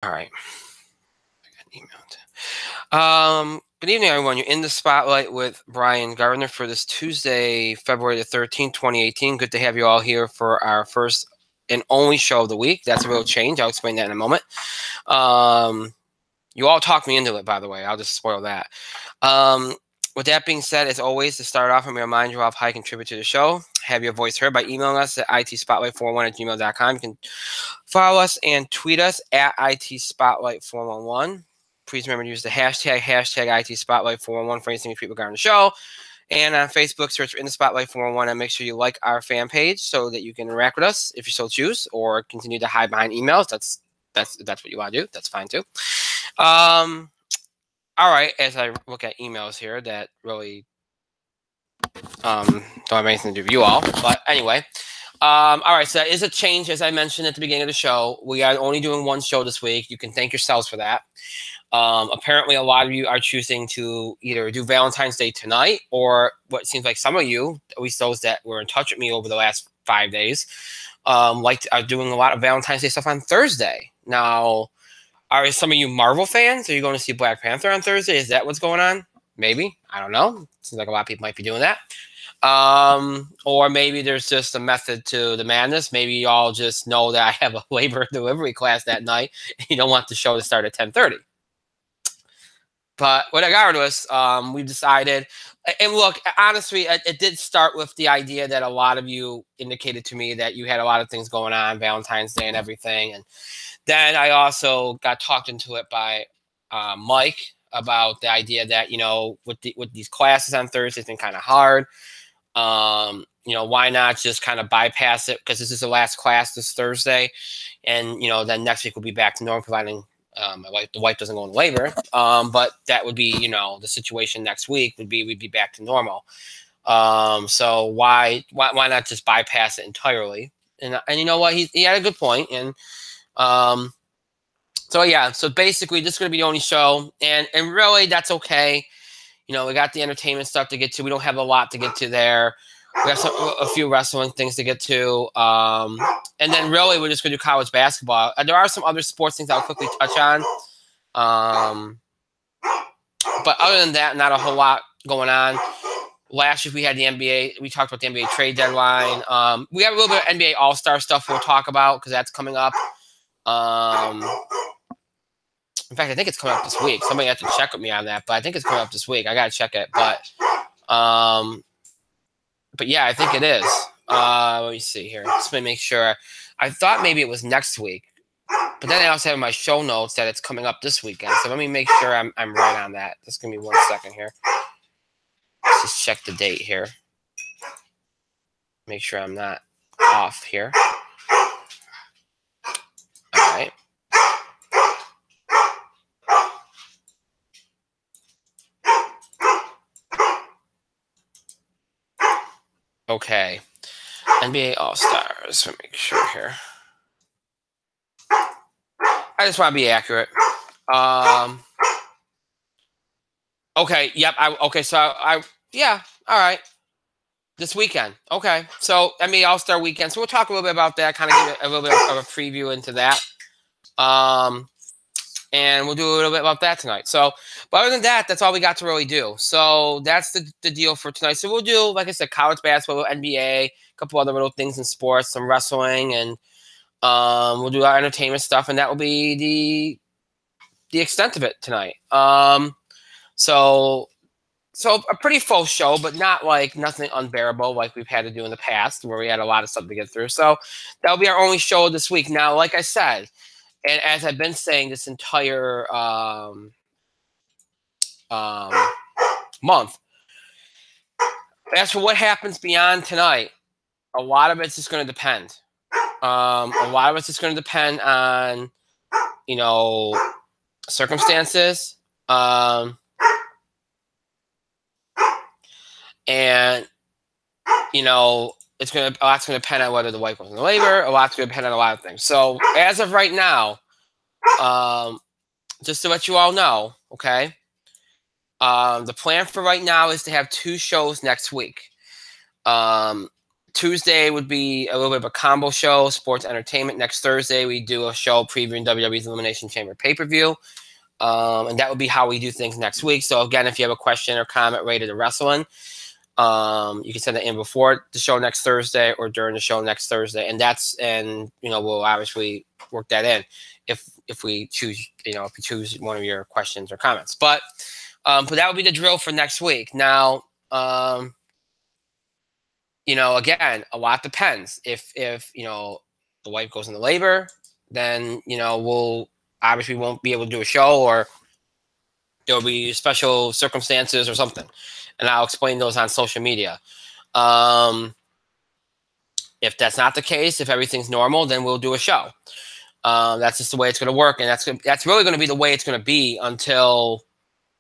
All right. I got an email. Good evening, everyone. You're in the spotlight with Brian Gardner for this Tuesday, February the 13th, 2018. Good to have you all here for our first and only show of the week. That's a real change. I'll explain that in a moment. You all talked me into it, by the way. I'll just spoil that. With that being said, as always, to start off, I'm going to remind you of how you contribute to the show. Have your voice heard by emailing us at itspotlight411@gmail.com. You can follow us and tweet us at itspotlight411. Please remember to use the hashtag itspotlight411 for anything you tweet regarding the show. And on Facebook, search for In the Spotlight 411 and make sure you like our fan page so that you can interact with us if you so choose, or continue to hide behind emails. That's what you want to do. That's fine too. All right, as I look at emails here that really don't have anything to do with you all. But anyway, all right, so that is a change, as I mentioned at the beginning of the show. We are only doing one show this week. You can thank yourselves for that. Apparently, a lot of you are choosing to either do Valentine's Day tonight, or what seems like some of you, at least those that were in touch with me over the last 5 days, are doing a lot of Valentine's Day stuff on Thursday. Now, are some of you Marvel fans? Are you going to see Black Panther on Thursday? Is that what's going on? Maybe. I don't know. Seems like a lot of people might be doing that. Or maybe there's just a method to the madness. Maybe y'all just know that I have a labor delivery class that night and you don't want the show to start at 10:30. But regardless, we've decided, and look, honestly, it did start with the idea that a lot of you indicated to me that you had a lot of things going on, Valentine's Day and everything. And then I also got talked into it by Mike about the idea that, with these classes on Thursday, it's been kind of hard. Why not just kind of bypass it? Because this is the last class this Thursday. And, then next week we'll be back to normal, providing the wife doesn't go into labor. But that would be, the situation next week would be, we'd be back to normal. So why not just bypass it entirely? And you know what? He had a good point. And, so basically this is going to be the only show, and really that's okay. We got the entertainment stuff to get to. We don't have a lot to get to there. We have a few wrestling things to get to. And then really we're just going to do college basketball. There are some other sports things I'll quickly touch on. But other than that, not a whole lot going on. Last week we had the NBA. We talked about the NBA trade deadline. We have a little bit of NBA All-Star stuff we'll talk about because that's coming up. In fact, I think it's coming up this week. Somebody has to check with me on that, but I think it's coming up this week. I got to check it. But yeah, I think it is. Let me see here. Just to make sure. I thought maybe it was next week, but then I also have in my show notes that it's coming up this weekend. So let me make sure I'm right on that. Just give me 1 second here. Let's just check the date here. Make sure I'm not off here. All right. Okay, NBA All-Stars. Let me make sure here. I just want to be accurate. Okay. Yep. Yeah. All right. This weekend. Okay. So NBA All-Star weekend. So we'll talk a little bit about that. Kind of give a little bit of a preview into that. And we'll do a little bit about that tonight. So, but other than that, that's all we got to really do. So that's the deal for tonight. So we'll do, like I said, college basketball, NBA, a couple other little things in sports, some wrestling, and we'll do our entertainment stuff, and that will be the extent of it tonight. So a pretty full show, but not like nothing unbearable like we've had to do in the past, where we had a lot of stuff to get through. So that'll be our only show this week. Now, like I said, and as I've been saying this entire month, as for what happens beyond tonight, a lot of it's just going to depend. A lot of it's just going to depend on, circumstances. And, a lot's going to depend on whether the wife goes into labor. A lot's going to depend on a lot of things. So as of right now, just to let you all know, okay, the plan for right now is to have 2 shows next week. Tuesday would be a little bit of a combo show, sports entertainment. Next Thursday, we do a show previewing WWE's Elimination Chamber pay-per-view. And that would be how we do things next week. So again, if you have a question or comment related to wrestling, you can send it in before the show next Thursday or during the show next Thursday. And we'll obviously work that in if we choose, if we choose one of your questions or comments. But that would be the drill for next week. Now, again, a lot depends. If the wife goes into labor, then, we'll obviously won't be able to do a show, or there'll be special circumstances or something. And I'll explain those on social media. If that's not the case, if everything's normal, then we'll do a show. That's just the way it's going to work. And that's really going to be the way it's going to be until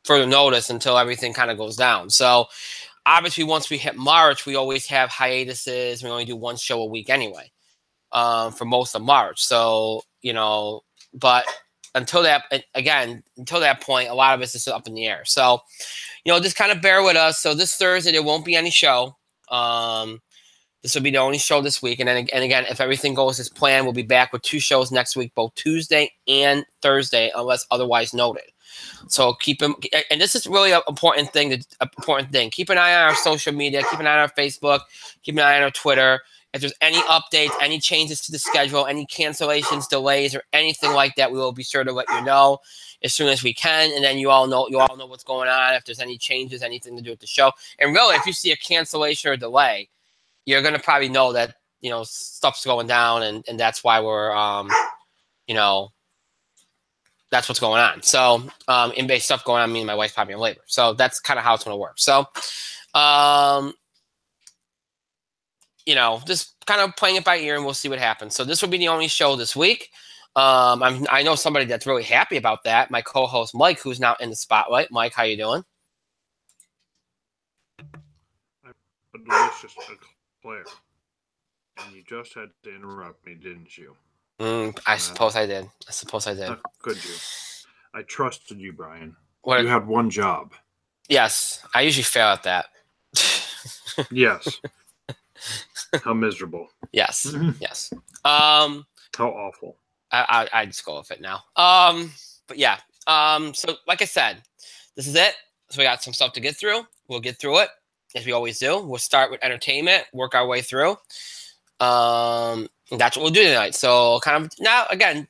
further notice, until everything kind of goes down. So obviously once we hit March, we always have hiatuses. We only do one show a week anyway, for most of March. So, but until that point, a lot of it's just up in the air. So, just kind of bear with us. So this Thursday, there won't be any show. This will be the only show this week. And again, if everything goes as planned, we'll be back with 2 shows next week, both Tuesday and Thursday, unless otherwise noted. So keep them, and this is really an important thing. Keep an eye on our social media. Keep an eye on our Facebook. Keep an eye on our Twitter. If there's any updates, any changes to the schedule, any cancellations, delays, or anything like that, we will be sure to let you know as soon as we can. And then you all know what's going on. If there's any changes, anything to do with the show. And really, if you see a cancellation or delay, you're going to probably know that, stuff's going down, and that's why we're, that's what's going on. So, in-base stuff going on, me and my wife's probably in labor. So that's kind of how it's going to work. So, just kind of playing it by ear, and we'll see what happens. So this will be the only show this week. I know somebody that's really happy about that. My co-host, Mike, who's now in the spotlight. Mike, how you doing? A delicious player. And you just had to interrupt me, didn't you? I suppose I did. Could you? I trusted you, Brian. You had one job. Yes. I usually fail at that. Yes. How miserable. Yes. Yes. How awful. I just go with it now. But yeah. So like I said, this is it. So we got some stuff to get through. We'll get through it, as we always do. We'll start with entertainment, work our way through. That's what we'll do tonight. So kind of now, again,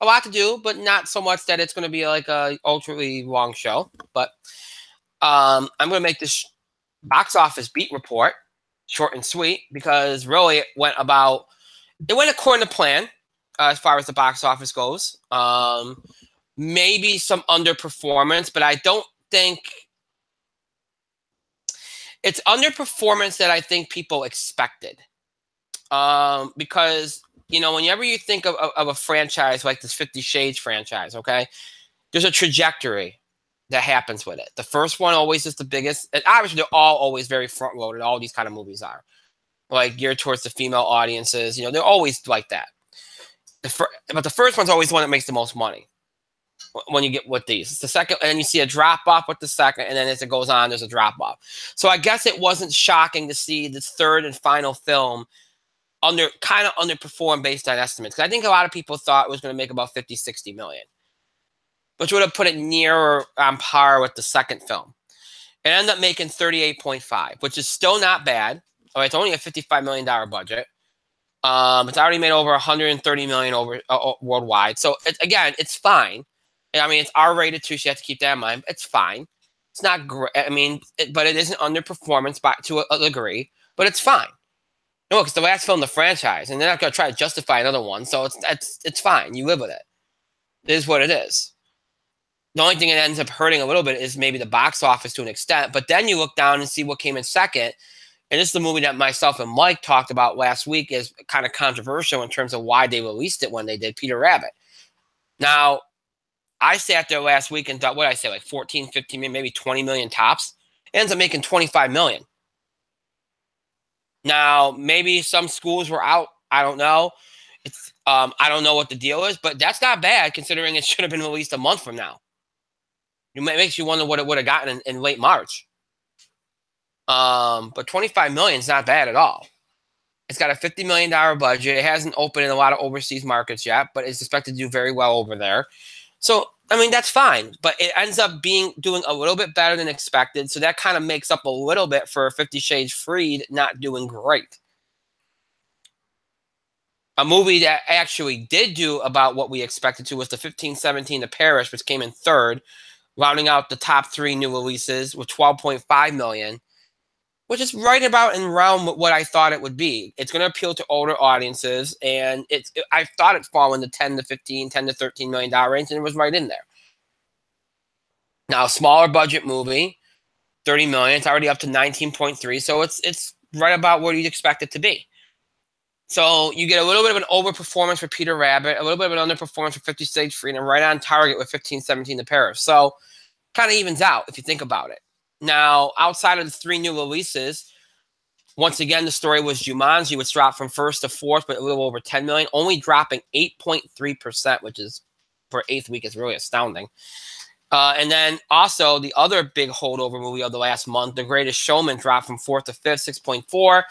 a lot to do, but not so much that it's going to be like a ultra long show. But I'm going to make this box office beat report short and sweet, because really it went according to plan, as far as the box office goes. Maybe some underperformance, but I don't think it's underperformance that I think people expected. Because, whenever you think of a franchise like this 50 Shades franchise, okay, there's a trajectory that happens with it. The first one always is the biggest. And obviously, they're all always very front-loaded. All these kind of movies are, like, geared towards the female audiences. They're always like that. But the first one's always the one that makes the most money when you get with these. It's the second, and then you see a drop-off with the second, and then as it goes on, there's a drop-off. So I guess it wasn't shocking to see this third and final film underperform based on estimates. Because I think a lot of people thought it was going to make about 50, 60 million, which would have put it near or on par with the second film. It ended up making 38.5, which is still not bad. It's only a $55 million budget. It's already made over 130 million worldwide. So it's fine. I mean, it's R-rated too, so you have to keep that in mind. It's fine. It's not great. I mean, but it is an underperformance to a degree, but it's fine. No, because the last film, the franchise, and they're not going to try to justify another one, so it's fine. You live with it. It is what it is. The only thing that ends up hurting a little bit is maybe the box office to an extent, but then you look down and see what came in second, and this is the movie that myself and Mike talked about last week is kind of controversial in terms of why they released it when they did, Peter Rabbit. Now, I sat there last week and thought, what did I say, like 14, 15 million, maybe 20 million tops? It ends up making 25 million. Now, maybe some schools were out. I don't know. I don't know what the deal is, but that's not bad considering it should have been released a month from now. It makes you wonder what it would have gotten in late March. But 25 million is not bad at all. It's got a $50 million budget. It hasn't opened in a lot of overseas markets yet, but it's expected to do very well over there. So, I mean, that's fine, but it ends up doing a little bit better than expected. So that kind of makes up a little bit for 50 Shades Freed not doing great. A movie that actually did do about what we expected to was the 1517 The Parish, which came in third, rounding out the top 3 new releases with 12.5 million, which is right about in around what I thought it would be. It's going to appeal to older audiences, and I thought it'd fall in the 10 to 15, 10 to 13 million dollar range, and it was right in there. Now, smaller budget movie, 30 million. It's already up to 19.3, so it's right about where you'd expect it to be. So you get a little bit of an overperformance for Peter Rabbit, a little bit of an underperformance for 50 Shades Freed, and right on target with 1517 The Parish. So kind of evens out if you think about it. Now, outside of the 3 new releases, once again, the story was Jumanji, which dropped from first to fourth, but a little over 10 million, only dropping 8.3%, which is for 8th week is really astounding. And then also the other big holdover movie of the last month, The Greatest Showman, dropped from fourth to fifth, 6.4.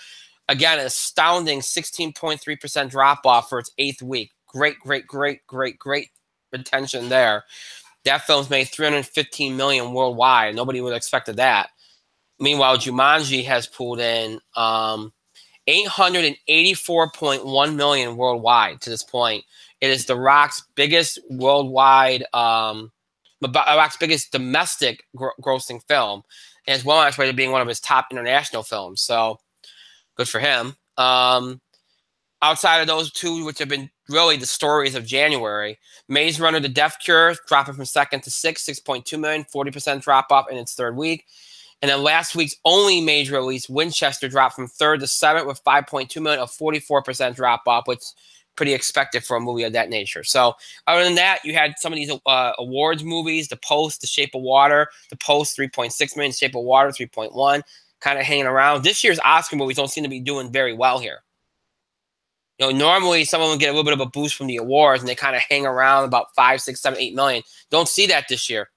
Again, an astounding 16.3% drop off for its 8th week. Great retention there. That film's made $315 million worldwide. Nobody would have expected that. Meanwhile, Jumanji has pulled in $884.1 million worldwide to this point. It is The Rock's biggest worldwide, Rock's biggest domestic grossing film, and it's well on its way to being one of his top international films. So good for him. Outside of those 2, which have been really the stories of January, Maze Runner: The Death Cure dropping from second to sixth, 6.2 million, 40% drop off in its 3rd week. And then last week's only major release, Winchester, dropped from 3rd to 7th with 5.2 million, a 44% drop off, which is pretty expected for a movie of that nature. So other than that, you had some of these awards movies, The Post, The Shape of Water, The Post, 3.6 million, Shape of Water, 3.1, kind of hanging around. This year's Oscar movies don't seem to be doing very well here. You know, normally some of them get a little bit of a boost from the awards and they kind of hang around about 5, 6, 7, 8 million. Don't see that this year.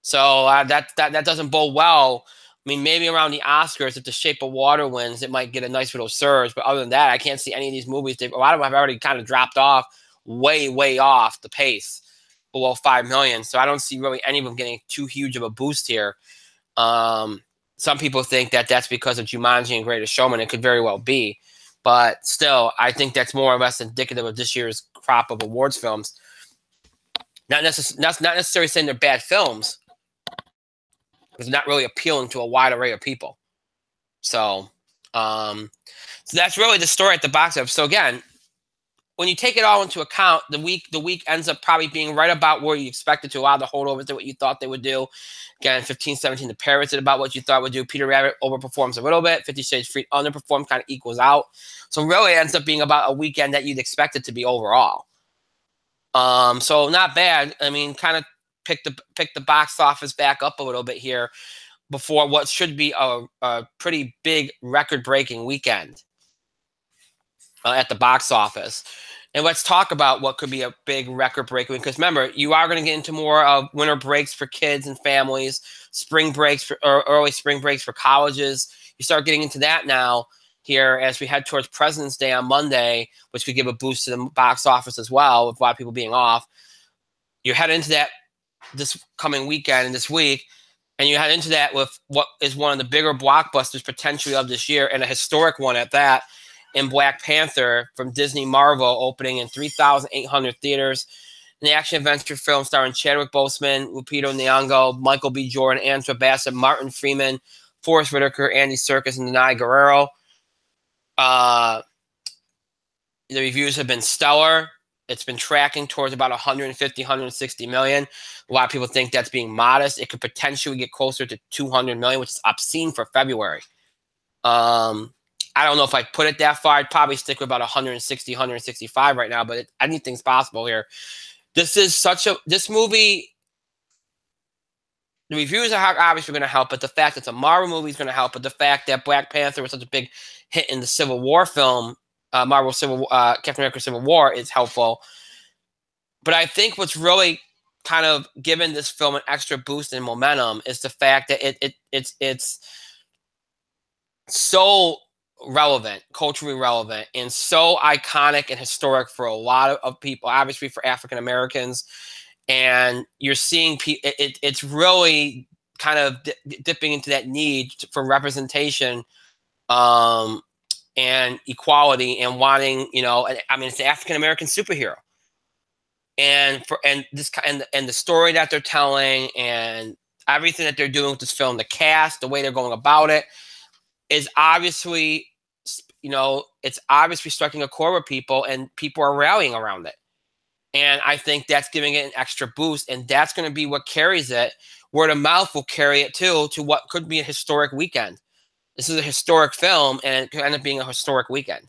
So that doesn't bode well. I mean, maybe around the Oscars, if The Shape of Water wins, it might get a nice little surge. But other than that, I can't see any of these movies. A lot of them have already kind of dropped off, way off the pace, below 5 million. So I don't see really any of them getting too huge of a boost here. Some people think that that's because of Jumanji and Greatest Showman. It could very well be. But still, I think that's more or less indicative of this year's crop of awards films. Not necessarily saying they're bad films, because they're not really appealing to a wide array of people. So that's really the story at the box office. So again, when you take it all into account, the week ends up probably being right about where you expected to. A lot of the holdovers did what you thought they would do. Again, 1517 The Parish did about what you thought would do. Peter Rabbit overperforms a little bit. 50 Shades Freed underperforms, kind of equals out. So really it ends up being about a weekend that you'd expect it to be overall. So not bad. I mean, kind of pick the box office back up a little bit here before what should be a pretty big record-breaking weekend at the box office. And let's talk about what could be a big record-breaking, because remember, you are going to get into more of winter breaks for kids and families, spring breaks or early spring breaks for colleges. You start getting into that now here as we head towards President's Day on Monday, which could give a boost to the box office as well, with a lot of people being off. You head into that this coming weekend and this week, and you head into that with what is one of the bigger blockbusters potentially of this year, and a historic one at that, in Black Panther from Disney Marvel, opening in 3,800 theaters. And the action-adventure film starring Chadwick Boseman, Lupita Nyong'o, Michael B. Jordan, Angela Bassett, Martin Freeman, Forrest Whitaker, Andy Serkis, and Denai Guerrero. The reviews have been stellar. It's been tracking towards about 150, 160 million. A lot of people think that's being modest. It could potentially get closer to 200 million, which is obscene for February. I don't know if I'd put it that far. I'd probably stick with about 160, 165 right now, but anything's possible here. This movie, the reviews are obviously going to help, but the fact it's a Marvel movie is going to help, but the fact that Black Panther was such a big hit in the Civil War film, Captain America Civil War, is helpful. But I think what's really kind of given this film an extra boost in momentum is the fact that it's so relevant, culturally relevant, and so iconic and historic for a lot of people, obviously for African Americans. And you're seeing it's really kind of dipping into that need for representation and equality and wanting, I mean, it's the African American superhero. And the story that they're telling and everything that they're doing with this film, the cast, the way they're going about it, is obviously, it's obviously striking a chord with people, and people are rallying around it. And I think that's giving it an extra boost, and that's going to be what carries it. Word of mouth will carry it too to what could be a historic weekend. This is a historic film, and it could end up being a historic weekend.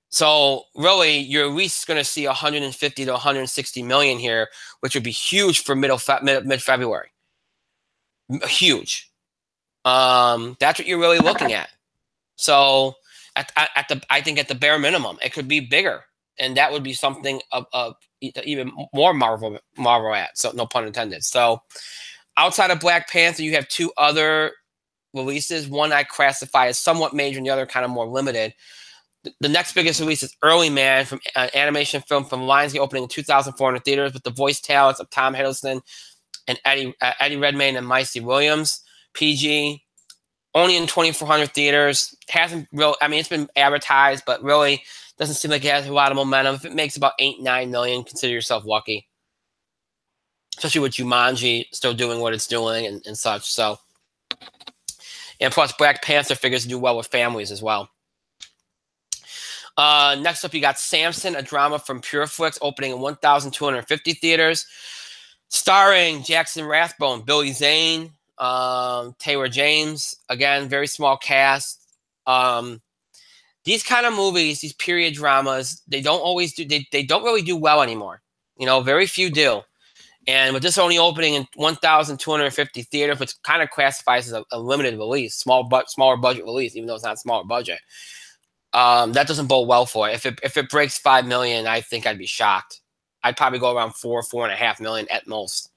So really, you're at least going to see 150 to 160 million here, which would be huge for mid-February. Huge. That's what you're really looking at. So I think at the bare minimum, it could be bigger, and that would be something of even more marvel at. So no pun intended. So outside of Black Panther, you have two other releases. One I classify as somewhat major, and the other kind of more limited. The next biggest release is Early Man, from an animation film from Lionsgate, opening in 2,400 theaters with the voice talents of Tom Hiddleston and Eddie Redmayne and Maisie Williams. PG, only in 2,400 theaters. Hasn't really, I mean, it's been advertised, but really doesn't seem like it has a lot of momentum. If it makes about 8-9 million, consider yourself lucky. Especially with Jumanji still doing what it's doing and such. So, and plus Black Panther figures to do well with families as well. Next up, you got Samson, a drama from Pureflix, opening in 1,250 theaters, starring Jackson Rathbone, Billy Zane, Taylor James. Again, very small cast. These kind of movies, these period dramas, they don't always do. They don't really do well anymore. Very few do. And with this only opening in 1,250 theaters, which kind of classifies as a limited release, smaller budget release, even though it's not smaller budget. That doesn't bode well for it. If it breaks 5 million, I think I'd be shocked. I'd probably go around 4.5 million at most.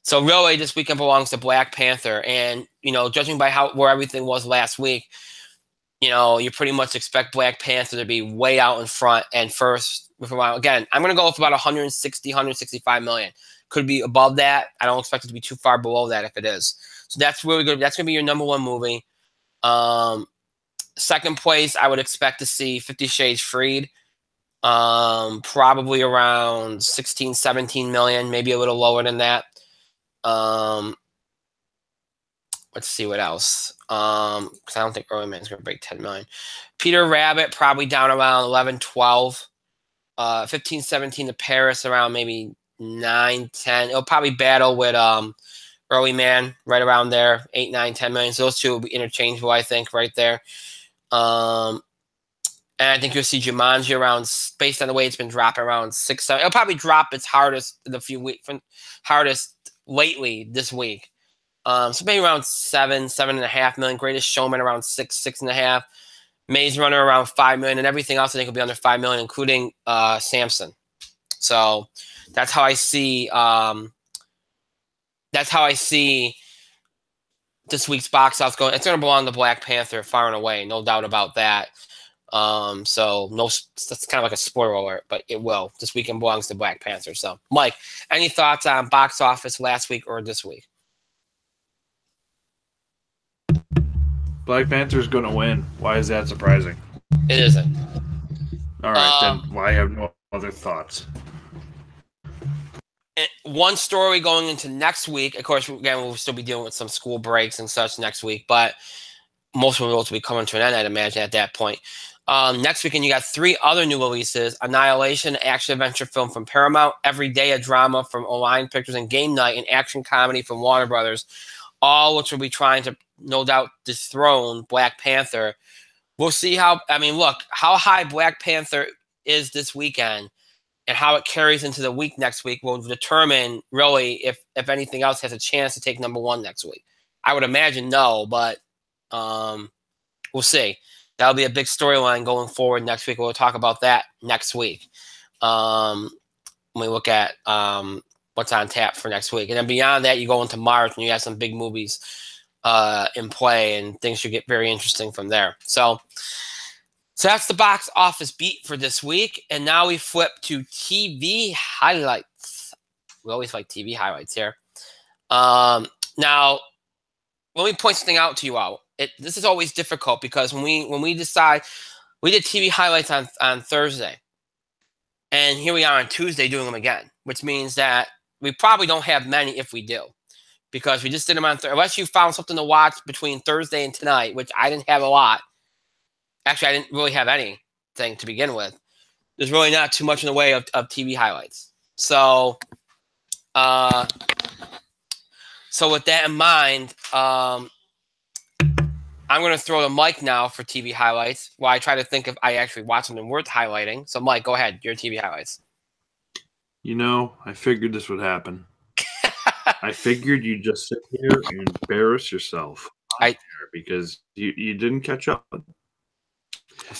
So really, this weekend belongs to Black Panther, and judging by where everything was last week, you pretty much expect Black Panther to be way out in front and first. Again, I'm going to go for about 160, 165 million. Could be above that. I don't expect it to be too far below that if it is. So that's really good. That's going to be your number one movie. Second place, I would expect to see 50 Shades Freed. Probably around 16, 17 million, maybe a little lower than that. Let's see what else. Because I don't think Early Man's going to break 10 million. Peter Rabbit, probably down around 11, 12. 15, 17 to Paris, around maybe 9, 10. It'll probably battle with Early Man right around there, 8, 9, 10 million. So those two will be interchangeable, I think, right there. And I think you'll see Jumanji around, based on the way it's been dropping, around 6, 7. It'll probably drop its hardest in a few weeks, hardest lately this week. So maybe around 7, 7.5 million. Greatest Showman around 6, 6.5. Maze Runner around 5 million, and everything else I think will be under 5 million, including Samson. So that's how I see. That's how I see this week's box office going. It's going to belong to Black Panther far and away, no doubt about that. So that's kind of like a spoiler alert, but it will. This weekend belongs to Black Panther. So, Mike, any thoughts on box office last week or this week? Black Panther's going to win. Why is that surprising? It isn't. All right, then why have no other thoughts? One story going into next week, of course, again, we'll still be dealing with some school breaks and such next week, but most of them will be coming to an end, I'd imagine, at that point. Next weekend, you got 3 other new releases: Annihilation, action-adventure film from Paramount; Every Day, a drama from Orion Pictures; and Game Night, an action comedy from Warner Brothers, all which will be trying to, no doubt, dethrone Black Panther. We'll see how high Black Panther is this weekend and how it carries into the week next week will determine, really, if anything else has a chance to take number 1 next week. I would imagine no, but we'll see. That'll be a big storyline going forward next week. We'll talk about that next week when we look at what's on tap for next week. And then beyond that, you go into March and you have some big movies in play, and things should get very interesting from there. So that's the box office beat for this week. And now we flip to TV highlights. We always like TV highlights here. Now, let me point something out to you all. This is always difficult because when we decide, we did TV highlights on Thursday, and here we are on Tuesday doing them again, which means that we probably don't have many if we do, because we just did them on unless you found something to watch between Thursday and tonight, which I didn't have a lot. Actually, I didn't really have anything to begin with. There's really not too much in the way of TV highlights. So with that in mind, I'm going to throw the mic now for TV highlights while I try to think if I actually watched something worth highlighting. So, Mike, go ahead. Your TV highlights. I figured this would happen. I figured you'd just sit here and embarrass yourself because you didn't catch up.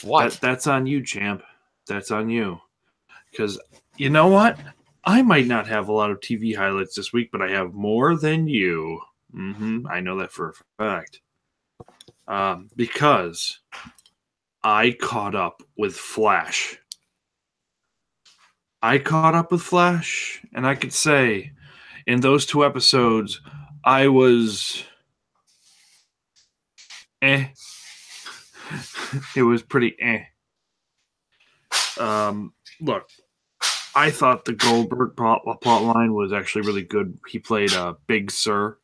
What? That's on you, champ. That's on you. Because you know what? I might not have a lot of TV highlights this week, but I have more than you. I know that for a fact. Because I caught up with Flash. And I could say in those 2 episodes, I was It was pretty Look, I thought the Goldberg plot line was actually really good. He played Big Sir,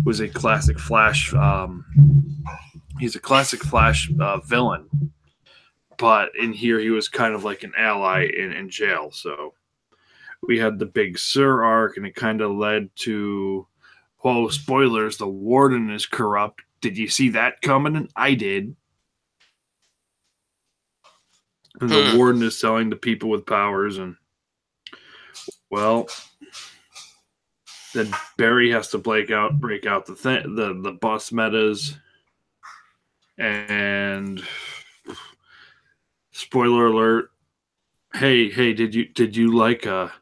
was a classic Flash. He's a classic Flash villain, but in here he was kind of like an ally in jail. So we had the Big Sir arc, and it kind of led to, whoa, spoilers, the Warden is corrupt. Did you see that coming? And I did. And the Warden is selling to people with powers, and well, then Barry has to break out the bus metas, and spoiler alert. Hey, did you like I'm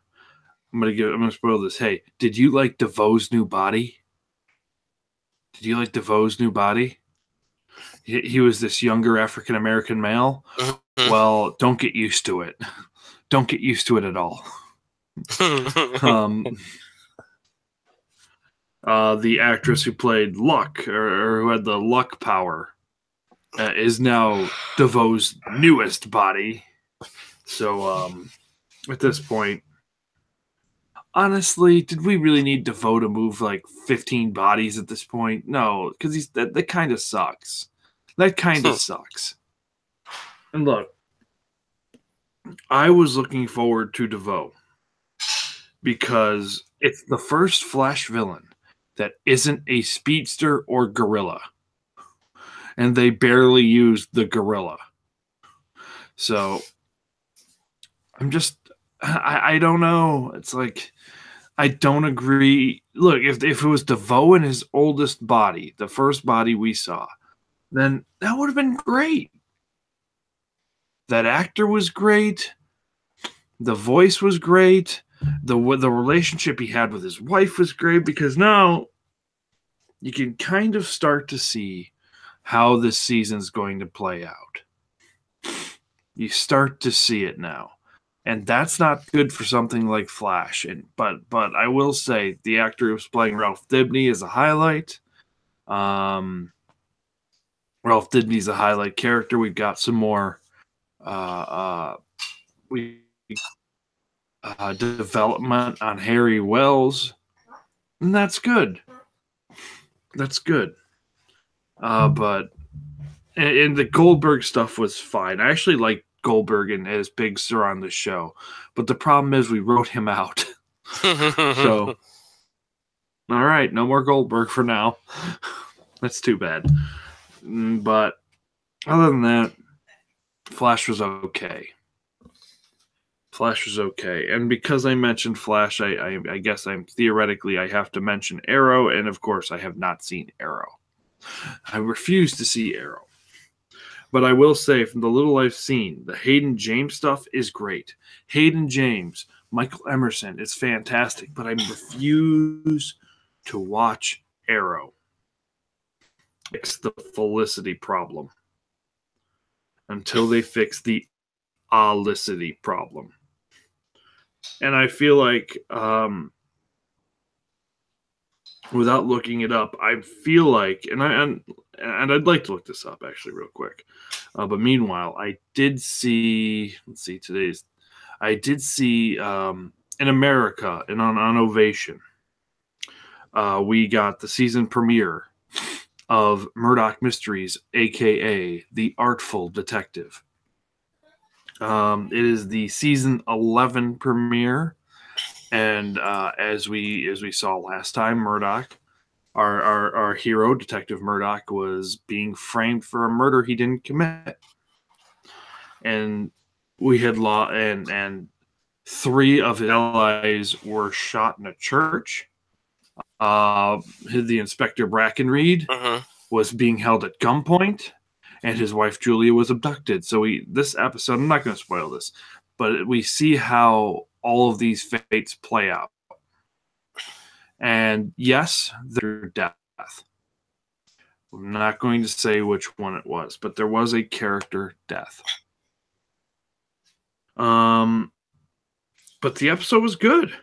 gonna spoil this. Hey, did you like DeVoe's new body? Did you like DeVoe's new body? He was this younger African American male. Well, don't get used to it. Don't get used to it at all. The actress who played Luck, or who had the Luck power, is now DeVoe's newest body. So, at this point, honestly, did we really need DeVoe to move like 15 bodies at this point? No, because that kind of sucks. That kind of sucks. And look, I was looking forward to DeVoe because it's the first Flash villain that isn't a speedster or gorilla. And they barely used the gorilla. So I don't know. It's like, I don't agree. Look, if it was DeVoe in his oldest body, the first body we saw, then that would have been great. That actor was great. The voice was great. The relationship he had with his wife was great, because now you can kind of start to see how this season's going to play out. You start to see it now. And that's not good for something like Flash. But I will say the actor who's playing Ralph Dibny is a highlight. Ralph Dibny's a highlight character. We've got some more development on Harry Wells, and that's good. That's good. But the Goldberg stuff was fine. I actually like Goldberg and as Big Sir on the show, but the problem is we wrote him out. So, all right, no more Goldberg for now. That's too bad. But other than that, Flash was okay. And because I mentioned Flash, I guess I have to mention Arrow, and of course I have not seen Arrow. I refuse to see Arrow. But I will say, from the little I've seen, the Hayden James stuff is great. Hayden James, Michael Emerson is fantastic, but I refuse to watch Arrow. fix the Felicity problem. Until they fix the Olicity problem. And I feel like, without looking it up, I feel like, and I'd like to look this up actually real quick. But meanwhile, I did see, in America and on Ovation, we got the season premiere of Murdoch Mysteries, aka The Artful Detective. It is the season 11 premiere, and as we saw last time, Murdoch, our hero, Detective Murdoch, was being framed for a murder he didn't commit, and we had and 3 of his allies were shot in a church. The Inspector Brackenreed was being held at gunpoint, and his wife Julia was abducted. So this episode, I'm not going to spoil this, but we see how all of these fates play out. And yes, their death. I'm not going to say which one it was, but there was a character death. But the episode was good.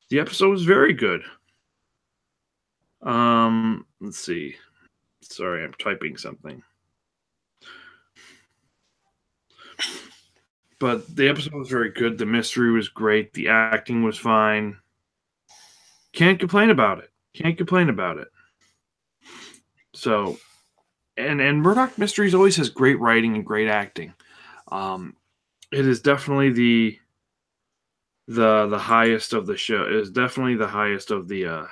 The episode was very good. Let's see. Sorry, I'm typing something. But the episode was very good. The mystery was great. The acting was fine. Can't complain about it. So, and Murdoch Mysteries always has great writing and great acting. It is definitely the highest of the show. It is definitely the highest of the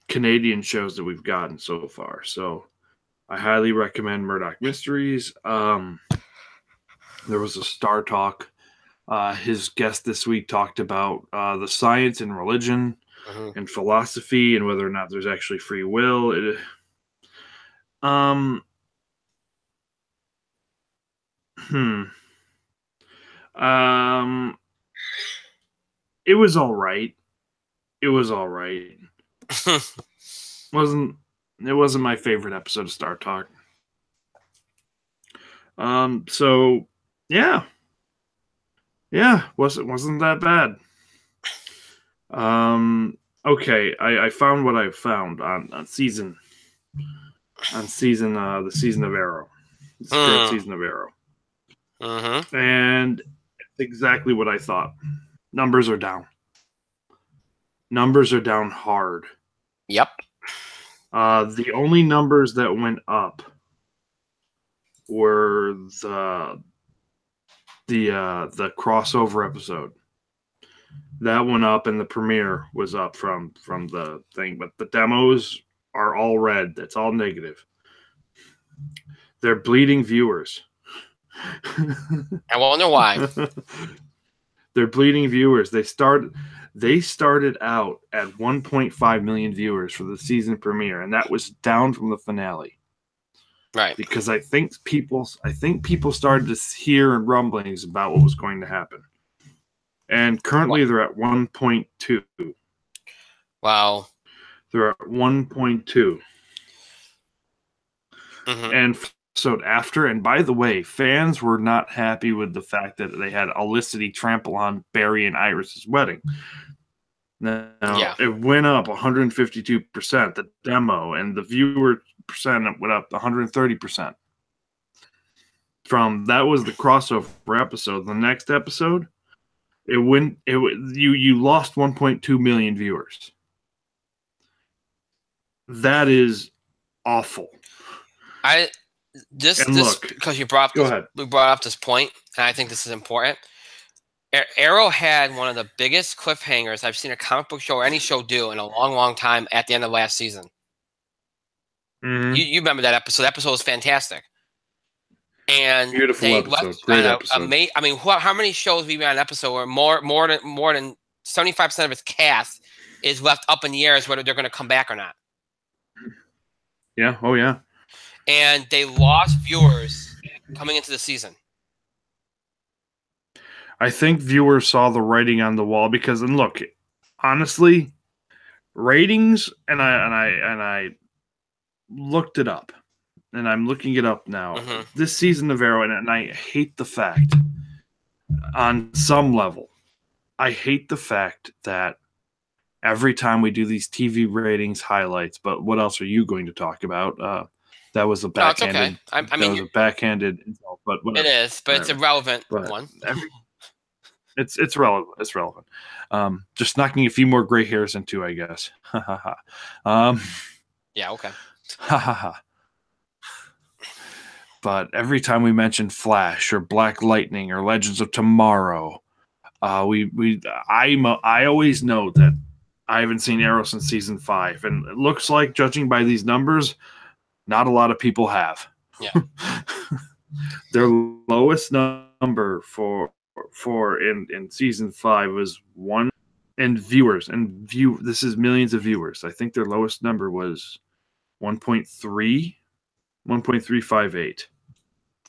Canadian shows that we've gotten so far. So I highly recommend Murdoch Mysteries. There was a Star Talk. His guest this week talked about the science and religion and philosophy and whether or not there's actually free will. It was all right. It wasn't my favorite episode of Star Talk. So yeah, wasn't that bad. Okay, I found what I found on the season of Arrow. It's a great season of Arrow. And it's exactly what I thought. Numbers are down. Numbers are down hard. Yep. The only numbers that went up were the crossover episode. That went up, and the premiere was up from the thing, but the demos are all red. That's all negative. They're bleeding viewers. I wonder why. They're bleeding viewers. They started out at 1.5 million viewers for the season premiere, and that was down from the finale. Right. Because I think people started to hear rumblings about what was going to happen. And currently they're at 1.2. Wow. They're at 1.2. And so after, and by the way, fans were not happy with the fact that they had Olicity trample on Barry and Iris's wedding. Now, It went up 152%, the demo, and the viewer percent went up 130%. That was the crossover episode. The next episode, you lost 1.2 million viewers. That is awful. Because you brought up this point, and I think this is important. Arrow had one of the biggest cliffhangers I've seen a comic book show or any show do in a long, long time at the end of last season. Mm-hmm. You remember that episode? That episode was fantastic. And beautiful episode. Great episode. I mean, how many shows we've been on an episode where more than 75% of its cast is left up in the air as whether they're going to come back or not? Yeah. Oh, yeah. And they lost viewers coming into the season. I think viewers saw the writing on the wall because, and look, honestly, ratings, and I looked it up, and I'm looking it up now. Mm-hmm. This season of Arrow, and I hate the fact, on some level, I hate the fact that every time we do these TV ratings highlights, but what else are you going to talk about? That was a No, it's okay. backhanded. I mean, that was a backhanded insult, but whatever. it is, but it's a Whatever. relevant But one. it's relevant. It's relevant. Just knocking a few more gray hairs into, I guess. Ha ha ha. Yeah, okay. Ha ha ha. But every time we mention Flash or Black Lightning or Legends of Tomorrow, I always know that I haven't seen Arrow since season 5, and it looks like, judging by these numbers, not a lot of people have. Yeah. Their lowest number for in season 5 was 1, and viewers and this is millions of viewers. I think their lowest number was 1.358.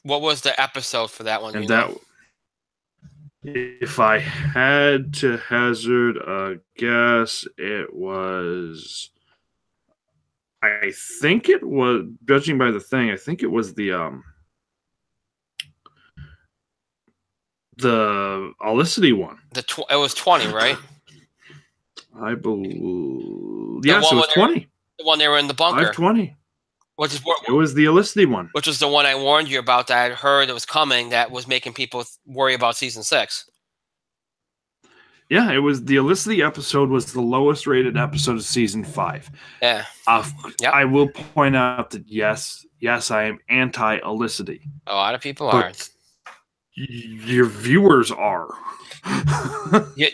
What was the episode for that one? And that, if I had to hazard a guess, it was, I think it was, judging by the thing, I think it was the Olicity one. It was 20, right? I believe. Yes, it was 20. The one they were in the bunker. 520. It was the Olicity one. Which was the one I warned you about that I heard it was coming, that was making people worry about season 6. Yeah, it was the Olicity episode was the lowest rated episode of season 5. Yeah. Yep. I will point out that yes, I am anti-Olicity. A lot of people are. Your viewers are. Yeah,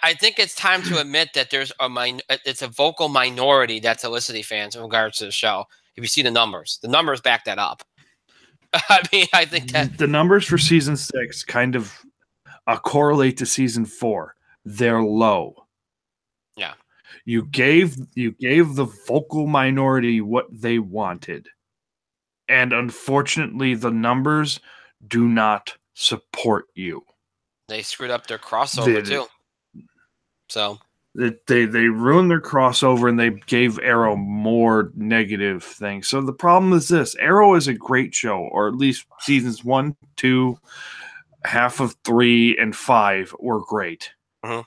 I think it's time to admit that it's a vocal minority that's Olicity fans in regards to the show. If you see the numbers back that up. I mean, I think that the numbers for season 6 kind of correlate to season 4. They're low. Yeah. You gave the vocal minority what they wanted. And unfortunately, the numbers do not support you. They screwed up their crossover too. So they ruined their crossover, and they gave Arrow more negative things. So the problem is this: Arrow is a great show, or at least seasons 1, 2, half of 3, and 5 were great. Uh-huh.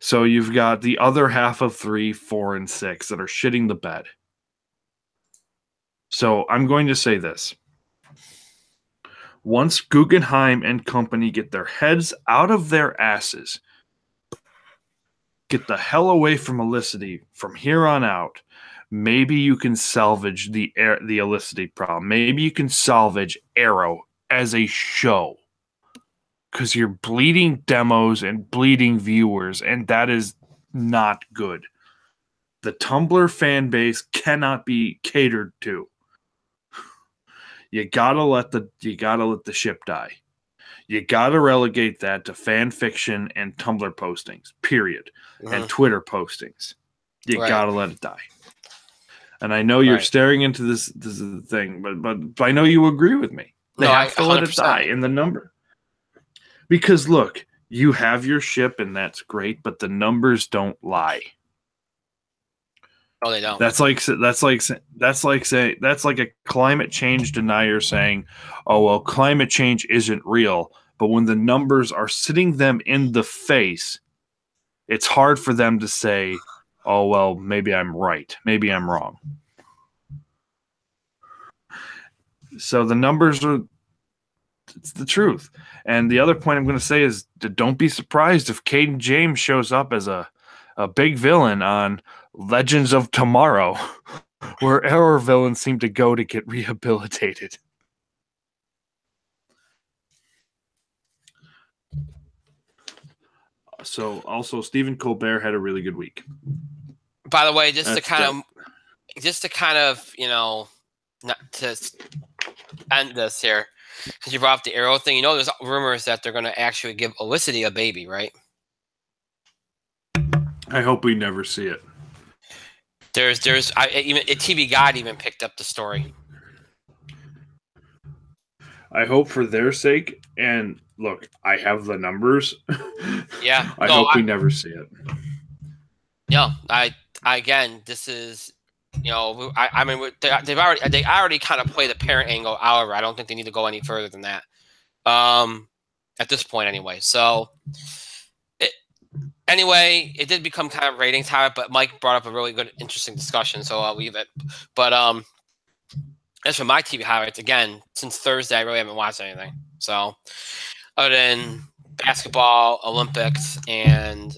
So you've got the other half of 3, 4, and 6 that are shitting the bed. So I'm going to say this. Once Guggenheim and company get their heads out of their asses, get the hell away from Olicity from here on out, maybe you can salvage the Olicity problem. Maybe you can salvage Arrow as a show. Because you're bleeding demos and bleeding viewers, and that is not good. The Tumblr fan base cannot be catered to. You gotta let the ship die. You gotta relegate that to fan fiction and Tumblr postings, period, and Twitter postings. You gotta let it die. And I know you're staring into this thing, but I know you agree with me. They have to let it die in the number. Because look, you have your ship, and that's great, but the numbers don't lie. Oh, they don't. That's like a climate change denier saying, "Oh well, climate change isn't real." But when the numbers are sitting them in the face, it's hard for them to say, "Oh well, maybe I'm right, maybe I'm wrong." So the numbers are. It's the truth. And the other point I'm going to say is don't be surprised if Caden James shows up as a big villain on Legends of Tomorrow, where Arrow villains seem to go to get rehabilitated. So, also, Stephen Colbert had a really good week. By the way, just to kind of, not to end this here, because you brought up the Arrow thing, there's rumors that they're going to actually give Olicity a baby, right? I hope we never see it. Even TV Guide even picked up the story. I hope for their sake. And look, I have the numbers. Yeah. I No, hope we never see it. yeah. Again, this is, I mean, they already kind of play the parent angle. However, I don't think they need to go any further than that. At this point, anyway. So, anyway, it did become kind of ratings high, but Mike brought up a really good, interesting discussion, so I'll leave it. But as for my TV highlights, again, since Thursday, I really haven't watched anything. So, other than basketball, Olympics, and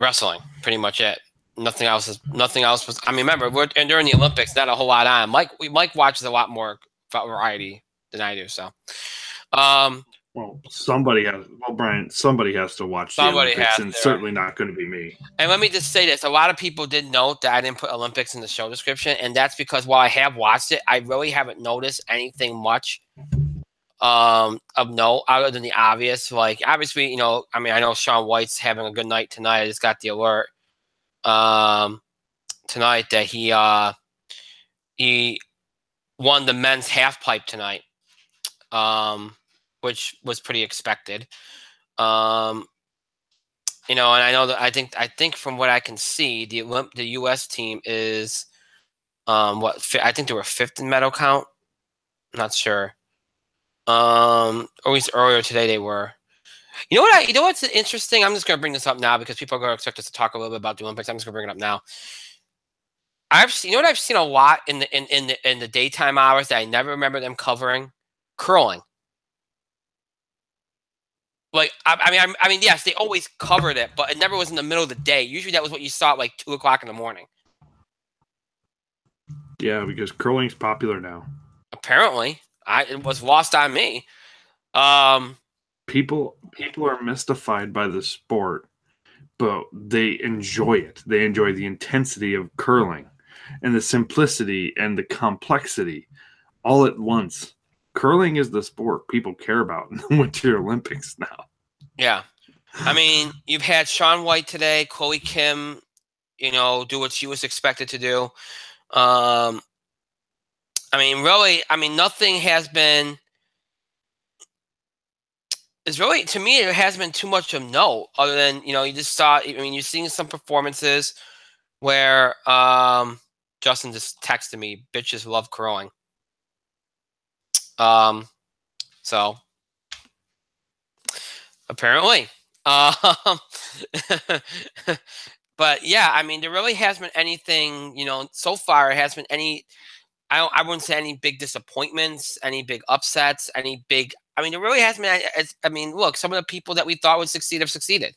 wrestling, pretty much it. Nothing else was. I mean, remember, and during the Olympics, not a whole lot on. Mike watches a lot more variety than I do. So, Well, somebody has. Well, Brian, somebody has to watch the somebody Olympics, has and to. certainly not going to be me. And let me just say this: a lot of people did note that I didn't put Olympics in the show description, and that's because while I have watched it, I really haven't noticed anything much of note other than the obvious. Like, obviously, I mean, I know Shaun White's having a good night tonight. I just got the alert tonight that he won the men's half pipe tonight, which was pretty expected. And I know that I think from what I can see, the U.S. team is I think they were fifth in medal count. I'm not sure. Or at least earlier today they were. You know what's interesting? I'm just going to bring this up now because people are going to expect us to talk a little bit about the Olympics. I'm just going to bring it up now. I've seen a lot in the daytime hours that I never remember them covering: curling. Like, I mean, yes, they always covered it, but it never was in the middle of the day. Usually, that was what you saw at like 2:00 in the morning. Yeah, because curling's popular now. Apparently, it was lost on me. People are mystified by the sport, but they enjoy it. They enjoy the intensity of curling and the simplicity and the complexity all at once. Curling is the sport people care about in the Winter Olympics now. Yeah, I mean, you've had Shaun White today, Chloe Kim, do what she was expected to do. I mean, really, nothing has been. It's really, to me, it hasn't been too much of note other than, you just saw, I mean, you're seeing some performances where Justin just texted me, bitches love curling. So apparently. But yeah, I mean, there really hasn't been anything, so far it hasn't been any, I wouldn't say any big disappointments, any big upsets, any big, I mean, there really hasn't been, I mean, look, some of the people that we thought would succeed have succeeded.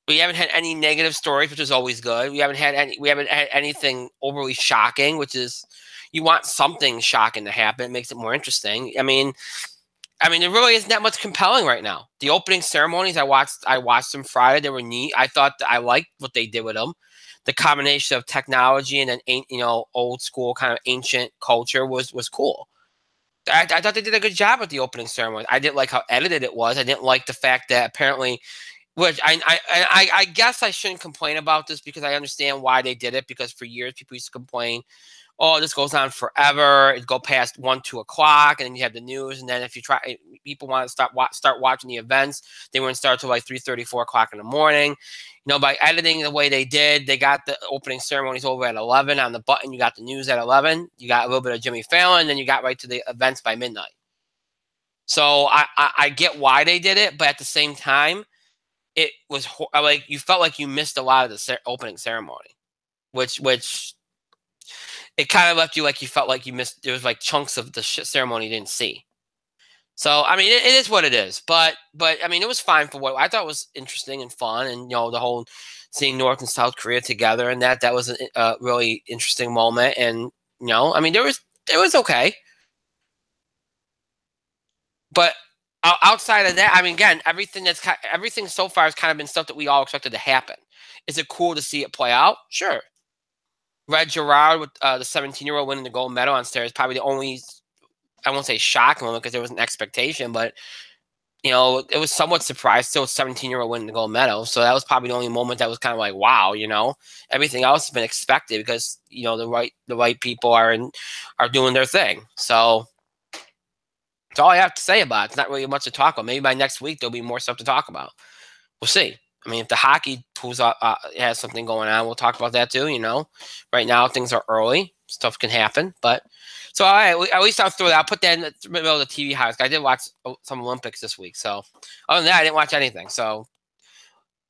We haven't had any negative stories, which is always good. We haven't had anything overly shocking, which is, you want something shocking to happen. It makes it more interesting. I mean, there really isn't that much compelling right now. The opening ceremonies, I watched them Friday. They were neat. I thought I liked what they did with them. The combination of technology and an old school kind of ancient culture was cool. I thought they did a good job with the opening ceremony. I didn't like how edited it was. I didn't like the fact that apparently, which I guess I shouldn't complain about this because I understand why they did it, because for years people used to complain, oh, this goes on forever. It go past 1, 2 o'clock, and then you have the news. And then if people want to start watching the events, they wouldn't start till like 3:30, 4 o'clock in the morning. By editing the way they did, they got the opening ceremonies over at 11 on the button. You got the news at 11. You got a little bit of Jimmy Fallon, then you got right to the events by midnight. So I get why they did it, but at the same time, it was like you felt like you missed a lot of the opening ceremony, which it kind of left you like you felt like you missed. There was like chunks of the ceremony you didn't see. So I mean, it is what it is. But I mean, it was fine for what I thought was interesting and fun, and the whole seeing North and South Korea together, and that was a really interesting moment. And I mean, it was okay. But outside of that, I mean, again, everything so far has kind of been stuff that we all expected to happen. Is it cool to see it play out? Sure. Red Gerard with the 17-year-old winning the gold medal on stairs, probably the only, I won't say shock moment because there was an expectation, but it was somewhat surprised. Still, 17-year-old winning the gold medal. So that was probably the only moment that was kind of like, wow. Everything else has been expected because the right people are doing their thing. So that's all I have to say about it. It's not really much to talk about. Maybe by next week there'll be more stuff to talk about. We'll see. I mean, if the hockey pulls up, has something going on, we'll talk about that too. Right now things are early, stuff can happen, but so all right, at least I'll throw that. I'll put that in the middle of the TV highlights. I did watch some Olympics this week, so other than that, I didn't watch anything. So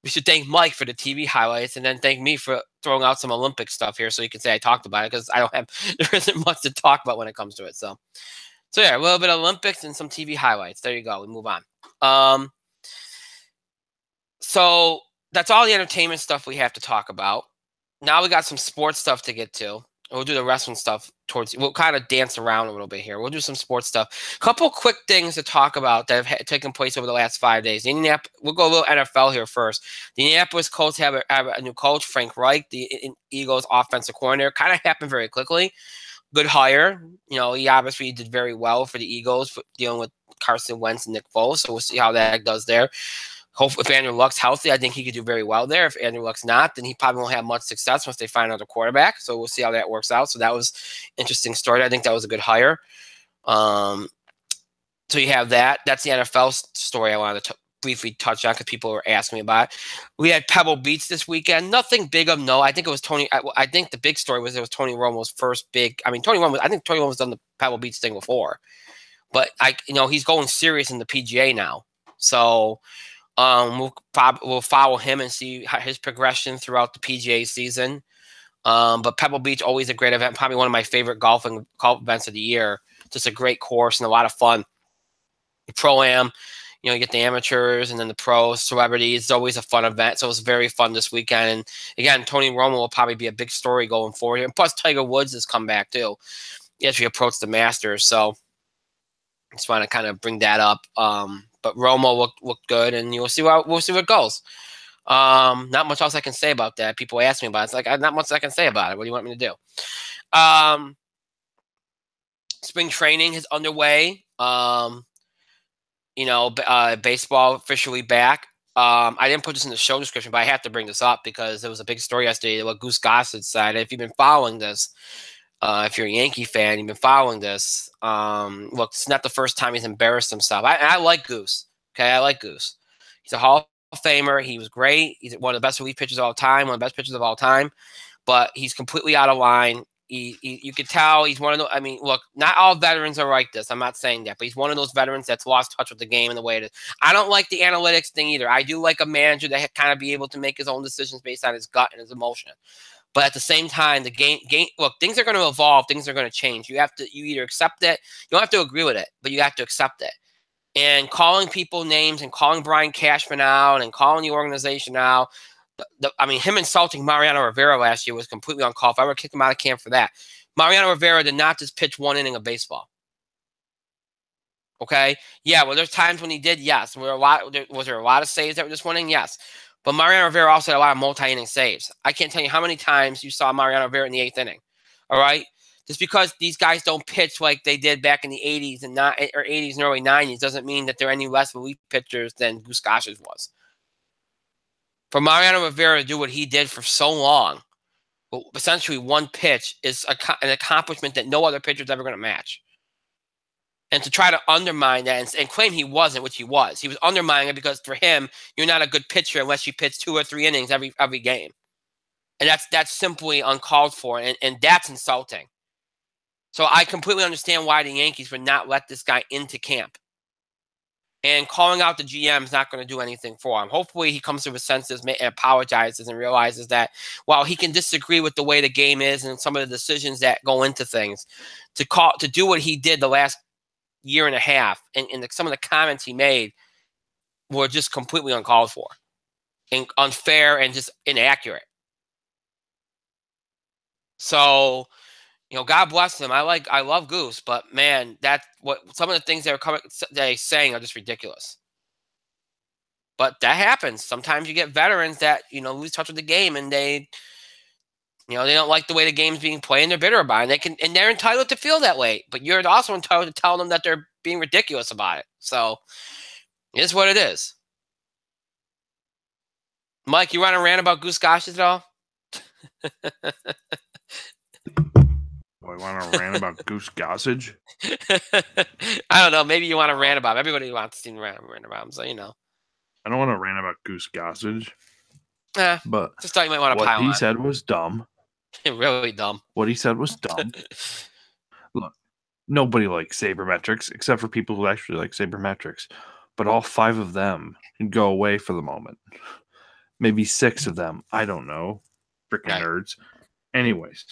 we should thank Mike for the TV highlights, and then thank me for throwing out some Olympic stuff here, so you can say I talked about it because there isn't much to talk about when it comes to it. So yeah, a little bit of Olympics and some TV highlights. There you go. We move on. So that's all the entertainment stuff we have to talk about. Now we got some sports stuff to get to. We'll do the wrestling stuff we'll kind of dance around a little bit here. We'll do some sports stuff. Couple quick things to talk about that have taken place over the last 5 days. We'll go a little NFL here first. The Indianapolis Colts have a new coach, Frank Reich, the Eagles offensive coordinator. Kind of happened very quickly. Good hire. He obviously did very well for the Eagles dealing with Carson Wentz and Nick Foles. So we'll see how that does there. Hopefully, if Andrew Luck's healthy, I think he could do very well there. If Andrew Luck's not, then he probably won't have much success once they find another quarterback. So we'll see how that works out. So that was an interesting story. I think that was a good hire. So you have that. That's the NFL story I wanted to briefly touch on because people were asking me about it. We had Pebble Beach this weekend. Nothing big of note. I think it was Tony. I think the big story was it was Tony Romo's first big. I think Tony Romo's done the Pebble Beach thing before, but he's going serious in the PGA now. So. We'll follow him and see his progression throughout the PGA season. But Pebble Beach, always a great event. Probably one of my favorite golf events of the year. Just a great course and a lot of fun. The Pro-Am, you get the amateurs and then the pros, celebrities. It's always a fun event. So it was very fun this weekend. And again, Tony Romo will probably be a big story going forward here. And plus, Tiger Woods has come back too as we approach the Masters. So I just want to kind of bring that up. But Romo looked good, and we'll see where it goes. Not much else I can say about that. People ask me about it. It's like not much I can say about it. What do you want me to do? Spring training is underway. Baseball officially back. I didn't put this in the show description, but I have to bring this up because there was a big story yesterday. What Goose Gossett said. If you've been following this. If you're a Yankee fan, you've been following this. Look, it's not the first time he's embarrassed himself. I like Goose. Okay, I like Goose. He's a Hall of Famer. He was great. He's one of the best relief pitchers of all time. One of the best pitchers of all time. But he's completely out of line. You could tell he's one of those. I mean, look, not all veterans are like this. I'm not saying that, but he's one of those veterans that's lost touch with the game and the way it is. I don't like the analytics thing either. I do like a manager that kind of be able to make his own decisions based on his gut and his emotion. But at the same time, the game, look, things are going to evolve. Things are going to change. You either accept it. You don't have to agree with it, but you have to accept it. And calling people names and calling Brian Cashman out and calling the organization out. Him insulting Mariano Rivera last year was completely uncalled for. I would kick him out of camp for that. Mariano Rivera did not just pitch one inning of baseball. Okay? Yeah, well, there's times when he did, yes. Was there a lot of saves that were just winning? Yes. But Mariano Rivera also had a lot of multi-inning saves. I can't tell you how many times you saw Mariano Rivera in the 8th inning. All right? Just because these guys don't pitch like they did back in the 80s and 80s and early 90s doesn't mean that they're any less relief pitchers than Goose Gossett was. For Mariano Rivera to do what he did for so long, essentially one pitch is an accomplishment that no other pitcher is ever going to match. And to try to undermine that and claim he wasn't, which he was. He was undermining it because for him, you're not a good pitcher unless you pitch 2 or 3 innings every game. And that's simply uncalled for, and that's insulting. So I completely understand why the Yankees would not let this guy into camp. And calling out the GM is not going to do anything for him. Hopefully he comes to his senses and apologizes and realizes that while he can disagree with the way the game is and some of the decisions that go into things, to do what he did the last year and a half, and some of the comments he made were just completely uncalled for and unfair and just inaccurate. So, God bless him. I love Goose, but man, that's what some of the things that he's saying are just ridiculous. But that happens. Sometimes you get veterans that lose touch with the game, and they don't like the way the game's being played, and they're bitter about it. And they're entitled to feel that way. But you're also entitled to tell them that they're being ridiculous about it. So It is what it is. Mike, you want to rant about Goose Gossage at all? I want to rant about Goose Gossage. I don't know. Maybe you want to rant about him. Everybody wants to rant about him, so you know. I don't want to rant about Goose Gossage. But just thought you might want to what pile he on. said was dumb. Really dumb. What he said was dumb. Look, nobody likes sabermetrics except for people who actually like sabermetrics. But all 5 of them can go away for the moment. Maybe 6 of them. I don't know. Freaking nerds. Anyways.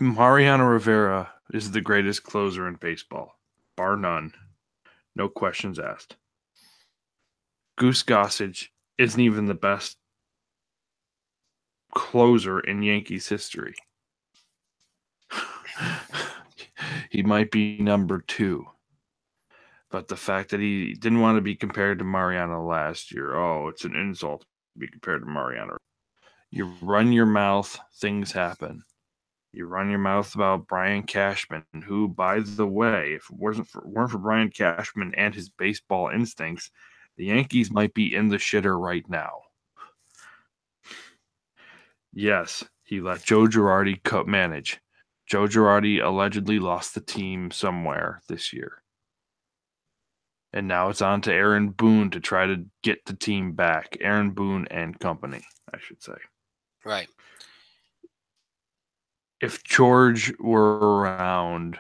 Mariano Rivera is the greatest closer in baseball. Bar none. No questions asked. Goose Gossage isn't even the best closer in Yankees history. He might be number 2. But the fact that he didn't want to be compared to Mariano last year, it's an insult to be compared to Mariano. You run your mouth, things happen. You run your mouth about Brian Cashman, who, by the way, if it weren't for Brian Cashman and his baseball instincts, the Yankees might be in the shitter right now. Yes, he let Joe Girardi manage. Joe Girardi allegedly lost the team somewhere this year. And now it's on to Aaron Boone to try to get the team back. Aaron Boone and company, I should say. Right. If George were around,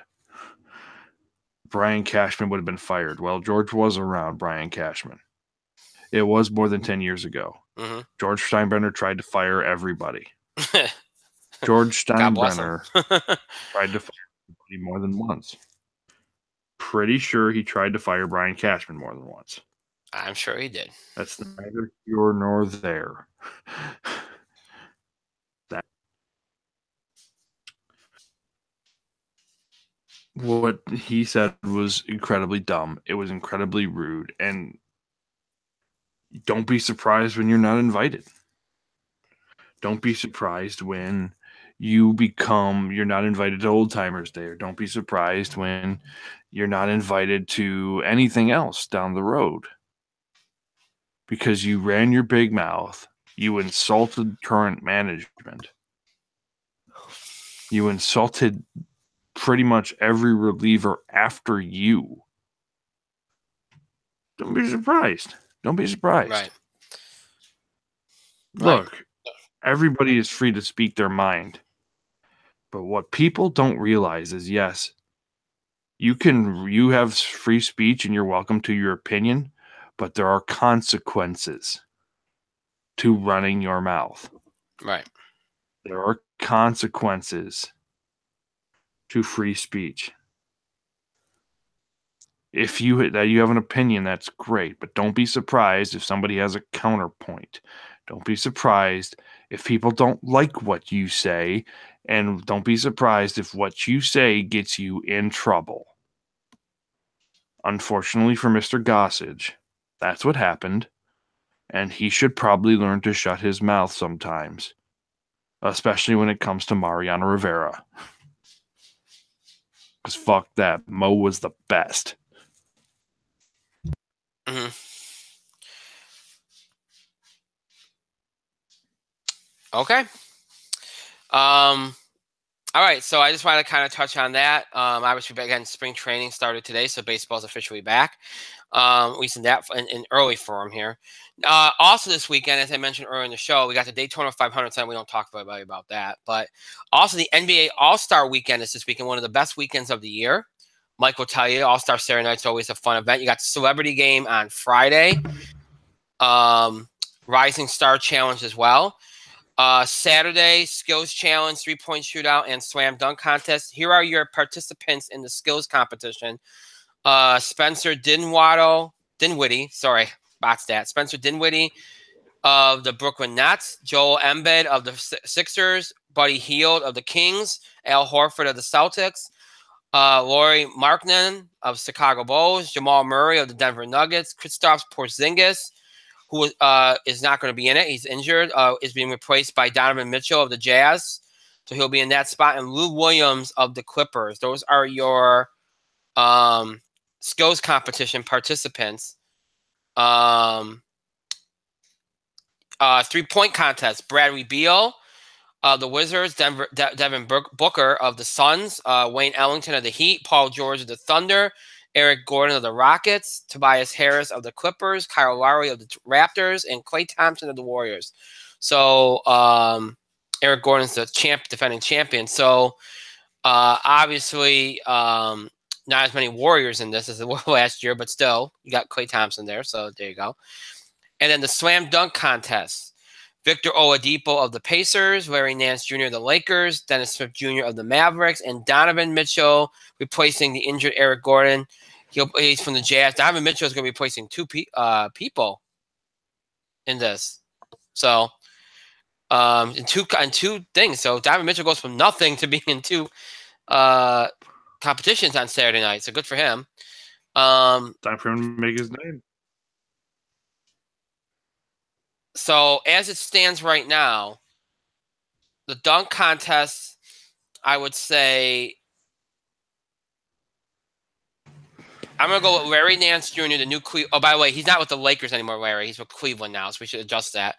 Brian Cashman would have been fired. Well, George was around Brian Cashman. It was more than 10 years ago. Mm-hmm. George Steinbrenner tried to fire everybody. George Steinbrenner tried to fire everybody more than once. Pretty sure he tried to fire Brian Cashman more than once. I'm sure he did. That's neither here nor there. What he said was incredibly dumb. It was incredibly rude. And don't be surprised when you're not invited. Don't be surprised when you're not invited to Old Timers Day, or don't be surprised when you're not invited to anything else down the road. Because you ran your big mouth. You insulted current management. You insulted pretty much every reliever after you. Don't be surprised. Don't be surprised. Right. Look, everybody is free to speak their mind. But what people don't realize is, yes, you have free speech and you're welcome to your opinion, but there are consequences to running your mouth. Right. There are consequences to free speech. If you have an opinion, that's great, but don't be surprised if somebody has a counterpoint. Don't be surprised if people don't like what you say, and don't be surprised if what you say gets you in trouble. Unfortunately for Mr. Gossage, that's what happened, and he should probably learn to shut his mouth sometimes, especially when it comes to Mariano Rivera. Because fuck that, Mo was the best. Mm-hmm. Okay. All right, so I just want to kind of touch on that. Obviously, again, spring training started today, so baseball's officially back. At least in that in early form here. Also this weekend, as I mentioned earlier in the show, we got the Daytona 500. We don't talk about that, but also the NBA All-Star Weekend is this weekend, one of the best weekends of the year. Mike will tell you, All-Star Saturday Night's always a fun event. You got the Celebrity Game on Friday, Rising Star Challenge as well. Saturday, Skills Challenge, 3-point shootout, and Slam Dunk Contest. Here are your participants in the skills competition. Spencer Dinwiddie, Spencer Dinwiddie of the Brooklyn Nets, Joel Embiid of the Sixers, Buddy Hield of the Kings, Al Horford of the Celtics, Lauri Markkanen of Chicago Bulls, Jamal Murray of the Denver Nuggets, Kristaps Porzingis, who is not going to be in it. He's injured, is being replaced by Donovan Mitchell of the Jazz. So he'll be in that spot. And Lou Williams of the Clippers. Those are your skills competition participants. 3-point contest. Bradley Beal of the Wizards, Devin Booker of the Suns, Wayne Ellington of the Heat, Paul George of the Thunder, Eric Gordon of the Rockets, Tobias Harris of the Clippers, Kyle Lowry of the Raptors, and Klay Thompson of the Warriors. So Eric Gordon's the defending champion. So obviously not as many Warriors in this as there were last year, but still, you got Klay Thompson there. So there you go. And then the slam dunk contest. Victor Oladipo of the Pacers, Larry Nance Jr. of the Lakers, Dennis Smith Jr. of the Mavericks, and Donovan Mitchell replacing the injured Eric Gordon. He's from the Jazz. Donovan Mitchell is going to be replacing two people in this. So, in two things. So Donovan Mitchell goes from nothing to being in two competitions on Saturday night. So good for him. Time for him to make his name. So as it stands right now, the dunk contest, I would say, I'm going to go with Larry Nance Jr., the new Cleveland. Oh, by the way, he's not with the Lakers anymore, Larry. He's with Cleveland now, so we should adjust that.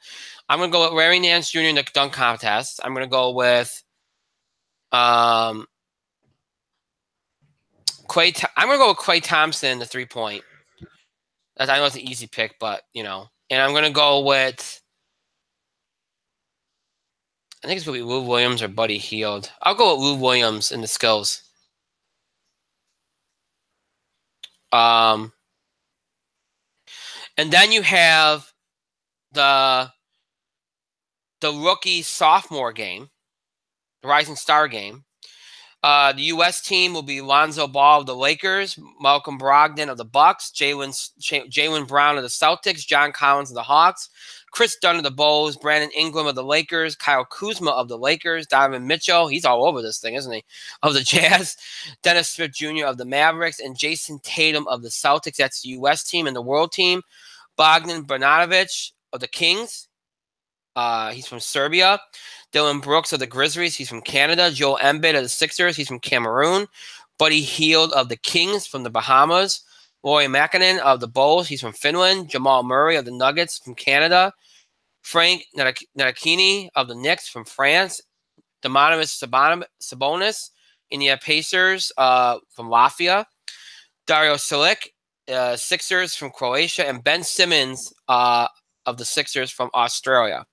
I'm going to go with Larry Nance Jr. in the dunk contest. I'm going to go with I'm going to go with Klay Thompson in the 3-point. I know it's an easy pick, but, you know. And I'm going to go with, I think it's going to be Lou Williams or Buddy Hield. I'll go with Lou Williams in the skills. And then you have the rookie sophomore game, the Rising Star game. The U.S. team will be Lonzo Ball of the Lakers, Malcolm Brogdon of the Bucks, Jaylen Brown of the Celtics, John Collins of the Hawks, Chris Dunn of the Bulls, Brandon Ingram of the Lakers, Kyle Kuzma of the Lakers, Donovan Mitchell, he's all over this thing, isn't he, of the Jazz, Dennis Smith Jr. of the Mavericks, and Jason Tatum of the Celtics. That's the U.S. team. And the world team, Bogdan Bogdanovic of the Kings. He's from Serbia. Dylan Brooks of the Grizzlies. He's from Canada. Joel Embiid of the Sixers. He's from Cameroon. Buddy Hield of the Kings from the Bahamas. Lauri Markkanen of the Bulls. He's from Finland. Jamal Murray of the Nuggets from Canada. Frank Ntilikina of the Knicks from France. Domantas Sabonis, Indiana Pacers from Latvia. Dario Silic, Sixers from Croatia. And Ben Simmons of the Sixers from Australia.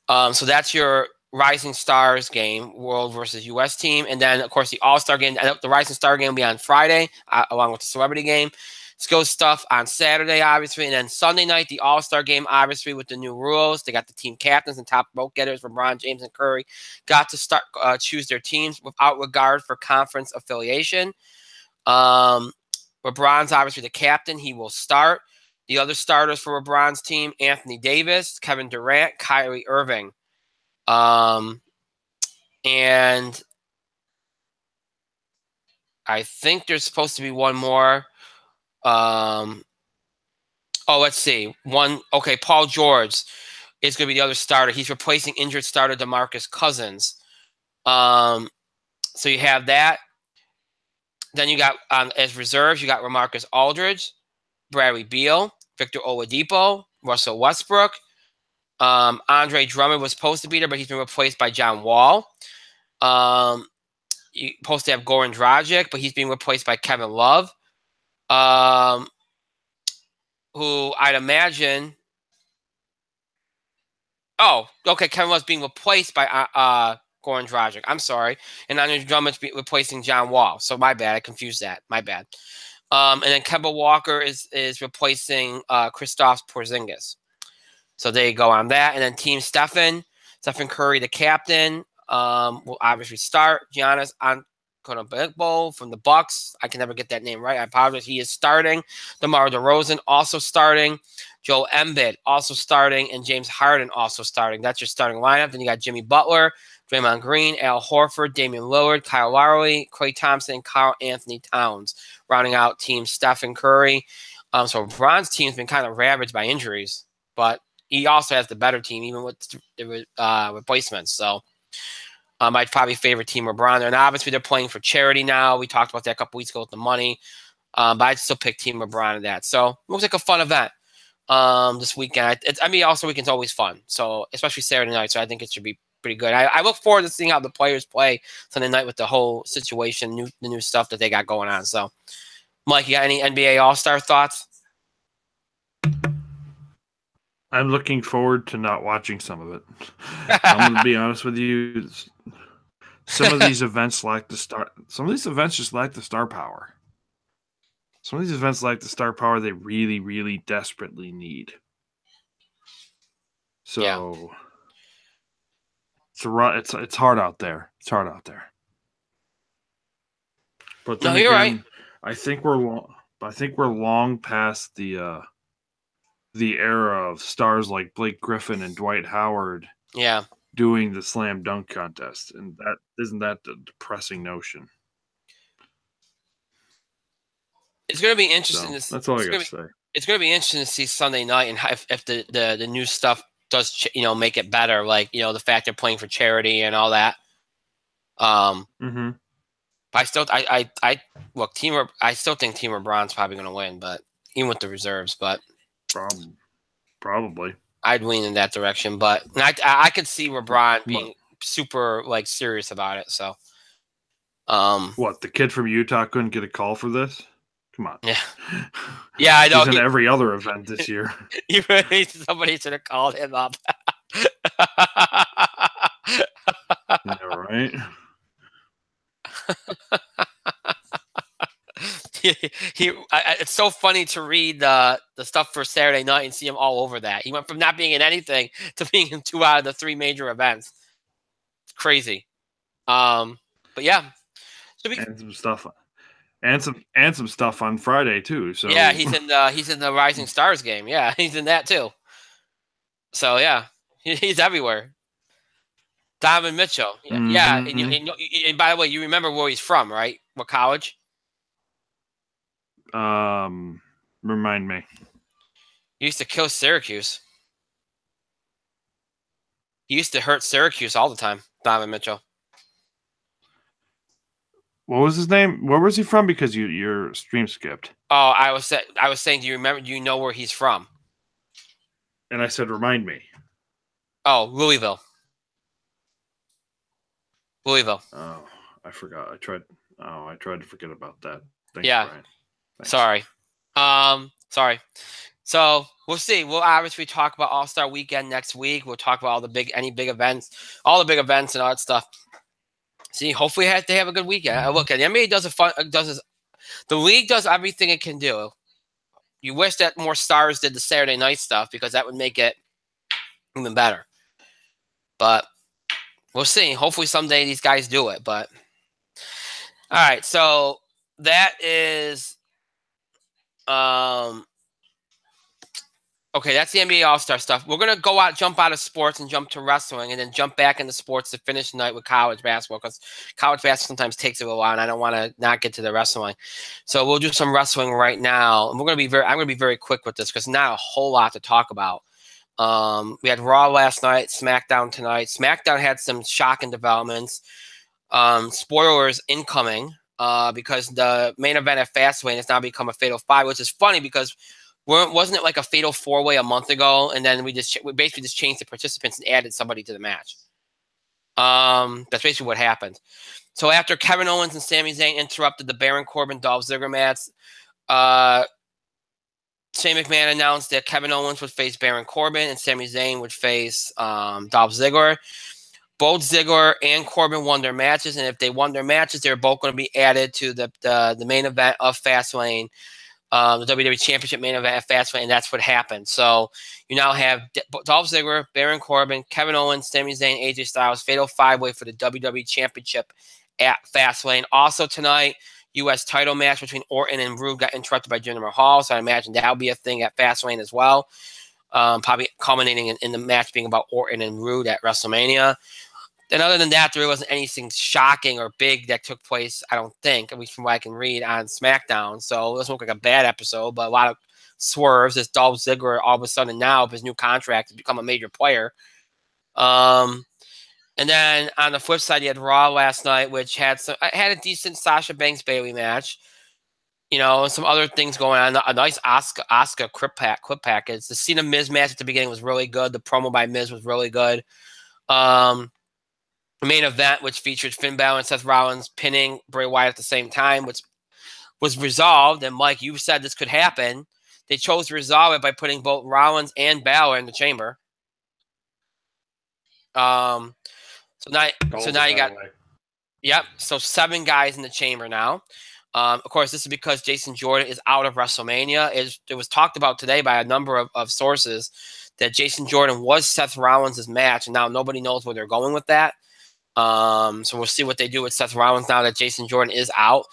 So that's your Rising Stars game, World versus U.S. team. And then, of course, the All-Star game. The Rising Star game will be on Friday, along with the Celebrity game. Skills stuff on Saturday, obviously. And then Sunday night, the All-Star game, obviously, with the new rules. They got the team captains and top vote getters, LeBron James and Curry, got to start choose their teams without regard for conference affiliation. LeBron's obviously the captain. He will start. The other starters for LeBron's team, Anthony Davis, Kevin Durant, Kyrie Irving. And I think there's supposed to be one more. Let's see. Paul George is going to be the other starter. He's replacing injured starter DeMarcus Cousins. So you have that. Then you got, as reserves, you got LaMarcus Aldridge, Bradley Beal, Victor Oladipo, Russell Westbrook. Andre Drummond was supposed to be there, but he's been replaced by John Wall. You're supposed to have Goran Dragic, but he's being replaced by Kevin Love, who I'd imagine. Oh, okay. Kevin Love's being replaced by Goran Dragic. I'm sorry. And Andre Drummond's replacing John Wall. So my bad. I confused that. My bad. And then Kemba Walker is replacing Kristaps Porzingis. So there you go on that. And then Team Stephen Curry, the captain, will obviously start. Giannis Antetokounmpo from the Bucks. I can never get that name right. I apologize. He is starting. DeMar DeRozan also starting. Joel Embiid also starting. And James Harden also starting. That's your starting lineup. Then you got Jimmy Butler, Draymond Green, Al Horford, Damian Lillard, Kyle Lowry, Klay Thompson, and Karl Anthony Towns, rounding out Team Stephen Curry. So LeBron's team's been kind of ravaged by injuries, but he also has the better team, even with the replacements. So I'd probably favor Team LeBron. And obviously, they're playing for charity now. We talked about that a couple weeks ago with the money. But I'd still pick Team LeBron in that. So it looks like a fun event this weekend. Also weekend's always fun. So especially Saturday night. So I think it should be pretty good. I look forward to seeing how the players play Sunday night with the whole situation, the new stuff that they got going on. So, Mike, you got any NBA All-Star thoughts? I'm looking forward to not watching some of it. I'm going to be honest with you. Some of these events lack the star. Some of these events just lack the star power. Some of these events lack the star power they really, really desperately need. So it's hard out there. It's hard out there. But then you're right. I think we're long past the era of stars like Blake Griffin and Dwight Howard. Yeah. Doing the slam dunk contest, and that isn't that a depressing notion. It's going to be interesting. So, that's all I got to say. It's going to be interesting to see Sunday night and if the new stuff does make it better, like the fact they're playing for charity and all that. But I still I still think Team LeBron's probably going to win, but even with the reserves, but probably I'd lean in that direction. But I could see LeBron being super serious about it. So, what, the kid from Utah couldn't get a call for this? Come on. Yeah, I know. He's in every other event this year. Somebody should have called him up. Yeah, right. It's so funny to read the stuff for Saturday night and see him all over that. He went from not being in anything to being in 2 out of the 3 major events. It's crazy. But yeah, and some stuff. And some stuff on Friday too. So yeah, he's in the Rising Stars game. Yeah, he's in that too. So yeah, he's everywhere. Donovan Mitchell. Yeah. And by the way, you remember where he's from, right? What college? Remind me. He used to kill Syracuse. He used to hurt Syracuse all the time. Donovan Mitchell. What was his name? Where was he from? Because your stream skipped. Oh, I was saying, do you remember? Do you know where he's from? And I said, remind me. Oh, Louisville. Oh, I forgot. I tried to forget about that. Thanks, yeah. Brian. Thanks. Sorry. So we'll see. We'll obviously talk about All-Star Weekend next week. We'll talk about all the big events, all the big events and all that stuff. See, hopefully they have a good weekend. Look, the NBA the league does everything it can do. You wish that more stars did the Saturday night stuff because that would make it even better. But we'll see. Hopefully someday these guys do it. But all right, so that is okay, that's the NBA All-Star stuff. We're going to jump out of sports and jump to wrestling and then jump back into sports to finish the night with college basketball because college basketball sometimes takes a little while and I don't want to not get to the wrestling. So we'll do some wrestling right now. And I'm going to be very quick with this because not a whole lot to talk about. We had Raw last night, SmackDown tonight. SmackDown had some shocking developments. Spoilers incoming because the main event at Fastlane has now become a Fatal 5, which is funny because wasn't it like a Fatal 4-Way a month ago? And then we basically just changed the participants and added somebody to the match. That's basically what happened. So after Kevin Owens and Sami Zayn interrupted the Baron Corbin Dolph Ziggler match, Shane McMahon announced that Kevin Owens would face Baron Corbin and Sami Zayn would face Dolph Ziggler. Both Ziggler and Corbin won their matches, and if they won their matches, they're both going to be added to the main event of Fastlane. The WWE Championship main event at Fastlane, and that's what happened. So you now have Dolph Ziggler, Baron Corbin, Kevin Owens, Sami Zayn, AJ Styles, Fatal 5-Way for the WWE Championship at Fastlane. Also tonight, U.S. title match between Orton and Roode got interrupted by Jinder Mahal, so I imagine that'll be a thing at Fastlane as well. Probably culminating in the match being about Orton and Roode at WrestleMania. And other than that, there wasn't anything shocking or big that took place, I don't think, at least from what I can read on SmackDown. So it doesn't look like a bad episode, but a lot of swerves as Dolph Ziggler all of a sudden now, with his new contract, has become a major player. And then on the flip side, you had Raw last night, which had a decent Sasha Banks Bayley match. Some other things going on. A nice Asuka clip package. The Cena Miz match at the beginning was really good. The promo by Miz was really good. The main event, which featured Finn Balor and Seth Rollins pinning Bray Wyatt at the same time, which was resolved. And Mike, you said this could happen. They chose to resolve it by putting both Rollins and Balor in the chamber. So now you got, yep. So 7 guys in the chamber now. Of course, this is because Jason Jordan is out of WrestleMania. It was talked about today by a number of sources that Jason Jordan was Seth Rollins' match, and now nobody knows where they're going with that. So we'll see what they do with Seth Rollins now that Jason Jordan is out.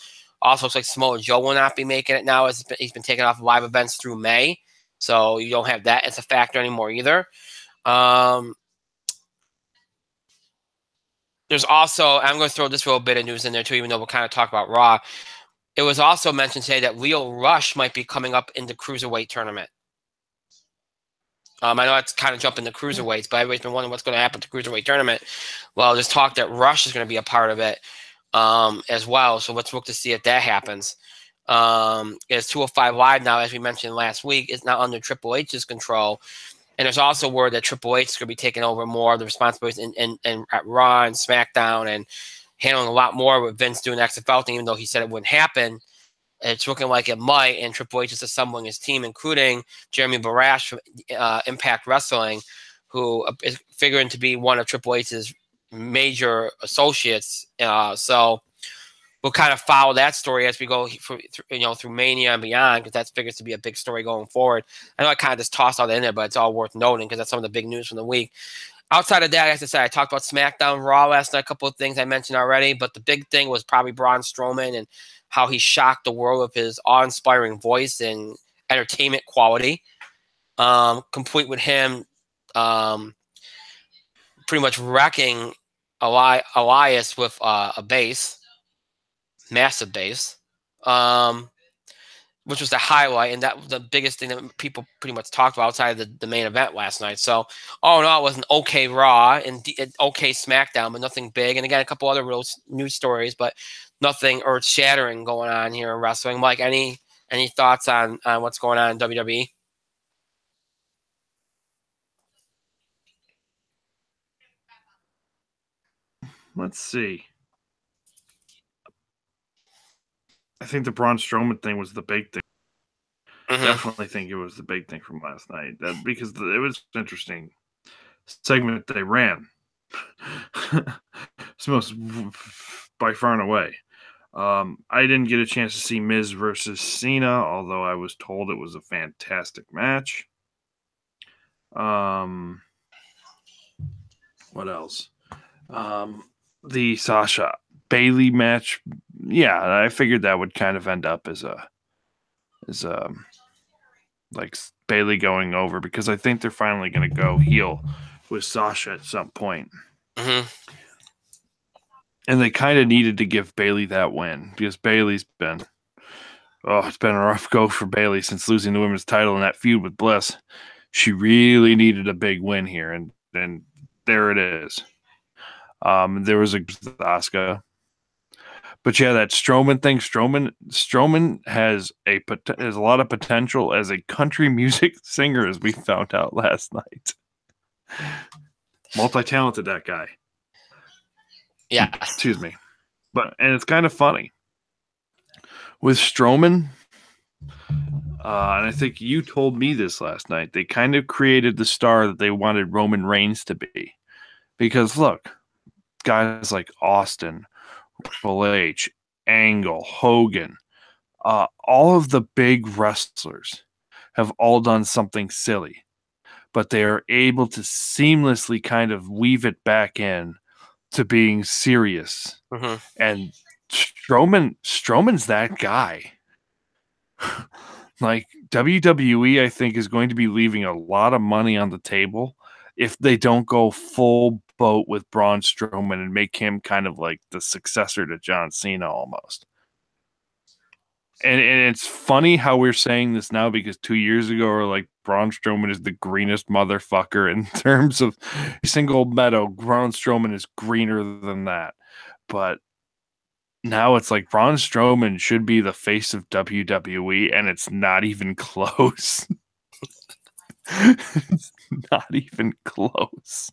Also, looks like Samoa Joe will not be making it now, as he's been taken off live events through May. So you don't have that as a factor anymore either. There's also, I'm going to throw this little bit of news in there too, even though we'll kind of talk about Raw. It was also mentioned today that Leo Rush might be coming up in the Cruiserweight tournament. I know it's kind of jumping the Cruiserweights, but everybody's been wondering what's going to happen to the Cruiserweight tournament. Well, there's talk that Rush is going to be a part of it as well. So let's look to see if that happens. It's 205 Live now, as we mentioned last week. It's now under Triple H's control. And there's also word that Triple H is going to be taking over more of the responsibilities in at Raw and SmackDown and handling a lot more with Vince doing the XFL thing, even though he said it wouldn't happen. It's looking like it might, and Triple H is assembling his team, including Jeremy Barash from Impact Wrestling, who is figuring to be one of Triple H's major associates. So we'll kind of follow that story as we go through Mania and beyond, because that figures to be a big story going forward. I know I kind of just tossed all that in there, but it's all worth noting because that's some of the big news from the week. Outside of that, as I said, I talked about SmackDown, Raw last night, a couple of things I mentioned already, but the big thing was probably Braun Strowman and how he shocked the world with his awe-inspiring voice and entertainment quality, complete with him pretty much wrecking Elias with a bass, massive bass, which was the highlight, and that was the biggest thing that people pretty much talked about outside of the main event last night. So, all in all, it was an okay Raw and okay SmackDown, but nothing big. And again, a couple other real news stories, but nothing earth-shattering going on here in wrestling. Mike, any thoughts on what's going on in WWE? Let's see. I think the Braun Strowman thing was the big thing. Mm-hmm. Definitely think it was the big thing from last night, because it was an interesting segment they ran. It's most by far and away. I didn't get a chance to see Miz versus Cena, although I was told it was a fantastic match. What else? The Sasha Bayley match. Yeah, I figured that would kind of end up as like Bayley going over, because I think they're finally going to go heel with Sasha at some point. Mm-hmm. And they kind of needed to give Bayley that win, because Bayley's been, it's been a rough go for Bayley since losing the women's title in that feud with Bliss. She really needed a big win here, and there it is. There was a Asuka. But yeah, that Strowman thing. Strowman has a lot of potential as a country music singer, as we found out last night. Multi-talented, that guy. Yeah. Excuse me. And it's kind of funny with Strowman. And I think you told me this last night. They kind of created the star that they wanted Roman Reigns to be, because look, guys like Austin, Triple H, Angle, Hogan, all of the big wrestlers have all done something silly, but they are able to seamlessly kind of weave it back in to being serious. Mm-hmm. And Strowman's that guy. Like, WWE, I think, is going to be leaving a lot of money on the table if they don't go full boat with Braun Strowman and make him kind of like the successor to John Cena almost. and it's funny how we're saying this now because 2 years ago we're like Braun Strowman is the greenest motherfucker in terms of single meadow. Braun Strowman is greener than that, but now it's like Braun Strowman should be the face of WWE, and it's not even close. It's not even close.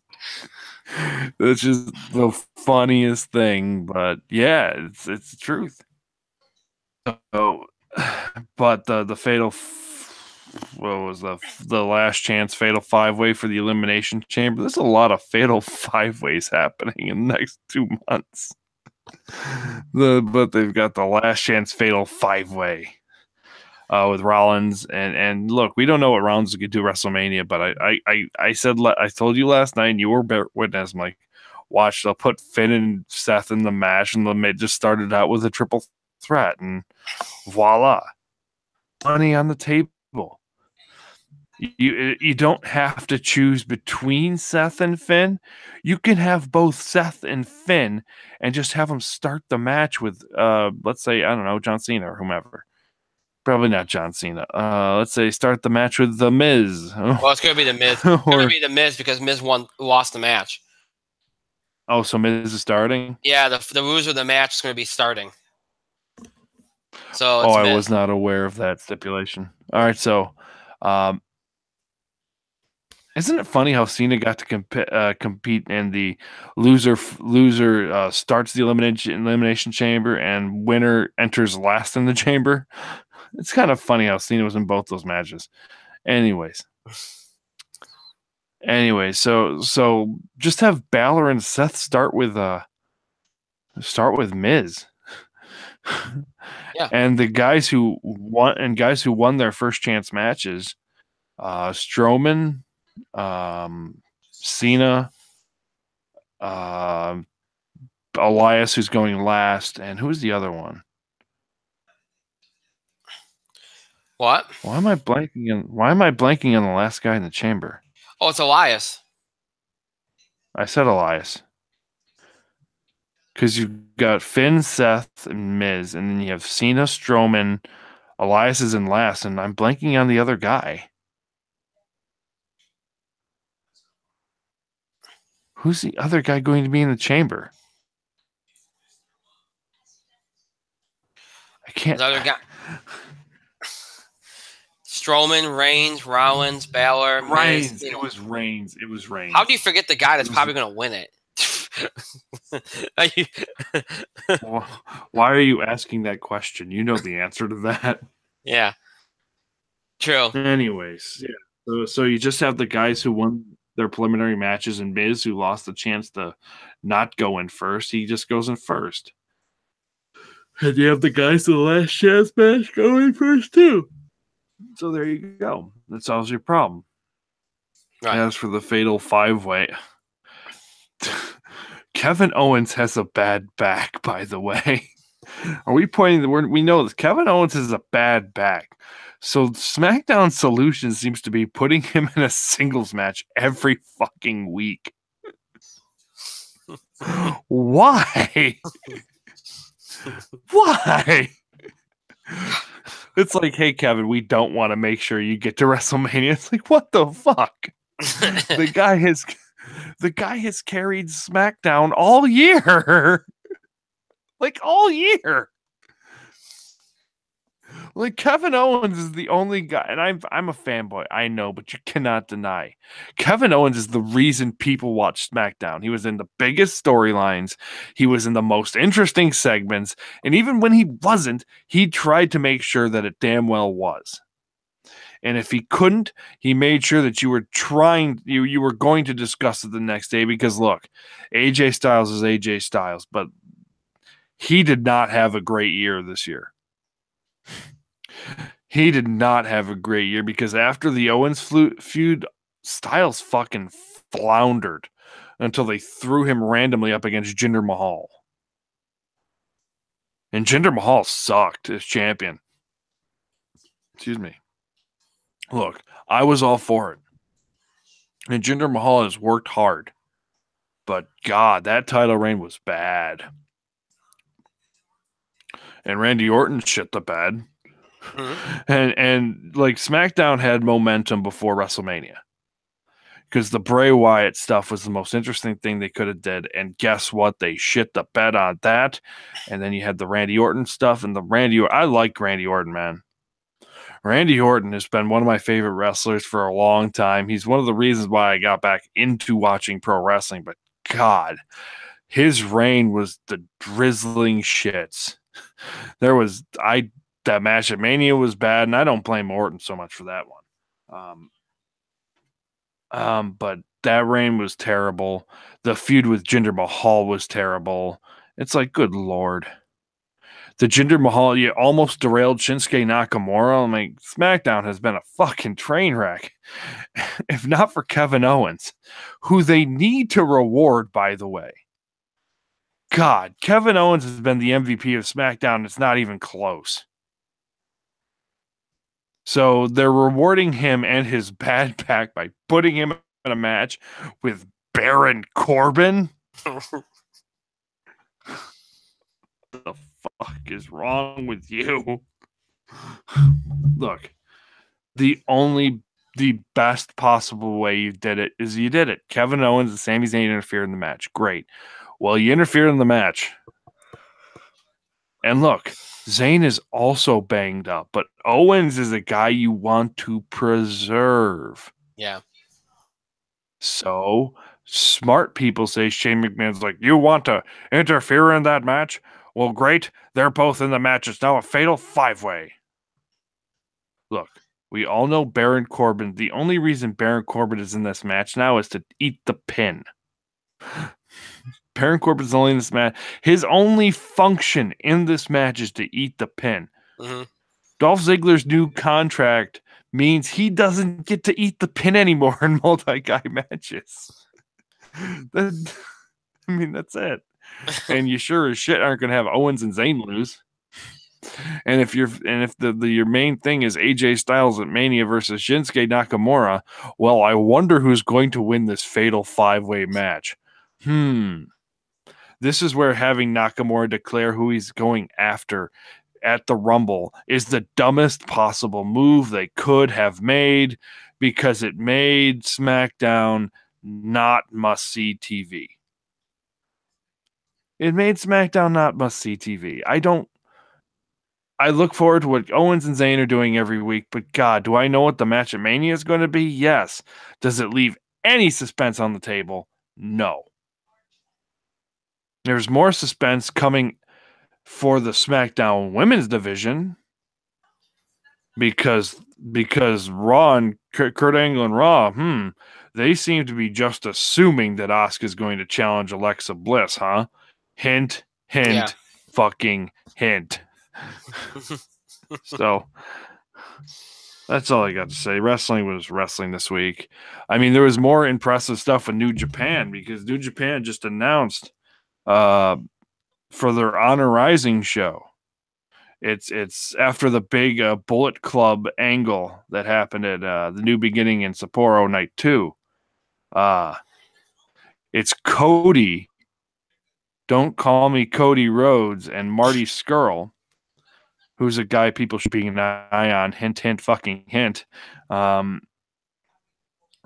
That's just the funniest thing, but yeah, it's the truth. So, but the fatal, what was the last chance fatal 5-way for the elimination chamber? There's a lot of fatal 5-ways happening in the next 2 months. But they've got the last chance fatal 5-way with Rollins and look, we don't know what Rollins could do WrestleMania, but I said I told you last night, and you were witness. I'm like, watch, they'll put Finn and Seth in the match, and they just started out with a triple threat, and voila, money on the table. You don't have to choose between Seth and Finn. You can have both Seth and Finn and just have them start the match with, let's say, I don't know, John Cena or whomever. Probably not John Cena. Let's say start the match with The Miz. Well, it's going to be The Miz. It's going to be The Miz because Miz lost the match. Oh, so Miz is starting? Yeah, the loser of the match is going to be starting. So I was not aware of that stipulation. All right, so isn't it funny how Cena got to compete and the loser starts the elimination chamber and winner enters last in the chamber? It's kind of funny how Cena was in both those matches. Anyways, so just have Balor and Seth start with Miz. Yeah. And the guys who won their first chance matches, Strowman, Cena, Elias, who's going last, and who's the other one? What? Why am I blanking on the last guy in the chamber? Oh, it's Elias. I said Elias. Because you've got Finn, Seth, and Miz, and then you have Cena, Strowman, Elias is in last, and I'm blanking on the other guy. Who's the other guy going to be in the chamber? I can't. The other guy. Strowman, Reigns, Rollins, Balor, Reigns. Miz, It was Reigns. How do you forget the guy that's probably going to win it? Why are you asking that question? You know the answer to that. Yeah. True. Anyways, yeah. So you just have the guys who won their preliminary matches, and Miz, who lost the chance to not go in first. He just goes in first. And you have the guys to the last chance match going first too. So there you go. That solves your problem. Right. As for the fatal 5-way, Kevin Owens has a bad back, by the way. Are we pointing the word? We know this. Kevin Owens has a bad back. So SmackDown Solutions seems to be putting him in a singles match every fucking week. Why? Why? It's like, hey, Kevin, we don't want to make sure you get to WrestleMania. It's like, what the fuck? The guy has carried SmackDown all year. Like all year. Like Kevin Owens is the only guy, and I'm a fanboy, I know, but you cannot deny. Kevin Owens is the reason people watch SmackDown. He was in the biggest storylines, he was in the most interesting segments, and even when he wasn't, he tried to make sure that it damn well was. And if he couldn't, he made sure that you were going to discuss it the next day, because look, AJ Styles is AJ Styles, but he did not have a great year this year. He did not have a great year, because after the Owens feud, Styles fucking floundered until they threw him randomly up against Jinder Mahal. And Jinder Mahal sucked as champion. Excuse me. Look, I was all for it. And Jinder Mahal has worked hard. But God, that title reign was bad. And Randy Orton shit the bed. And like SmackDown had momentum before WrestleMania. Because the Bray Wyatt stuff was the most interesting thing they could have did. And guess what? They shit the bed on that. And then you had the Randy Orton stuff. And I like Randy Orton, man. Randy Orton has been one of my favorite wrestlers for a long time. He's one of the reasons why I got back into watching pro wrestling. But God, his reign was the drizzling shits. That match at Mania was bad, and I don't blame Orton so much for that one. But that reign was terrible. The feud with Jinder Mahal was terrible. It's like, good lord. The Jinder Mahal, you almost derailed Shinsuke Nakamura. I'm like, SmackDown has been a fucking train wreck. If not for Kevin Owens, who they need to reward, by the way. God, Kevin Owens has been the MVP of SmackDown. It's not even close. So they're rewarding him and his bad back by putting him in a match with Baron Corbin. What the fuck is wrong with you? Look, the best possible way you did it is you did it. Kevin Owens and Sami Zayn interfered in the match. Great. Well, you interfered in the match. And look, Zayn is also banged up, but Owens is a guy you want to preserve. Yeah. So smart people say Shane McMahon's like, you want to interfere in that match? Well, great. They're both in the match. It's now a fatal 5-way. Look, we all know Baron Corbin. The only reason Baron Corbin is in this match now is to eat the pin. Baron Corbin's only in this match. His only function in this match is to eat the pin. Mm-hmm. Dolph Ziggler's new contract means he doesn't get to eat the pin anymore in multi-guy matches. That's it. And you sure as shit aren't going to have Owens and Zayn lose. And if your main thing is AJ Styles at Mania versus Shinsuke Nakamura, well, I wonder who's going to win this fatal 5-way match. This is where having Nakamura declare who he's going after at the Rumble is the dumbest possible move they could have made, because it made SmackDown not must-see TV. It made SmackDown not must-see TV. I look forward to what Owens and Zayn are doing every week, but God, do I know what the match at Mania is going to be? Yes. Does it leave any suspense on the table? No. There's more suspense coming for the SmackDown women's division because Raw and Kurt Angle and Raw, they seem to be just assuming that Asuka's going to challenge Alexa Bliss, huh? Hint, fucking hint. So that's all I got to say. Wrestling was wrestling this week. I mean, there was more impressive stuff with New Japan, because New Japan just announced for their Honor Rising show. It's after the big Bullet Club angle that happened at the New Beginning in Sapporo Night 2. It's Cody, Don't Call Me Cody Rhodes, and Marty Scurll, who's a guy people should be an eye on, hint, hint, fucking hint,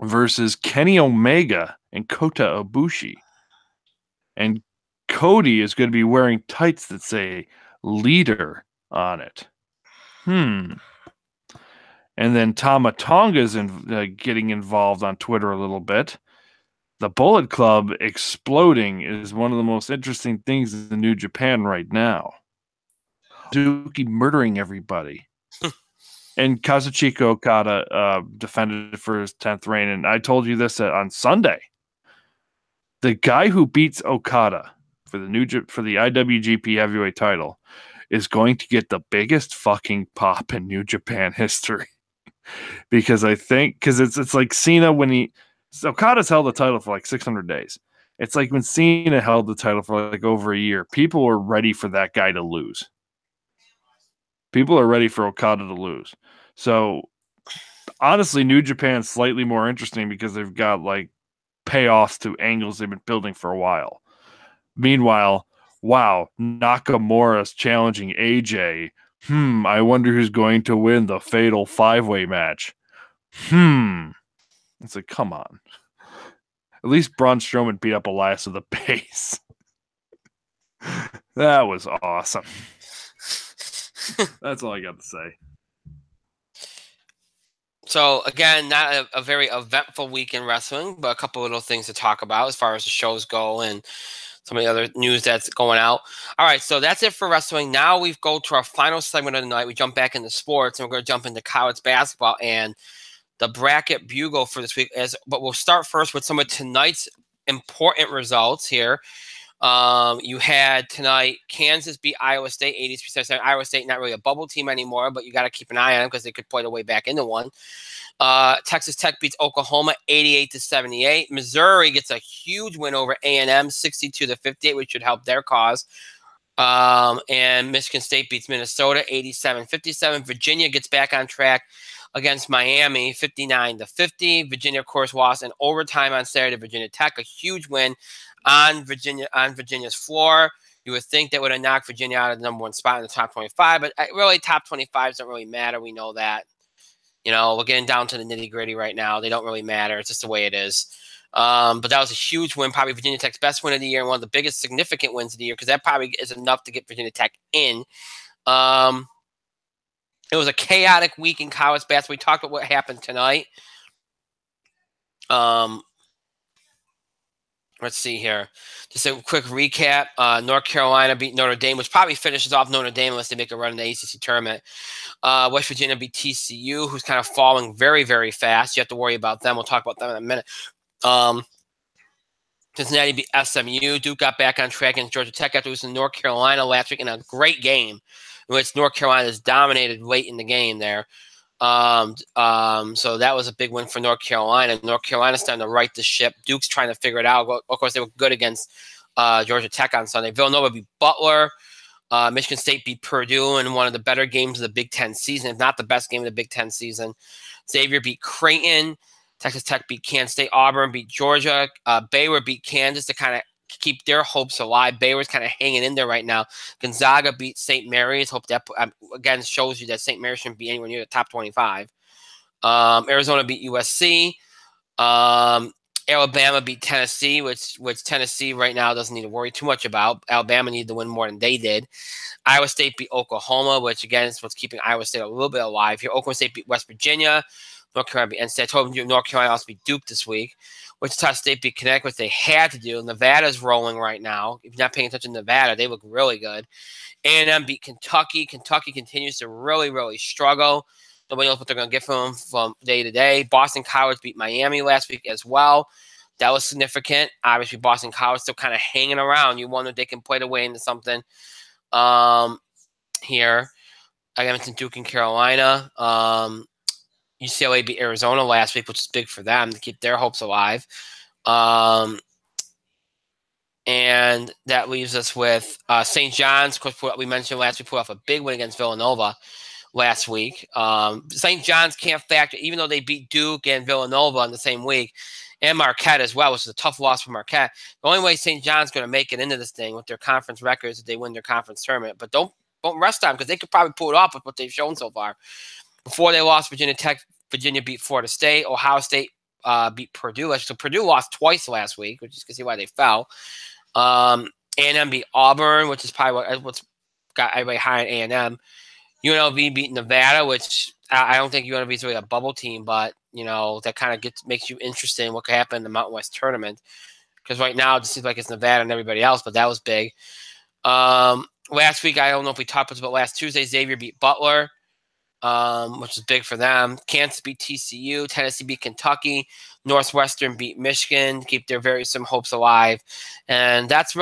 versus Kenny Omega and Kota Ibushi. And Cody is going to be wearing tights that say leader on it. And then Tama Tonga's getting involved on Twitter a little bit. The Bullet Club exploding is one of the most interesting things in New Japan right now. Suzuki murdering everybody. And Kazuchika Okada defended for his 10th reign. And I told you this on Sunday. The guy who beats Okada for the IWGP Heavyweight title is going to get the biggest fucking pop in New Japan history. Because it's like Cena Okada's held the title for like 600 days. It's like when Cena held the title for like over a year. People were ready for that guy to lose. People are ready for Okada to lose. So honestly, New Japan's slightly more interesting because they've got like payoffs to angles they've been building for a while. Meanwhile, wow, Nakamura's challenging AJ I wonder who's going to win the fatal 5-way match. It's like, come on. At least Braun Strowman beat up Elias of the base. That was awesome. That's all I got to say. So, again, not a very eventful week in wrestling, but a couple little things to talk about as far as the shows go and some of the other news that's going out. All right, so that's it for wrestling. Now we go to our final segment of the night. We jump back into sports, and we're going to jump into college basketball and the Bracket Bugle for this week. But we'll start first with some of tonight's important results here. You had tonight Kansas beat Iowa State 83%. Iowa State not really a bubble team anymore, but you got to keep an eye on them because they could play their way back into one. Texas Tech beats Oklahoma 88-78. Missouri gets a huge win over A&M 62-58, which should help their cause. And Michigan State beats Minnesota 87-57. Virginia gets back on track against Miami 59-50. Virginia, of course, lost in overtime on Saturday to Virginia Tech, a huge win on Virginia's floor. You would think that would have knocked Virginia out of the #1 spot in the top 25, but really top 25s don't really matter. We know that. You know, we're getting down to the nitty-gritty right now. They don't really matter. It's just the way it is. But that was a huge win, probably Virginia Tech's best win of the year and one of the biggest significant wins of the year because that probably is enough to get Virginia Tech in. It was a chaotic week in college basketball. We talked about what happened tonight. Let's see here. Just a quick recap. North Carolina beat Notre Dame, which probably finishes off Notre Dame unless they make a run in the ACC tournament. West Virginia beat TCU, who's kind of falling very, very fast. You have to worry about them. We'll talk about them in a minute. Cincinnati beat SMU. Duke got back on track against Georgia Tech after losing to North Carolina last week in a great game, in which North Carolina's dominated late in the game there. So that was a big win for North Carolina. North Carolina's starting to right the ship. Duke's trying to figure it out. Of course, they were good against Georgia Tech on Sunday. Villanova beat Butler. Michigan State beat Purdue in one of the better games of the Big Ten season, if not the best game of the Big Ten season. Xavier beat Creighton. Texas Tech beat Kansas State. Auburn beat Georgia. Baylor beat Kansas to kind of keep their hopes alive. Baylor's kind of hanging in there right now. Gonzaga beat St. Mary's. Hope that, again, shows you that St. Mary's shouldn't be anywhere near the top 25. Arizona beat USC. Alabama beat Tennessee, which Tennessee right now doesn't need to worry too much about. Alabama needed to win more than they did. Iowa State beat Oklahoma, which, again, is what's keeping Iowa State a little bit alive here. Oklahoma State beat West Virginia. North Carolina beat NC State. I told you North Carolina also beat Duke this week. Wichita State beat Connecticut, which they had to do. Nevada's rolling right now. If you're not paying attention to Nevada, they look really good. A&M beat Kentucky. Kentucky continues to really, really struggle. Nobody knows what they're going to get from day to day. Boston College beat Miami last week as well. That was significant. Obviously, Boston College still kind of hanging around. You wonder if they can play their way into something here. I mentioned Duke and Carolina. UCLA beat Arizona last week, which is big for them to keep their hopes alive. And that leaves us with St. John's. Of course, what we mentioned last week, put off a big win against Villanova last week. St. John's can't factor, even though they beat Duke and Villanova in the same week, and Marquette as well, which is a tough loss for Marquette. The only way St. John's going to make it into this thing with their conference records is they win their conference tournament. But don't rest on them because they could probably pull it off with what they've shown so far. Before they lost, Virginia Tech, Virginia beat Florida State. Ohio State beat Purdue. So Purdue lost twice last week, which is to see why they fell. A&M beat Auburn, which is probably what's got everybody high on A&M. UNLV beat Nevada, which I don't think UNLV is really a bubble team, but that kind of makes you interested in what could happen in the Mountain West tournament. Because right now it just seems like it's Nevada and everybody else, but that was big. Last week, I don't know if we talked about last Tuesday, Xavier beat Butler, which is big for them. Kansas beat TCU. Tennessee beat Kentucky. Northwestern beat Michigan to keep their some hopes alive. And that's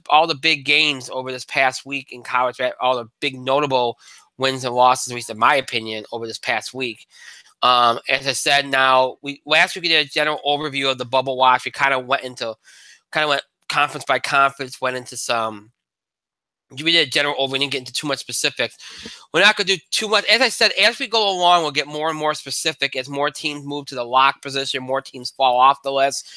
all the big games over this past week in college, right? All the big notable wins and losses, at least in my opinion, over this past week. As I said, last week we did a general overview of the bubble watch. We kind of went conference by conference, went into some. We did a general over. We didn't get into too much specifics. We're not going to do too much. As I said, as we go along, we'll get more and more specific as more teams move to the lock position, more teams fall off the list.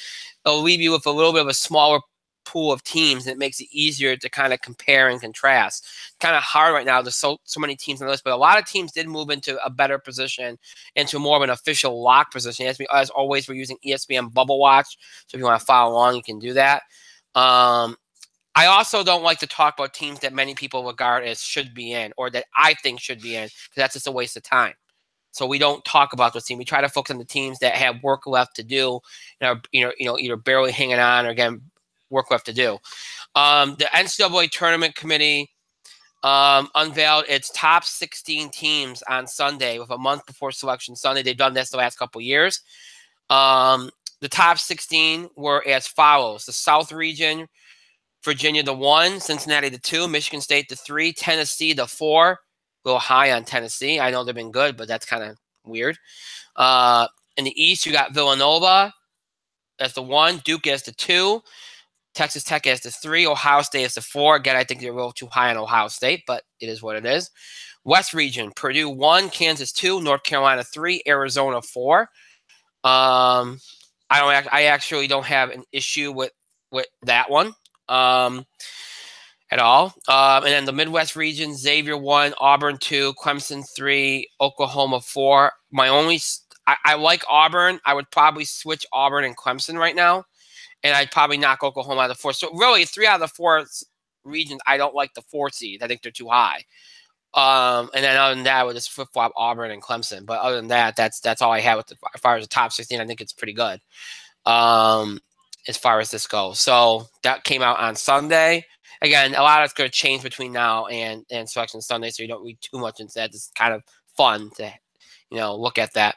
It'll leave you with a little bit of a smaller pool of teams, and it makes it easier to kind of compare and contrast. Kind of hard right now. There's so many teams on the list, but a lot of teams did move into a better position, into more of an official lock position. As always, we're using ESPN Bubble Watch, so if you want to follow along, you can do that. I also don't like to talk about teams that many people regard as should be in, or that I think should be in, because that's just a waste of time. So we don't talk about those teams. We try to focus on the teams that have work left to do, either barely hanging on or again work left to do. The NCAA Tournament Committee unveiled its top 16 teams on Sunday, with a month before Selection Sunday. They've done this the last couple of years. The top 16 were as follows: the South Region, Virginia the 1, Cincinnati the 2, Michigan State the 3, Tennessee the 4. A little high on Tennessee. I know they've been good, but that's kind of weird. In the East, you got Villanova as the 1, Duke as the 2, Texas Tech as the 3, Ohio State as the 4. Again, I think they're a little too high on Ohio State, but it is what it is. West Region, Purdue 1, Kansas 2, North Carolina 3, Arizona 4. I actually don't have an issue with that one at all. And then the Midwest region: Xavier 1, Auburn 2, Clemson 3, Oklahoma 4. I like Auburn. I would probably switch Auburn and Clemson right now, and I'd probably knock Oklahoma out of the 4. So really, 3 out of the 4 regions, I don't like the 4 seed. I think they're too high. And then other than that, I would just flip flop Auburn and Clemson. But other than that, that's all I have as far as the top 16. I think it's pretty good. As far as this goes. So that came out on Sunday. Again, a lot of it's going to change between now and Selection Sunday, so you don't read too much into that. It's kind of fun to, look at that.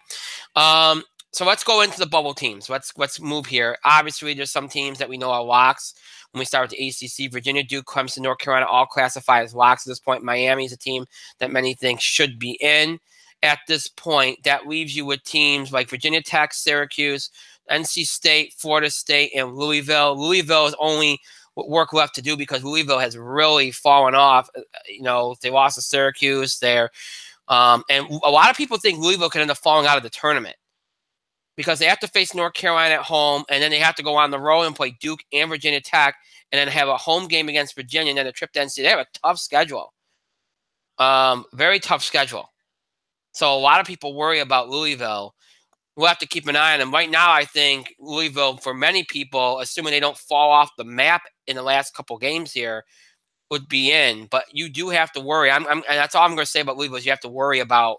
So let's go into the bubble teams. Let's move here. Obviously, there's some teams that we know are locks. When we start with the ACC, Virginia, Duke, Clemson, North Carolina, all classified as locks at this point. Miami is a team that many think should be in at this point. That leaves you with teams like Virginia Tech, Syracuse, NC State, Florida State, and Louisville. Louisville is only work left to do because Louisville has really fallen off. They lost to Syracuse there. And a lot of people think Louisville could end up falling out of the tournament because they have to face North Carolina at home, and then they have to go on the road and play Duke and Virginia Tech, and then have a home game against Virginia, and then a trip to NC. They have a tough schedule. Very tough schedule. So a lot of people worry about Louisville. We'll have to keep an eye on them. Right now, I think Louisville, for many people, assuming they don't fall off the map in the last couple games here, would be in. But you do have to worry. And that's all I'm going to say about Louisville is you have to worry about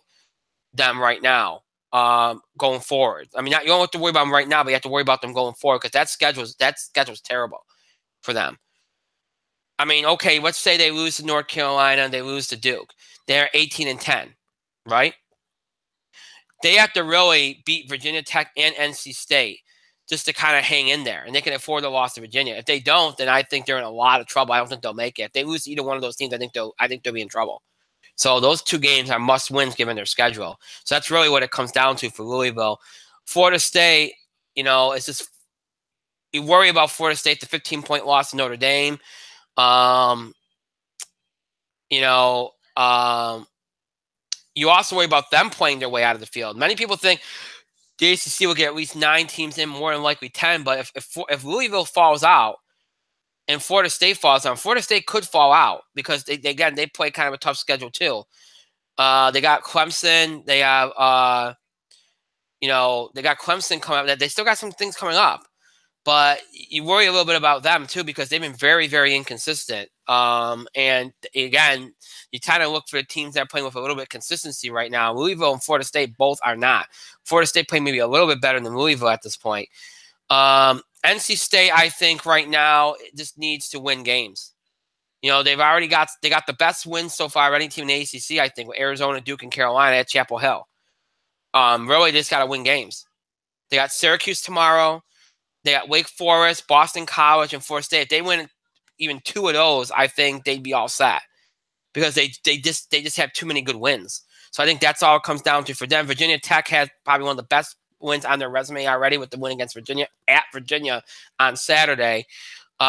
them right now, going forward. I mean, you don't have to worry about them right now, but you have to worry about them going forward because that schedule's terrible for them. I mean, okay, let's say they lose to North Carolina and they lose to Duke. They're 18-10, right? They have to really beat Virginia Tech and NC State just to kind of hang in there, and they can afford the loss to Virginia. If they don't, then I think they're in a lot of trouble. I don't think they'll make it. If they lose to either one of those teams, I think they'll be in trouble. So those 2 games are must-wins given their schedule. So that's really what it comes down to for Louisville. Florida State, it's just you worry about Florida State, the 15-point loss to Notre Dame. You also worry about them playing their way out of the field. Many people think the ACC will get at least 9 teams in, more than likely 10. But if Louisville falls out and Florida State falls out, Florida State could fall out because they play kind of a tough schedule too. They got Clemson. They have they got Clemson coming up. They still got some things coming up. But you worry a little bit about them, too, because they've been very, very inconsistent. And, again, you kind of look for the teams that are playing with a little bit of consistency right now. Louisville and Florida State both are not. Florida State playing maybe a little bit better than Louisville at this point. NC State, I think, right now, just needs to win games. They've already got the best wins so far of any team in the ACC, I think, with Arizona, Duke, and Carolina at Chapel Hill. Really, they just got to win games. They got Syracuse tomorrow. They got Wake Forest, Boston College, and Florida State. If they win even 2 of those, I think they'd be all set because they just have too many good wins. So I think that's all it comes down to for them. Virginia Tech has probably one of the best wins on their resume already with the win against Virginia at Virginia on Saturday. They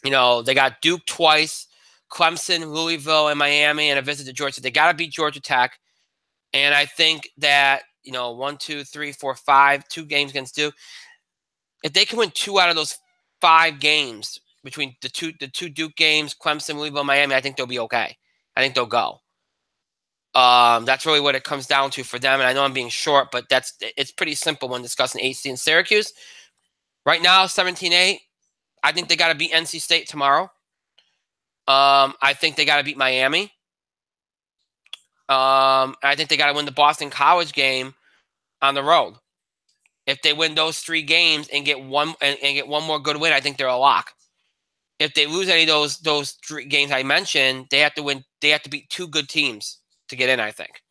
got Duke twice, Clemson, Louisville, and Miami, and a visit to Georgia. They got to beat Georgia Tech. And I think that 1, 2, 3, 4, 5, 2 games against Duke. If they can win 2 out of those 5 games between the two Duke games, Clemson, Louisville, Miami, I think they'll be okay. I think they'll go. That's really what it comes down to for them. And I know I'm being short, but it's pretty simple when discussing AC and Syracuse. Right now, 17-8. I think they got to beat NC State tomorrow. I think they got to beat Miami. I think they got to win the Boston College game on the road. If they win those 3 games and get one more good win, I think they're a lock. If they lose any of those 3 games I mentioned, they have to win. They have to beat 2 good teams to get in, I think,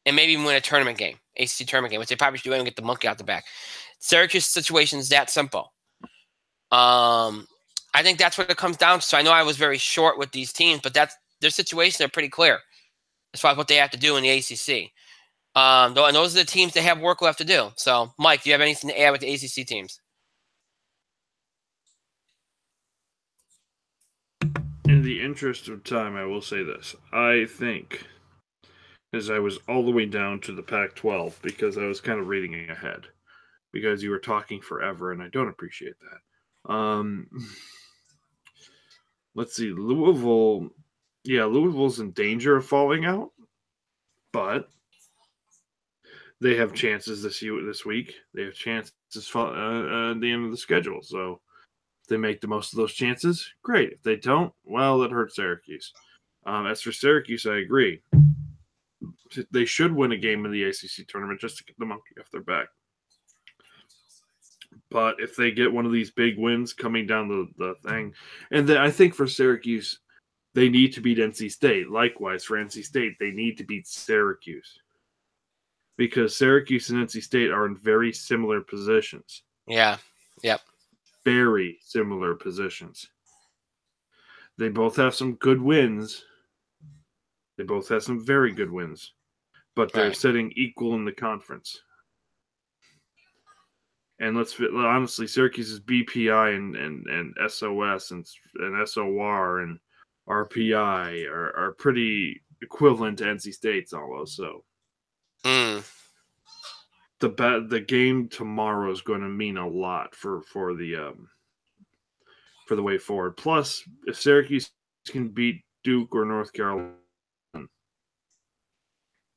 and maybe even win a tournament game, ACC tournament game, which they probably should do and get the monkey out the back. Syracuse situation is that simple. I think that's what it comes down to. So I know I was very short with these teams, but their situations are pretty clear as far as what they have to do in the ACC. And those are the teams that have work left to do. So, Mike, do you have anything to add with the ACC teams? In the interest of time, I will say this. I think, as I was all the way down to the Pac-12, because I was kind of reading ahead, because you were talking forever, and I don't appreciate that. Let's see, Louisville. Yeah, Louisville's in danger of falling out, but they have chances this week. They have chances at the end of the schedule. So if they make the most of those chances, great. If they don't, well, it hurts Syracuse. As for Syracuse, I agree. They should win a game in the ACC tournament just to get the monkey off their back. But if they get one of these big wins coming down the thing, and then I think for Syracuse, they need to beat NC State. Likewise, for NC State, they need to beat Syracuse. Because Syracuse and NC State are in very similar positions. Yeah. Yep. Very similar positions. They both have some good wins. They both have some very good wins. But they're sitting equal in the conference. And honestly, Syracuse's BPI and SOS and SOR and RPI are pretty equivalent to NC State's almost. So the game tomorrow is going to mean a lot for the way forward. Plus, if Syracuse can beat Duke or North Carolina,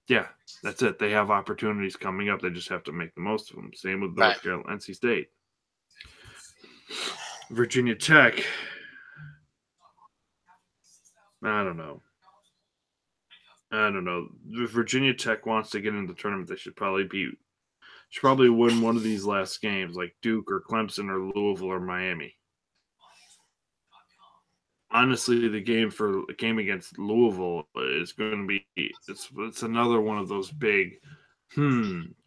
yeah, that's it. They have opportunities coming up. They just have to make the most of them. Same with North Carolina, NC State. Virginia Tech. I don't know. If Virginia Tech wants to get into the tournament, they should probably win one of these last games, like Duke or Clemson or Louisville or Miami. Honestly, the game against Louisville is going to be it's another one of those big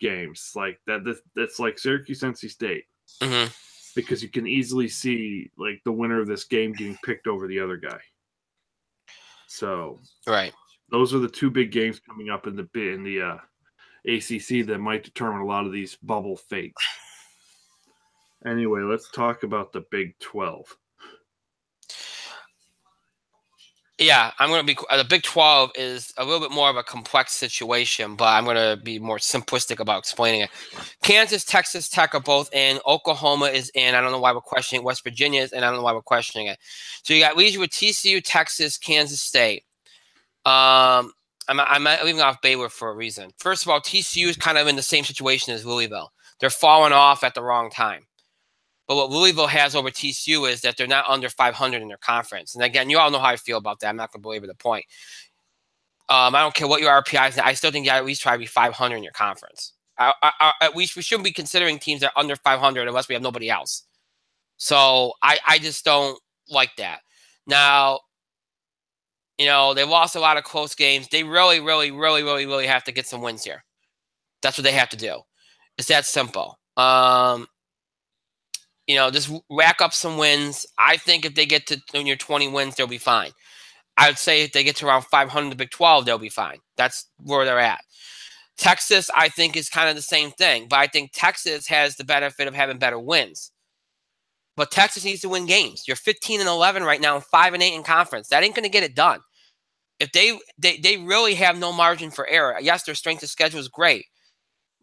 games like that. That's like Syracuse NC State because you can easily see like the winner of this game getting picked over the other guy. So those are the 2 big games coming up in the ACC that might determine a lot of these bubble fates. Anyway, let's talk about the Big 12. Yeah, I'm going to be. The Big 12 is a little bit more of a complex situation, but I'm going to be more simplistic about explaining it. Kansas, Texas Tech are both in. Oklahoma is in. I don't know why we're questioning. West Virginia is in. I don't know why we're questioning it. So you got leads you with TCU, Texas, Kansas State. I'm leaving off Baylor for a reason. First of all, TCU is kind of in the same situation as Louisville. They're falling off at the wrong time. But what Louisville has over TCU is that they're not under 500 in their conference. And again, you all know how I feel about that. I'm not going to belabor the point. I don't care what your RPI is. I still think you got to at least try to be 500 in your conference. At least we shouldn't be considering teams that are under 500 unless we have nobody else. So I just don't like that. Now, they lost a lot of close games. They really, really, really, really, really have to get some wins here. That's what they have to do. It's that simple. Just rack up some wins. I think if they get to near 20 wins, they'll be fine. I would say if they get to around 500 in the Big 12, they'll be fine. That's where they're at. Texas, I think, is kind of the same thing. But I think Texas has the benefit of having better wins. But Texas needs to win games. You're 15-11 right now and 5-8 in conference. That ain't going to get it done. If they really have no margin for error. Yes, their strength of schedule is great.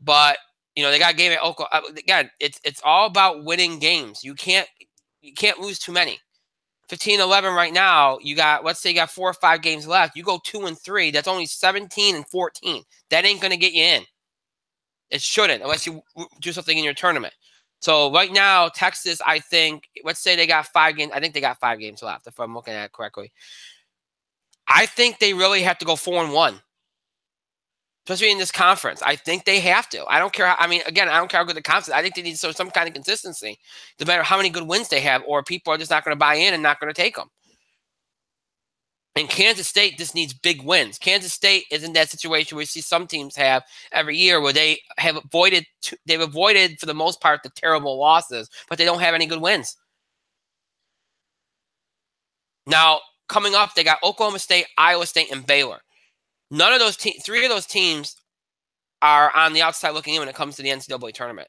But they got a game at Oklahoma. Again, it's all about winning games. You can't you can't lose too many. 15-11 right now. You got, let's say you got 4 or 5 games left. You go 2-3. That's only 17-14. That ain't going to get you in. It shouldn't, unless you do something in your tournament. So right now, Texas, I think, let's say they got 5 games. I think they got 5 games left, if I'm looking at it correctly. I think they really have to go 4-1. Especially in this conference. I think they have to. I don't care how, I mean, again, I don't care how good the conference is. I think they need some kind of consistency, no matter how many good wins they have, or people are just not going to buy in and not going to take them. And Kansas State just needs big wins. Kansas State is in that situation where you see some teams have every year where they have avoided, for the most part, the terrible losses, but they don't have any good wins. Now, coming up, they got Oklahoma State, Iowa State, and Baylor. None of those teams, 3 of those teams are on the outside looking in when it comes to the NCAA tournament.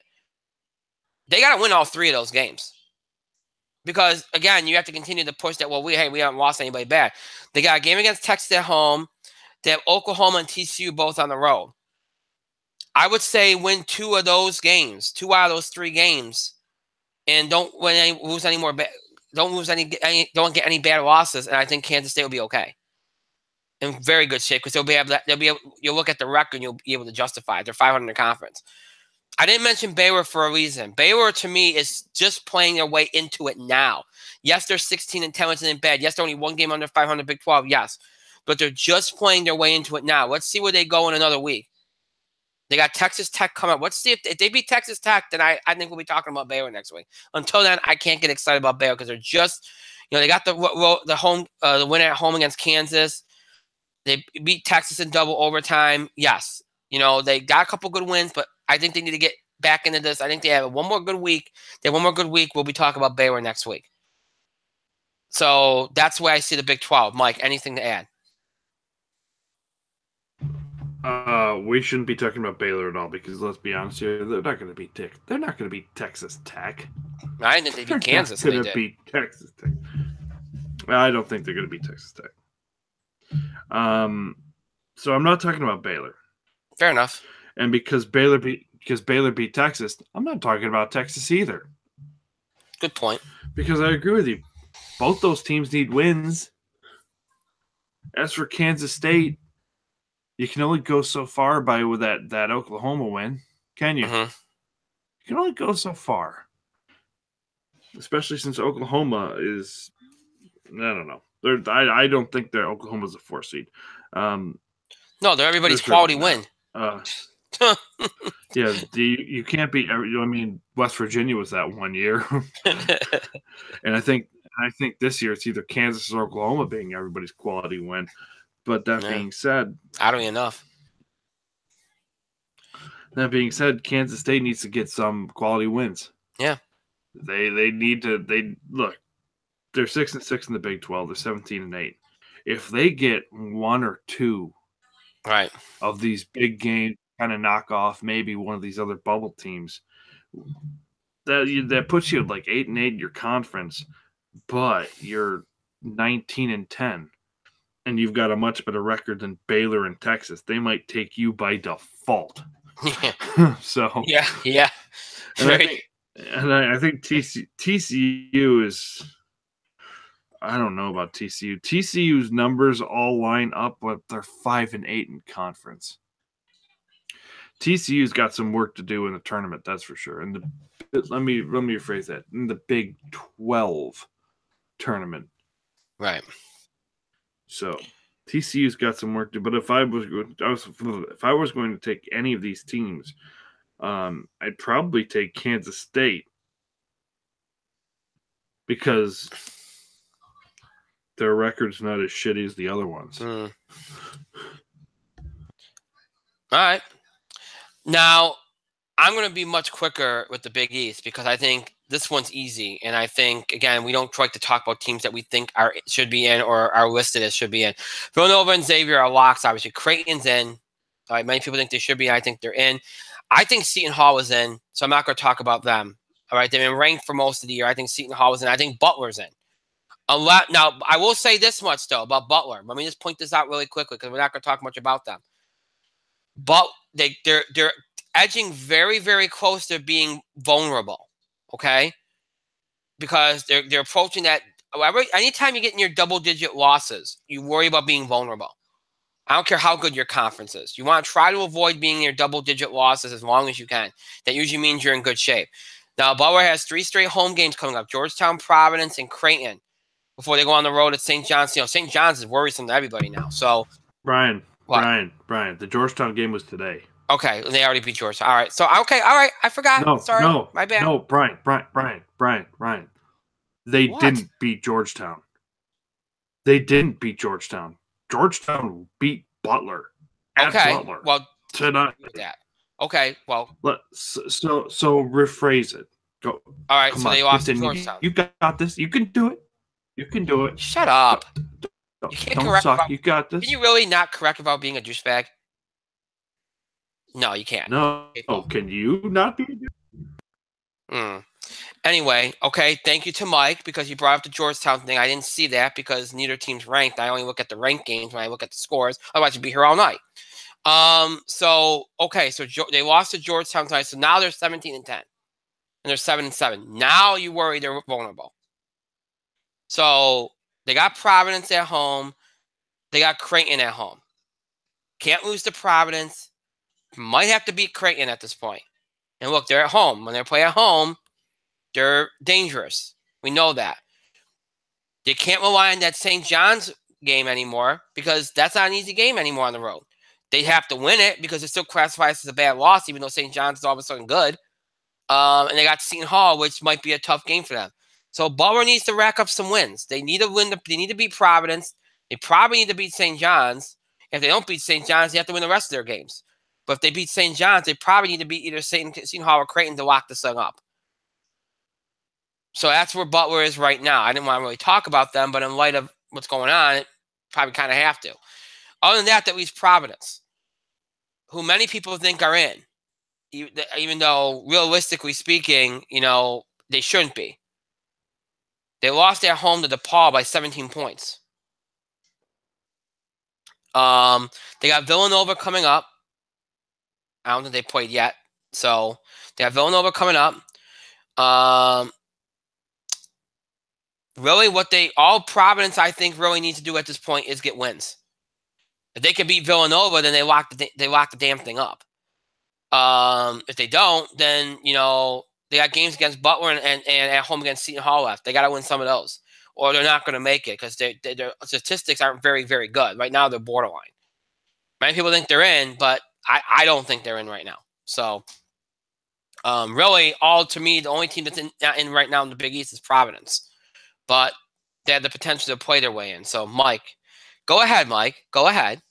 They got to win all 3 of those games. Because, again, you have to continue to push that, well, we haven't lost anybody bad. They got a game against Texas at home. They have Oklahoma and TCU both on the road. I would say win 2 of those games, 2 out of those 3 games, and don't lose any more. Don't get any bad losses, and I think Kansas State will be okay. In very good shape, because you'll look at the record and you'll be able to justify it. They're 500 in the conference. I didn't mention Baylor for a reason. Baylor, to me, is just playing their way into it now. Yes, they're 16-10, which isn't bad. Yes, they're only 1 game under 500 Big 12. Yes, but they're just playing their way into it now. Let's see where they go in another week. They got Texas Tech coming up. Let's see if they beat Texas Tech, then I think we'll be talking about Baylor next week. Until then, I can't get excited about Baylor because they're just, they got the win at home against Kansas. They beat Texas in double overtime. Yes. They got a couple good wins, but I think they need to get back into this. I think they have one more good week. They have one more good week. We'll be talking about Baylor next week. So that's why I see the Big 12. Mike, anything to add? We shouldn't be talking about Baylor at all because let's be honest here, they're not going to beat They're not going to beat Texas Tech. I didn't think they beat Kansas. They're going to beat Texas Tech. I don't think they're going to beat Texas Tech. So I'm not talking about Baylor. Fair enough. And because Baylor beat Texas, I'm not talking about Texas either. Good point. Because I agree with you. Both those teams need wins. As for Kansas State, you can only go so far with that Oklahoma win, can you? Mm-hmm. You can only go so far. Especially since Oklahoma is, I don't know. I don't think that Oklahoma's a 4 seed. No, they're everybody's quality win. Yeah, you can't beat. West Virginia was that one year, and I think this year it's either Kansas or Oklahoma being everybody's quality win. But that being said, I don't even know. That being said, Kansas State needs to get some quality wins. Yeah, they need to. They look. They're 6-6 in the Big 12. They're 17-8. If they get 1 or 2, right, of these big games, kind of knock off maybe one of these other bubble teams, that puts you at like 8-8 in your conference, but you're 19-10, and you've got a much better record than Baylor and Texas. They might take you by default. Yeah. So yeah. And I think TCU is. I don't know about TCU. TCU's numbers all line up, but they're 5-8 in conference. TCU's got some work to do in the tournament, that's for sure. And let me rephrase that. In the Big 12 tournament, right? So TCU's got some work to do. But if I was going to take any of these teams, I'd probably take Kansas State because their record's not as shitty as the other ones. All right. Now, I'm going to be much quicker with the Big East because I think this one's easy. And I think, again, we don't like to talk about teams that we think should be in or are listed as should be in. Villanova and Xavier are locks, obviously. Creighton's in. Many people think they should be. I think they're in. I think Seton Hall is in, so I'm not going to talk about them. All right, they've been ranked for most of the year. I think Seton Hall is in. I think Butler's in. Now, I will say this much, though, about Butler. Let me just point this out really quickly because we're not going to talk much about them. But they're edging very, very close to being vulnerable, okay? because they're approaching that. Anytime you get in your double-digit losses, you worry about being vulnerable. I don't care how good your conference is. You want to try to avoid being in your double-digit losses as long as you can. That usually means you're in good shape. Now, Butler has 3 straight home games coming up: Georgetown, Providence, and Creighton, before they go on the road at St. John's. St. John's is worrisome to everybody now. So, Brian, what? the Georgetown game was today. Okay, they already beat Georgetown. All right. So, okay, all right. I forgot. Sorry, my bad. No, Brian. They What? didn't beat Georgetown. They didn't beat Georgetown. Georgetown beat Butler at Butler. Well, tonight. That. Okay, well. So rephrase it. Go. All right. Come so on. they lost to Georgetown. You got this. You can do it. You can do it. Shut up. You can't don't correct suck. About, you got this. Can you really not correct about being a douchebag? No, you can't. No. Oh, can you not be? Anyway, okay. Thank you to Mike because he brought up the Georgetown thing. I didn't see that because neither team's ranked. I only look at the ranked games when I look at the scores. Otherwise, you'd be here all night. So they lost to Georgetown tonight. So now they're 17-10, and they're 7-7. Now you worry they're vulnerable. So they got Providence at home. They got Creighton at home. Can't lose to Providence. Might have to beat Creighton at this point. And look, they're at home. When they play at home, they're dangerous. We know that. They can't rely on that St. John's game anymore because that's not an easy game anymore on the road. They have to win it because it still classifies as a bad loss, even though St. John's is all of a sudden good. And they got Seton Hall, which might be a tough game for them. So Butler needs to rack up some wins. They need to win. They need to beat Providence. They probably need to beat St. John's. If they don't beat St. John's, they have to win the rest of their games. But if they beat St. John's, they probably need to beat either Seton Hall or Creighton to lock this thing up. So that's where Butler is right now. I didn't want to really talk about them, but in light of what's going on, it probably kind of have to. Other than that leaves Providence, who many people think are in, even though realistically speaking, they shouldn't be. They lost at home to DePaul by 17 points. They got Villanova coming up. I don't think they played yet. So they have Villanova coming up. Really, all Providence, I think, really needs to do at this point is get wins. If they can beat Villanova, then they lock the damn thing up. If they don't, then they got games against Butler and at home against Seton Hall left. They got to win some of those, or they're not going to make it because their statistics aren't very, very good right now. They're borderline. Many people think they're in, but I don't think they're in right now. So, really, to me, the only team that's not in right now in the Big East is Providence. But they have the potential to play their way in. So, Mike, go ahead, Mike. Go ahead.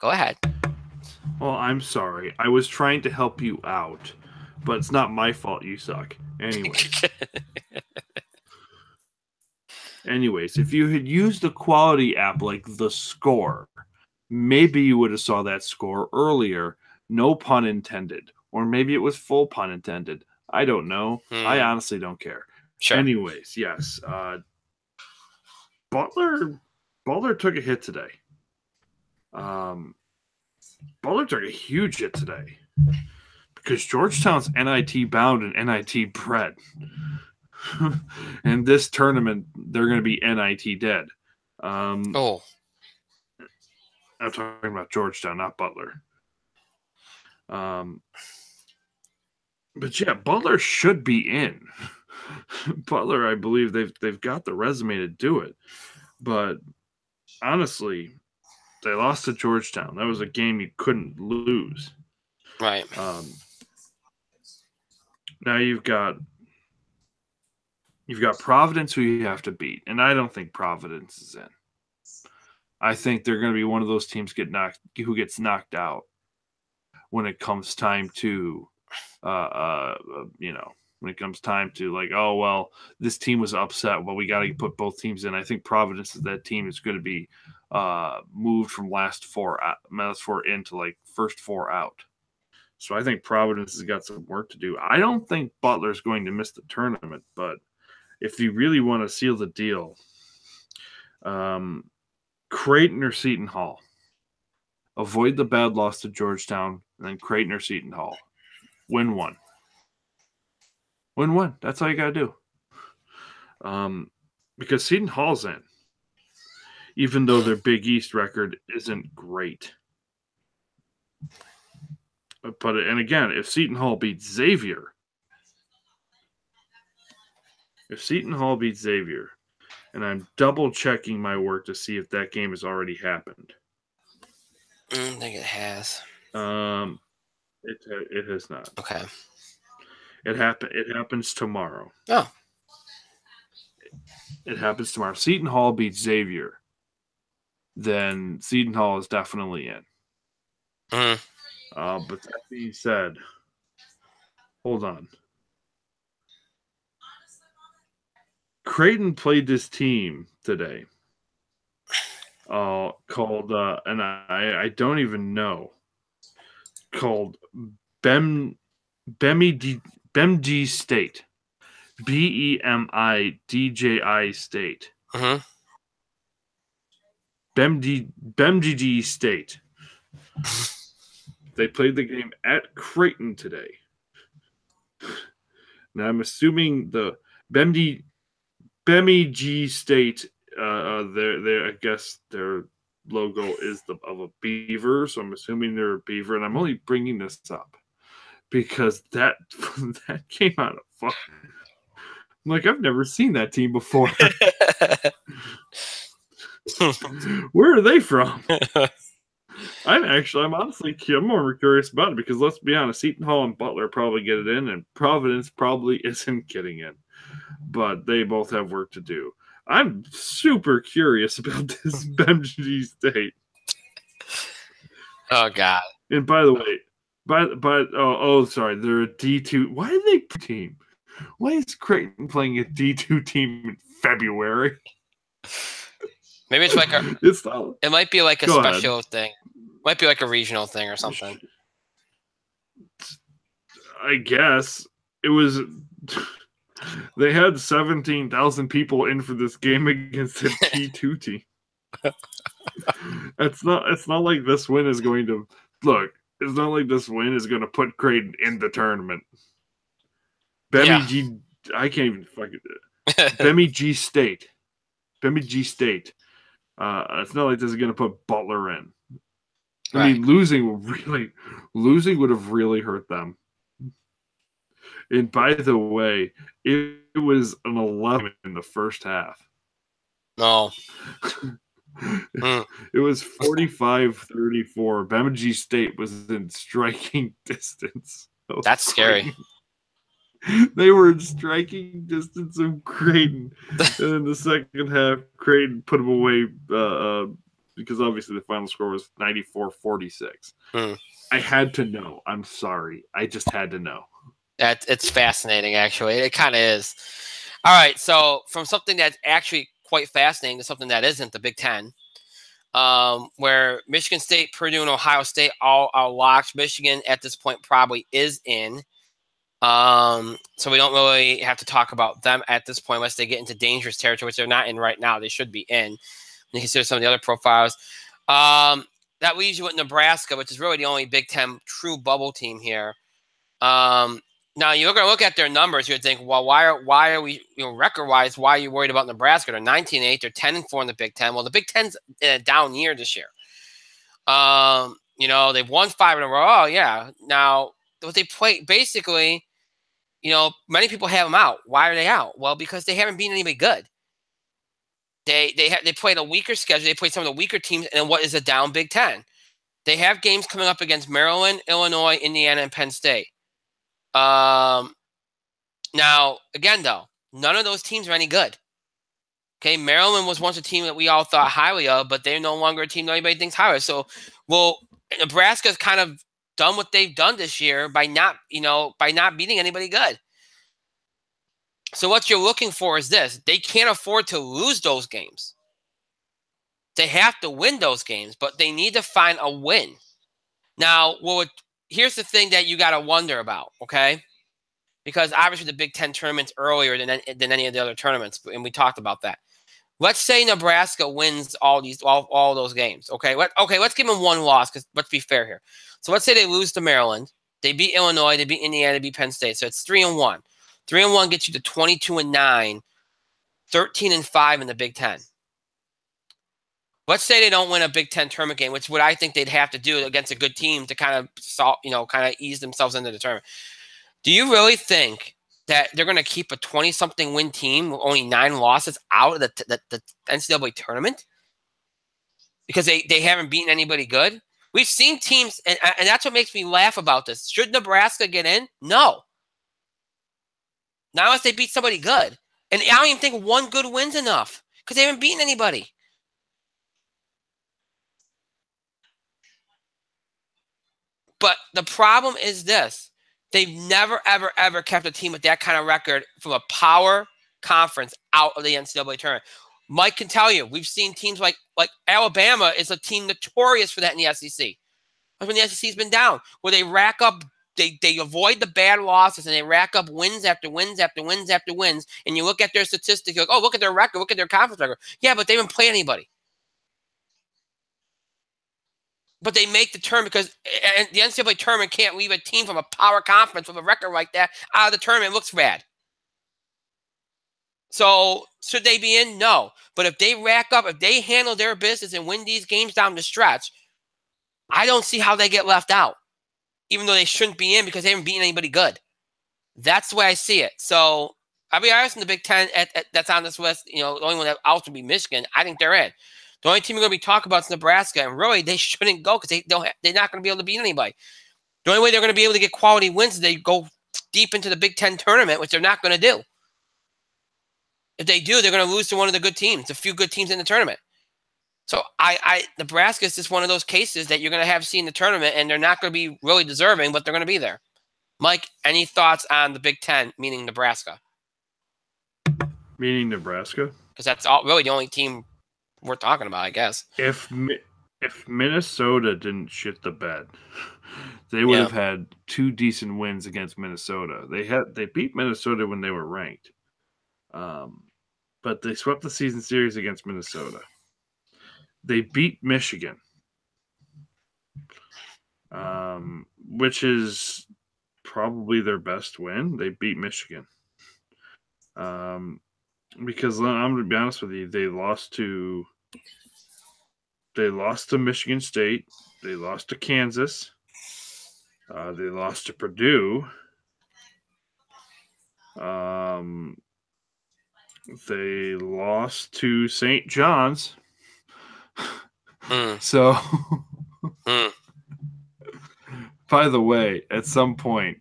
Well, I'm sorry. I was trying to help you out, but it's not my fault you suck. Anyways, if you had used a quality app like The Score, maybe you would have saw that score earlier. No pun intended. Or maybe it was full pun intended. I don't know. I honestly don't care. Sure. Anyways, yes. Butler took a hit today. Butler took a huge hit today because Georgetown's NIT bound and NIT bred. And this tournament, they're going to be NIT dead. I'm talking about Georgetown, not Butler. But yeah, Butler should be in. Butler, I believe they've got the resume to do it. But honestly, they lost to Georgetown. That was a game you couldn't lose. Right. Now you've got Providence, who you have to beat, and I don't think Providence is in. I think they're going to be one of those teams who gets knocked out when it comes time to, when it comes time to like, oh well, this team was upset. Well, we got to put both teams in. I think Providence is that team that's going to be moved from last four in to like first 4 out. So I think Providence has got some work to do. I don't think Butler's going to miss the tournament, but if you really want to seal the deal, Creighton or Seton Hall. Avoid the bad loss to Georgetown, and then Creighton or Seton Hall. Win one. That's all you got to do. because Seton Hall's in, even though their Big East record isn't great. But and again, if Seton Hall beats Xavier, and I'm double checking my work to see if that game has already happened. I think it has. It has not. Okay. It happens tomorrow. Oh. It happens tomorrow. Seton Hall beats Xavier, then Seton Hall is definitely in. But that being said, hold on. Creighton played this team today. Called and I don't even know. Called Bemidji State. Bemidji State. Bemidji State. They played the game at Creighton today. Now I'm assuming the Bemidji State. I guess their logo is of a beaver, so I'm assuming they're a beaver. And I'm only bringing this up because that came out of fuck. I'm like, I've never seen that team before. Where are they from? I'm more curious about it because let's be honest, Seton Hall and Butler probably get it in, and Providence probably isn't getting in. But they both have work to do. I'm super curious about this Bemidji State. Oh God! And by the way, sorry, they're a D2. Why are they team? Why is Creighton playing a D2 team in February? Maybe it's like it might be like a special thing. Might be like a regional thing or something. I guess it was. They had 17,000 people in for this game against a D2 team. It's not like this win is going to It's not like this win is going to put Creighton in the tournament. Bemidji, I can't even fucking. Bemidji State. It's not like this is going to put Butler in. I mean, losing would have really hurt them. And by the way, it was an 11 in the first half. No. It was 45-34. Bemidji State was in striking distance. That's scary. They were in striking distance of Creighton. And in the second half, Creighton put them away because obviously the final score was 94-46. I had to know. I'm sorry. I just had to know. It's fascinating, actually. It kind of is. All right, so from something that's actually quite fascinating to something that isn't, the Big Ten, where Michigan State, Purdue, and Ohio State all are locked. Michigan, at this point, probably is in. So we don't really have to talk about them at this point unless they get into dangerous territory, which they're not in right now. They should be in. When you consider some of the other profiles. That leaves you with Nebraska, which is really the only Big Ten true bubble team here. Now you're going to look at their numbers. You'd think, well, why are we, record-wise, why are you worried about Nebraska? They're 19-8. They're 10-4 in the Big Ten. Well, the Big Ten's in a down year this year. They've won 5 in a row. Oh yeah. Now what they play, basically, many people have them out. Why are they out? Well, because they haven't beaten anybody good. They played a weaker schedule. They played some of the weaker teams in what is a down Big Ten. They have games coming up against Maryland, Illinois, Indiana, and Penn State. Now, again, though, none of those teams are any good. Okay, Maryland was once a team that we all thought highly of, but they're no longer a team that anybody thinks highly of. So, Nebraska's kind of done what they've done this year by not beating anybody good. So what you're looking for is this. They can't afford to lose those games. They have to win those games, but they need to find a win. Now, here's the thing that you got to wonder about, okay? Because obviously the Big Ten tournament's earlier than any of the other tournaments, and we talked about that. Let's say Nebraska wins all those games, okay? Let's give them one loss, because let's be fair here. So let's say they lose to Maryland. They beat Illinois. They beat Indiana. They beat Penn State. So it's 3-1. 3-1 gets you to 22-9 13-5 in the Big Ten. Let's say they don't win a Big Ten tournament game, which is what I think they'd have to do against a good team to kind of ease themselves into the tournament. Do you really think that they're going to keep a 20-something win team with only 9 losses out of the NCAA tournament? Because they haven't beaten anybody good? We've seen teams, and that's what makes me laugh about this. Should Nebraska get in? No. Not unless they beat somebody good. And I don't even think one good win's enough because they haven't beaten anybody. But the problem is this. They've never, ever, ever kept a team with that kind of record from a power conference out of the NCAA tournament. Mike can tell you, we've seen teams like Alabama is a team notorious for that in the SEC. That's when the SEC's been down, where they rack up, they avoid the bad losses and they rack up wins after wins after wins after wins. And you look at their statistics, you're like, oh, look at their record, look at their conference record. Yeah, but they haven't played anybody. But they make the tournament because the NCAA tournament can't leave a team from a power conference with a record like that out of the tournament. It looks bad. So should they be in? No. But if they rack up, if they handle their business and win these games down the stretch, I don't see how they get left out, even though they shouldn't be in because they haven't beaten anybody good. That's the way I see it. So I'll be honest, in the Big Ten that's on this list, the only one that else would be Michigan. I think they're in. The only team we're going to be talking about is Nebraska, and really they shouldn't go because they're not going to be able to beat anybody. The only way they're going to be able to get quality wins is they go deep into the Big Ten tournament, which they're not going to do. If they do, they're going to lose to one of the good teams, a few good teams in the tournament. So Nebraska is just one of those cases that you're going to have seen in the tournament, and they're not going to be really deserving, but they're going to be there. Mike, any thoughts on the Big Ten, meaning Nebraska? Meaning Nebraska? Because that's really the only team we're talking about, I guess. If Minnesota didn't shit the bed, they would have had 2 decent wins against Minnesota. They beat Minnesota when they were ranked. But they swept the season series against Minnesota. They beat Michigan, which is probably their best win. They beat Michigan. Because I'm going to be honest with you, they lost to Michigan State. They lost to Kansas. They lost to Purdue. They lost to St. John's. So, by the way, at some point,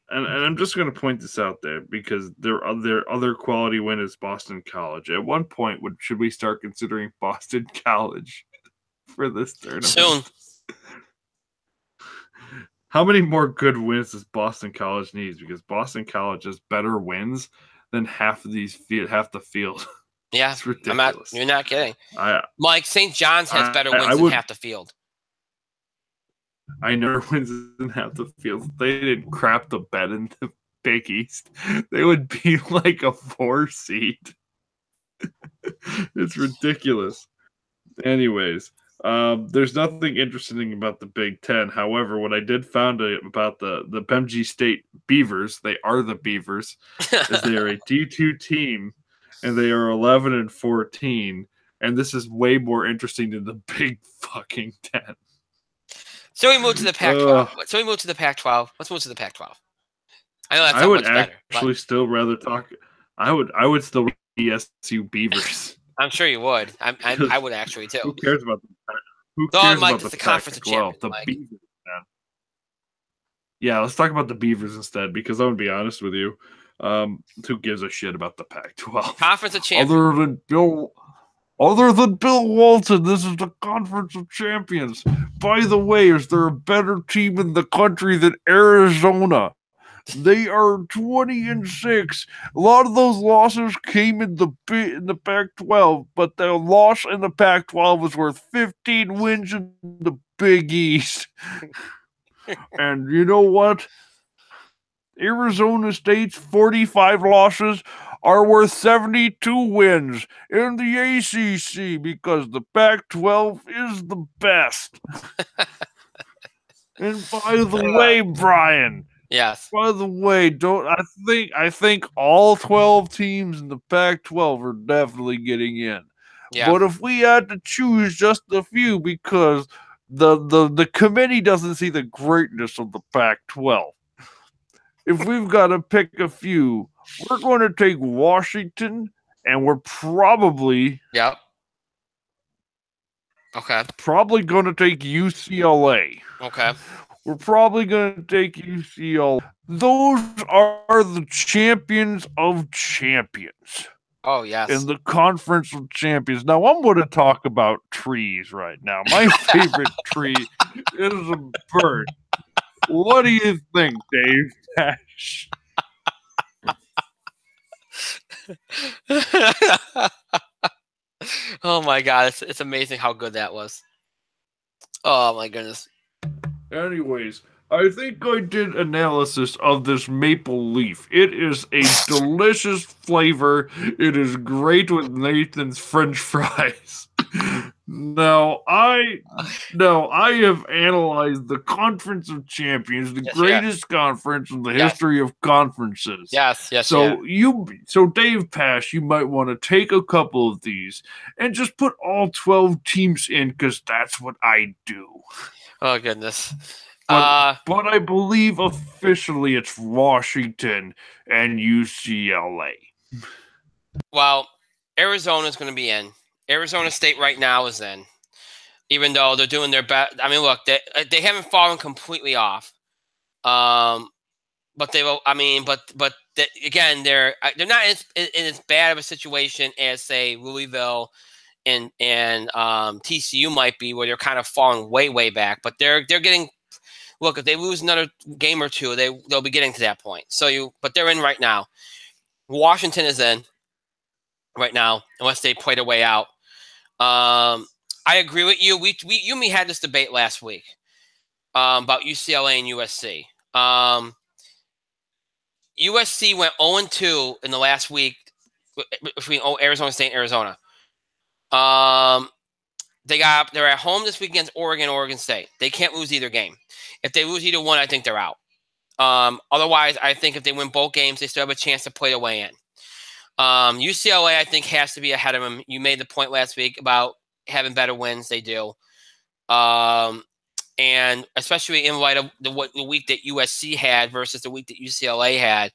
and I'm just going to point this out there because their other quality win is Boston College. At one point, should we start considering Boston College for this tournament? Soon. How many more good wins does Boston College need? Because Boston College has better wins than half the field. Yeah, it's ridiculous. You're not kidding. Mike, St. John's has better wins than half the field. I never wins than half the field. If they didn't crap the bed in the Big East, they would be like a 4 seed. It's ridiculous. Anyways, there's nothing interesting about the Big Ten. However, what I did find about the Bemidji State Beavers, they are the Beavers, is they are a D2 team, and they are 11-14, and this is way more interesting than the Big fucking Ten. So we move to the Pac-12. Let's move to the Pac-12. I know that's not much better. I would still rather talk. I would still ESU Beavers. I'm sure you would. I would actually too. Who cares about the conference champion? The Beavers, man. Yeah, let's talk about the Beavers instead, because I'm gonna be honest with you. Who gives a shit about the Pac-12? Conference of champions. Other than Bill Walton, this is the Conference of Champions. By the way, is there a better team in the country than Arizona? They are 20-6. A lot of those losses came in the Pac-12, but the loss in the Pac-12 was worth 15 wins in the Big East. And you know what? Arizona State's 45 losses are worth 72 wins in the ACC because the Pac-12 is the best. And by the way, Brian, Yes. By the way, don't I think all 12 teams in the Pac-12 are definitely getting in. Yeah. But if we had to choose just a few because the committee doesn't see the greatness of the Pac-12. If we've got to pick a few, we're going to take Washington and we're Yep. Okay. probably going to take UCLA. Okay. We're probably going to take UCLA. Those are the champions of champions Oh, in yes. the conference of champions. Now, I'm going to talk about trees right now. My favorite tree is a bird. What do you think, Dave Nash? Oh my God, it's amazing how good that was. Oh my goodness. Anyways, I think I did analysis of this maple leaf. It is a delicious flavor. It is great with Nathan's French fries. Now I have analyzed the Conference of Champions, the Yes, yeah. greatest conference in the Yes. history of conferences. Yes. Yes. Yeah. So Dave Pash, you might want to take a couple of these and just put all 12 teams in because that's what I do. Oh goodness. But Uh. but I believe officially it's Washington and UCLA. Well, Arizona's going to be in. Arizona State right now is in, even though they're doing their best. I mean, look, they haven't fallen completely off. But they will. I mean, again, they're not in as bad of a situation as say Louisville and TCU might be, where they're kind of falling way back. But they're getting. Look, if they lose another game or two, they'll be getting to that point. But they're in right now. Washington is in right now, unless they play their way out. I agree with you. You and me had this debate last week about UCLA and USC. USC went 0-2 in the last week between Arizona State and Arizona. They're at home this week against Oregon State. They can't lose either game. If they lose either one, I think they're out. Otherwise, I think if they win both games, they still have a chance to play their way in. UCLA, I think, has to be ahead of them. You made the point last week about having better wins. They do. And especially in light of the week that USC had versus the week that UCLA had,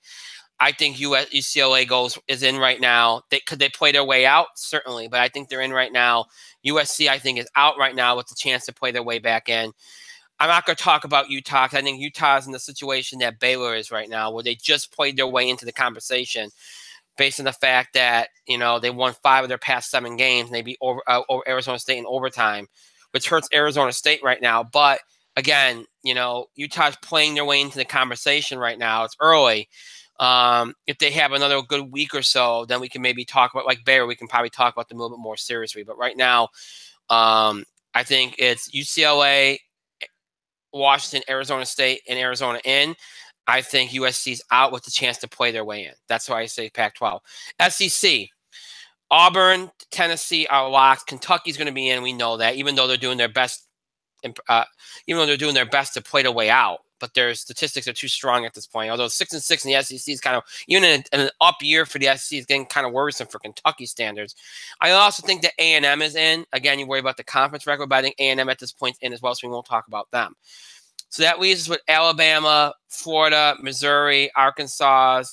I think UCLA is in right now. Could they play their way out? Certainly, but I think they're in right now. USC, I think, is out right now with the chance to play their way back in. I'm not going to talk about Utah because I think Utah is in the situation that Baylor is right now, where they just played their way into the conversation based on the fact that they won 5 of their past 7 games and they beat over Arizona State in overtime, which hurts Arizona State right now. But again, Utah's playing their way into the conversation right now. It's early. If they have another good week or so, then we can maybe talk about, like Baylor, we can probably talk about them a little bit more seriously. But right now, I think it's UCLA, Washington, Arizona State, and Arizona in. I think USC's out with the chance to play their way in. That's why I say Pac-12. SEC, Auburn, Tennessee are locked. Kentucky's going to be in. We know that, even though they're doing their best, to play their way out. But their statistics are too strong at this point. Although 6-6 in the SEC is kind of, even in an up year for the SEC, is getting kind of worrisome for Kentucky standards. I also think that A&M is in. Again, you worry about the conference record, but I think A&M at this point is in as well, so we won't talk about them. So that leaves us with Alabama, Florida, Missouri, Arkansas,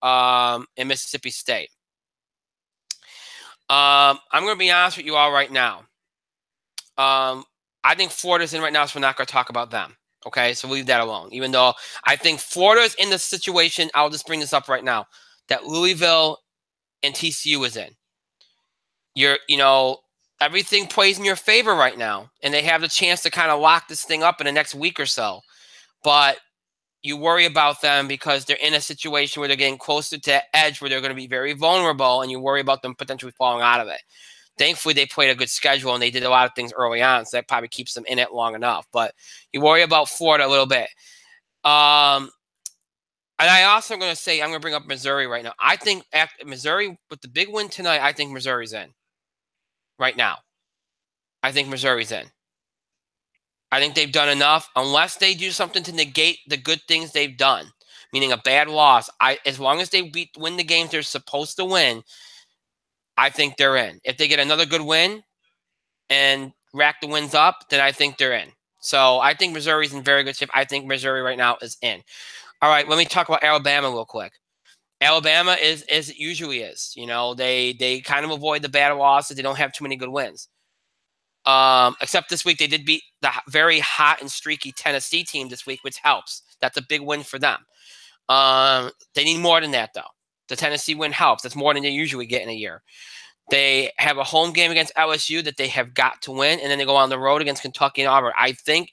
and Mississippi State. I'm going to be honest with you all right now. I think Florida's in right now, so we're not going to talk about them. Okay, so leave that alone. Even though I think Florida's in the situation, I'll just bring this up right now, that Louisville and TCU is in. Everything plays in your favor right now, and they have the chance to kind of lock this thing up in the next week or so. But you worry about them because they're in a situation where they're getting closer to that edge where they're going to be very vulnerable, and you worry about them potentially falling out of it. Thankfully, they played a good schedule, and they did a lot of things early on, so that probably keeps them in it long enough. But you worry about Florida a little bit. And I also am going to say, I'm going to bring up Missouri right now. I think Missouri, with the big win tonight, I think Missouri's in. Right now. I think Missouri's in. I think they've done enough, unless they do something to negate the good things they've done, meaning a bad loss. As long as they win the games they're supposed to win, I think they're in. If they get another good win and rack the wins up, then I think they're in. So I think Missouri's in very good shape. I think Missouri right now is in. All right, let me talk about Alabama real quick. Alabama is as it usually is. You know, they kind of avoid the bad losses. They don't have too many good wins. Except this week they did beat the very hot and streaky Tennessee team this week, which helps. That's a big win for them. They need more than that, though. The Tennessee win helps. That's more than they usually get in a year. They have a home game against LSU that they have got to win, and then they go on the road against Kentucky and Auburn. I think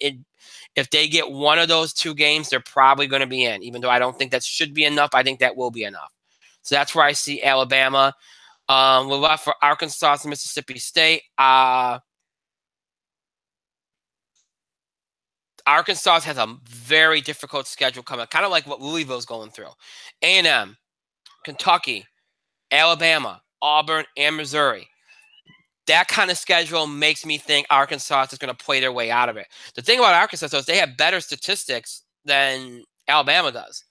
if they get one of those two games, they're probably going to be in, even though I don't think that should be enough. I think that will be enough. So that's where I see Alabama. We're left for Arkansas and Mississippi State. Arkansas has a very difficult schedule coming, kind of like what Louisville's going through. A&M, Kentucky, Alabama, Auburn, and Missouri. That kind of schedule makes me think Arkansas is going to play their way out of it. The thing about Arkansas is they have better statistics than Alabama does.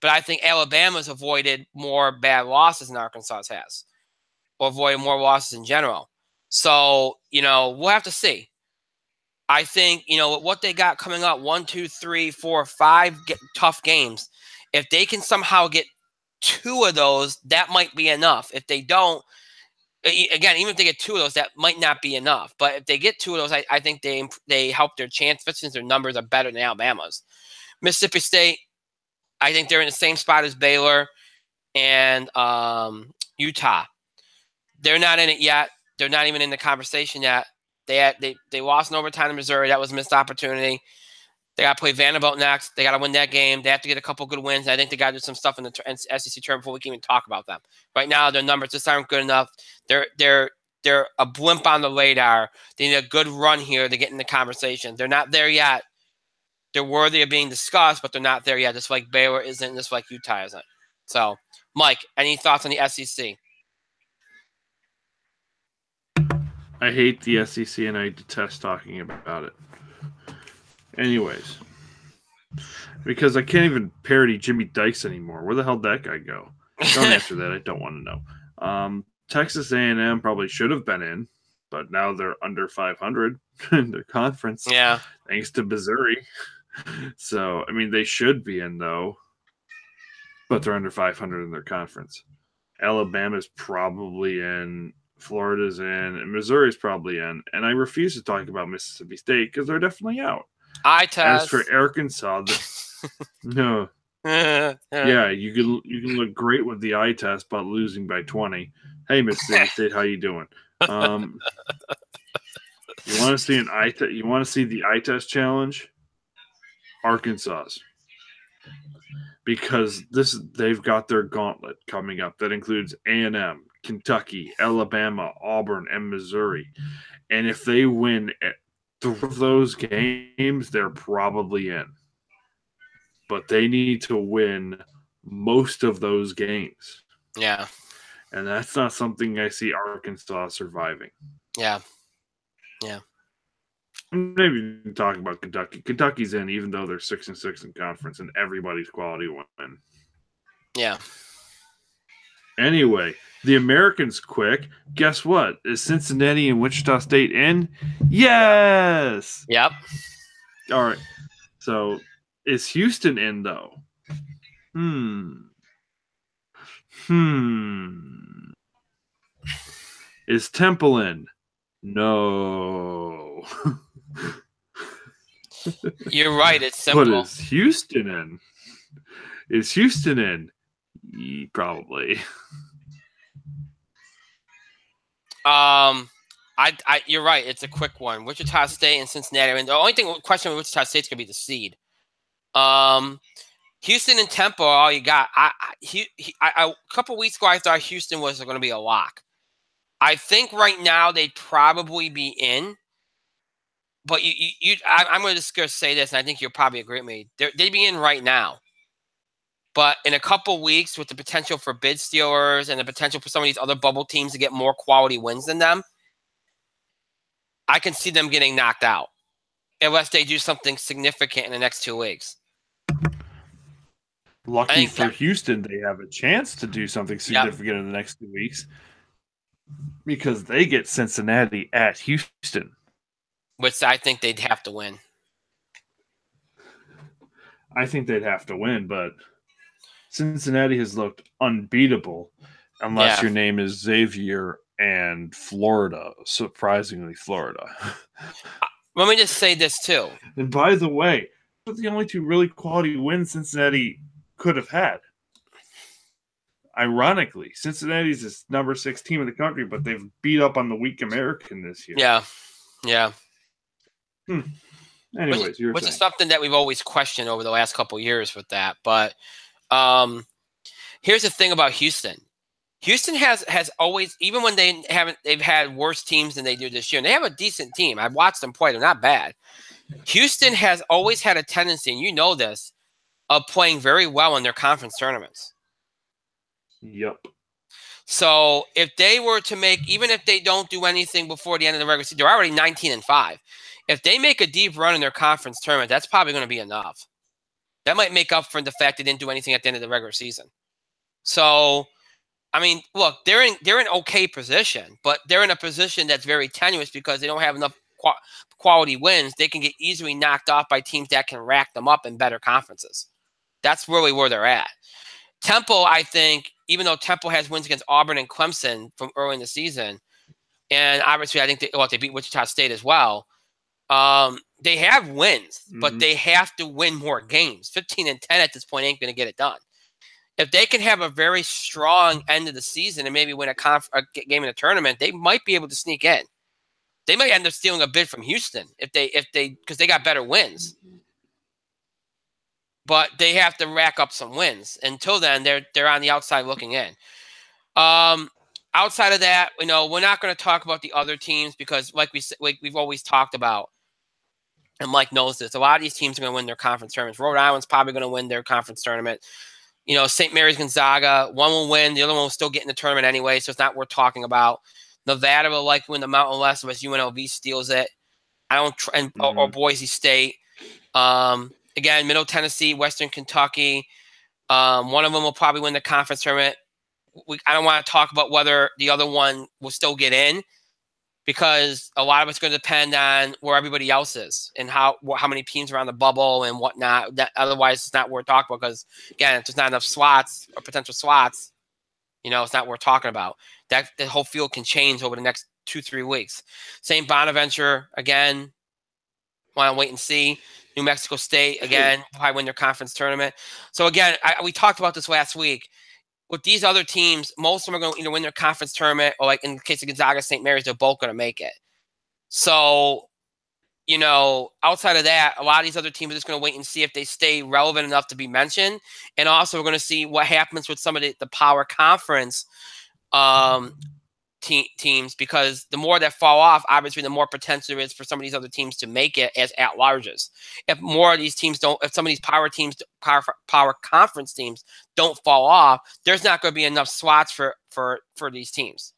But I think Alabama's avoided more bad losses than Arkansas has, or avoided more losses in general. So, we'll have to see. I think, what they got coming up, 1, 2, 3, 4, 5 tough games. If they can somehow get 2 of those, that might be enough. If they don't, again, even if they get 2 of those, that might not be enough. But if they get 2 of those, I think they help their chance, since their numbers are better than Alabama's. Mississippi State, I think they're in the same spot as Baylor and Utah. They're not in it yet. They're not even in the conversation yet. They lost in overtime to Missouri. That was a missed opportunity. They got to play Vanderbilt next. They got to win that game. They have to get a couple good wins. I think they got to do some stuff in the SEC tournament before we can even talk about them. Right now, their numbers just aren't good enough. They're a blimp on the radar. They need a good run here to get in the conversation. They're not there yet. They're worthy of being discussed, but they're not there yet. Just like Baylor isn't, just like Utah isn't. So, Mike, any thoughts on the SEC? I hate the SEC and I detest talking about it. Anyways, because I can't even parody Jimmy Dykes anymore. Where the hell did that guy go? Don't answer that. I don't want to know. Texas A&M probably should have been in, but now they're under 500 in their conference. Yeah. Thanks to Missouri. So, I mean, they should be in, though, but they're under 500 in their conference. Alabama's probably in. Florida's in, and Missouri's probably in, and I refuse to talk about Mississippi State because they're definitely out. Eye test. As for Arkansas, no, yeah, you can look great with the eye test, but losing by 20. Hey, Mississippi State, how you doing? You want to see an eye test? You want to see the eye test challenge? Arkansas's. Because they've got their gauntlet coming up that includes A&M, Kentucky, Alabama, Auburn, and Missouri. And if they win 3 of those games, they're probably in. But they need to win most of those games. Yeah. And that's not something I see Arkansas surviving. Yeah. Yeah. Maybe you can talk about Kentucky. Kentucky's in, even though they're 6-6 in conference, and everybody's quality win. Yeah. Anyway, the Americans quick. Guess what? Is Cincinnati and Wichita State in? Yes. Yep. All right. So is Houston in though? Is Temple in? No. You're right. It's simple. But is Houston in? Is Houston in? Probably. You're right. It's a quick one. Wichita State and Cincinnati. I mean, the only question with Wichita State's gonna be the seed. Houston and Temple are all you got. A couple weeks ago, I thought Houston was going to be a lock. I think right now they'd probably be in. But I'm going to just say this, and I think you'll probably agree with me. They'd be in right now. But in a couple weeks, with the potential for bid stealers and the potential for some of these other bubble teams to get more quality wins than them, I can see them getting knocked out. unless they do something significant in the next 2 weeks. Lucky for Houston, they have a chance to do something significant in the next 2 weeks because they get Cincinnati at Houston. Which I think they'd have to win. I think they'd have to win, but Cincinnati has looked unbeatable unless your name is Xavier and Florida. Surprisingly, Florida. Let me just say this, too. And by the way, those are the only 2 really quality wins Cincinnati could have had. Ironically, Cincinnati's is number 6 team in the country, but they've beat up on the weak American this year. Yeah. Anyways, which is something that we've always questioned over the last couple of years with that. But here's the thing about Houston. Houston has always, even when they've had worse teams than they do this year, and they have a decent team. I've watched them play; they're not bad. Houston has always had a tendency, and you know this, of playing very well in their conference tournaments. Yep. So if they were to make, even if they don't do anything before the end of the regular season, they're already 19-5. If they make a deep run in their conference tournament, that's probably going to be enough. That might make up for the fact they didn't do anything at the end of the regular season. So, I mean, look, they're in okay position, but they're in a position that's very tenuous because they don't have enough quality wins. They can get easily knocked off by teams that can rack them up in better conferences. That's really where they're at. Temple, I think, even though Temple has wins against Auburn and Clemson from early in the season, and obviously I think they beat Wichita State as well. They have wins, but they have to win more games. 15-10 at this point ain't going to get it done. If they can have a very strong end of the season and maybe win a game in a tournament, they might be able to sneak in. They might end up stealing a bid from Houston because they got better wins. But they have to rack up some wins. Until then, they're on the outside looking in. Outside of that, we're not going to talk about the other teams because, like we've always talked about, and Mike knows this, a lot of these teams are going to win their conference tournaments. Rhode Island's probably going to win their conference tournament. St. Mary's Gonzaga, one will win, the other one will still get in the tournament anyway, so it's not worth talking about. Nevada will likely win the Mountain West unless UNLV steals it. Or Boise State. Again, Middle Tennessee, Western Kentucky. One of them will probably win the conference tournament. I don't want to talk about whether the other one will still get in because a lot of it's going to depend on where everybody else is and how many teams are on the bubble and whatnot. Otherwise, it's not worth talking about because, again, if there's not enough slots or potential slots, it's not worth talking about. The whole field can change over the next 2-3 weeks. St. Bonaventure, again, want to wait and see. New Mexico State, again, probably win their conference tournament. So, again, we talked about this last week. With these other teams, most of them are going to either win their conference tournament or, like in the case of Gonzaga, St. Mary's, they're both going to make it. So, outside of that, a lot of these other teams are just going to wait and see if they stay relevant enough to be mentioned. And also, we're going to see what happens with some of the power conference teams, because the more that fall off, obviously, the more potential there is for some of these other teams to make it as at-larges. If more of these teams if some of these power conference teams don't fall off, there's not going to be enough slots for these teams.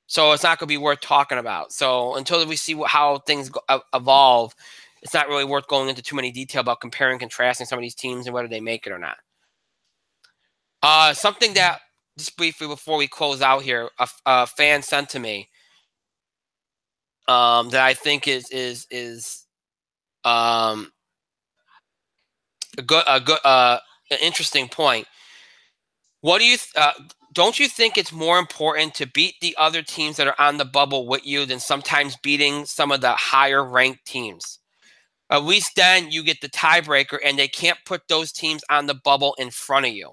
So it's not going to be worth talking about. So until we see how things evolve, it's not really worth going into too many detail about comparing and contrasting some of these teams and whether they make it or not. Something that, just briefly before we close out here, a fan sent to me that I think is a good an interesting point. What do you don't you think it's more important to beat the other teams that are on the bubble with you than sometimes beating some of the higher ranked teams? At least then you get the tiebreaker, and they can't put those teams on the bubble in front of you.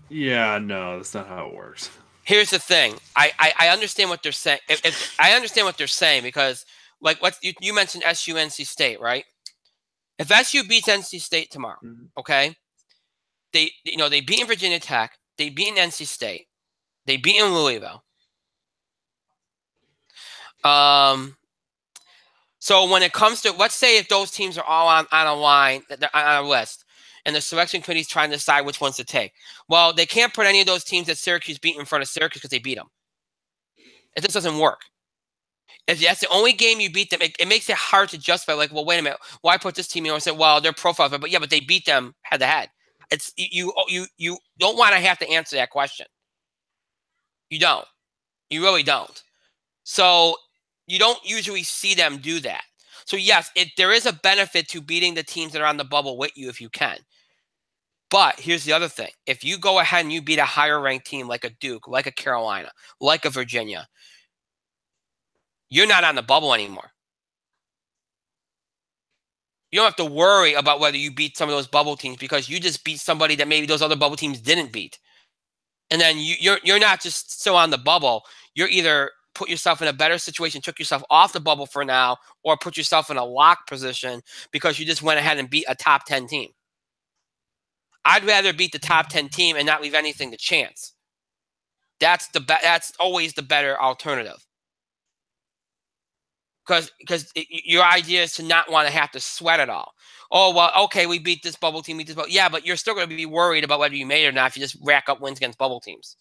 Yeah, no, that's not how it works. Here's the thing. I understand what they're saying. I understand what they're saying because, like, what you mentioned, SU NC State, right? If SU beats NC State tomorrow, okay, they beat in Virginia Tech, they beat in NC State, they beat in Louisville. So when it comes to, let's say if those teams are all on a line, they're on a list, and the selection committee is trying to decide which ones to take. Well, they can't put any of those teams that Syracuse beat in front of Syracuse because they beat them. It just doesn't work. If that's the only game you beat them, it makes it hard to justify. Like, well, wait a minute, why put this team in? I said, well, their profile, but yeah, but they beat them head to head. It's you don't want to have to answer that question. You don't. You really don't. So you don't usually see them do that. So yes, there is a benefit to beating the teams that are on the bubble with you if you can. But here's the other thing. If you go ahead and you beat a higher ranked team like a Duke, like a Carolina, like a Virginia, you're not on the bubble anymore. You don't have to worry about whether you beat some of those bubble teams because you just beat somebody that maybe those other bubble teams didn't beat. And then you're not just still on the bubble. You're either put yourself in a better situation, took yourself off the bubble for now, or put yourself in a lock position because you just went ahead and beat a top 10 team. I'd rather beat the top 10 team and not leave anything to chance. That's always the better alternative. Because your idea is to not want to have to sweat it all. Oh, well, okay, we beat this bubble team, yeah, but you're still going to be worried about whether you made it or not if you just rack up wins against bubble teams.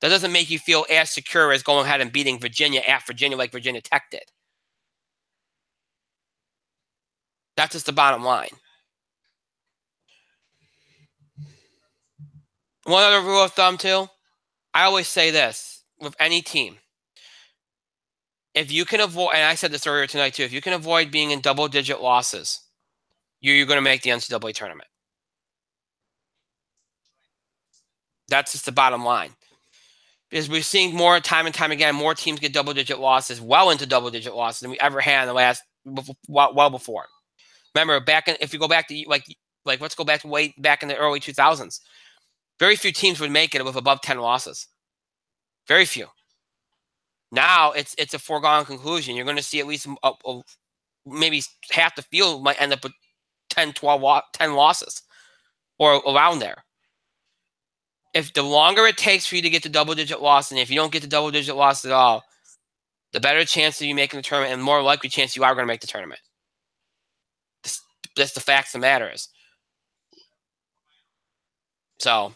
That doesn't make you feel as secure as going ahead and beating Virginia at Virginia like Virginia Tech did. That's just the bottom line. One other rule of thumb, too. I always say this with any team. If you can avoid, and I said this earlier tonight, too, if you can avoid being in double-digit losses, you're going to make the NCAA tournament. That's just the bottom line. Because we're seeing more time and time again, more teams get double-digit losses, well into double-digit losses than we ever had in the last, well before. Remember, if you go back to, like let's go back to way back in the early 2000s. Very few teams would make it with above 10 losses. Very few. Now, it's a foregone conclusion. You're going to see at least maybe half the field might end up with 10 losses or around there. If the longer it takes for you to get to double-digit loss, and if you don't get to double-digit loss at all, the better chance of you making the tournament and more likely chance you are going to make the tournament. That's the facts of the matter is. So,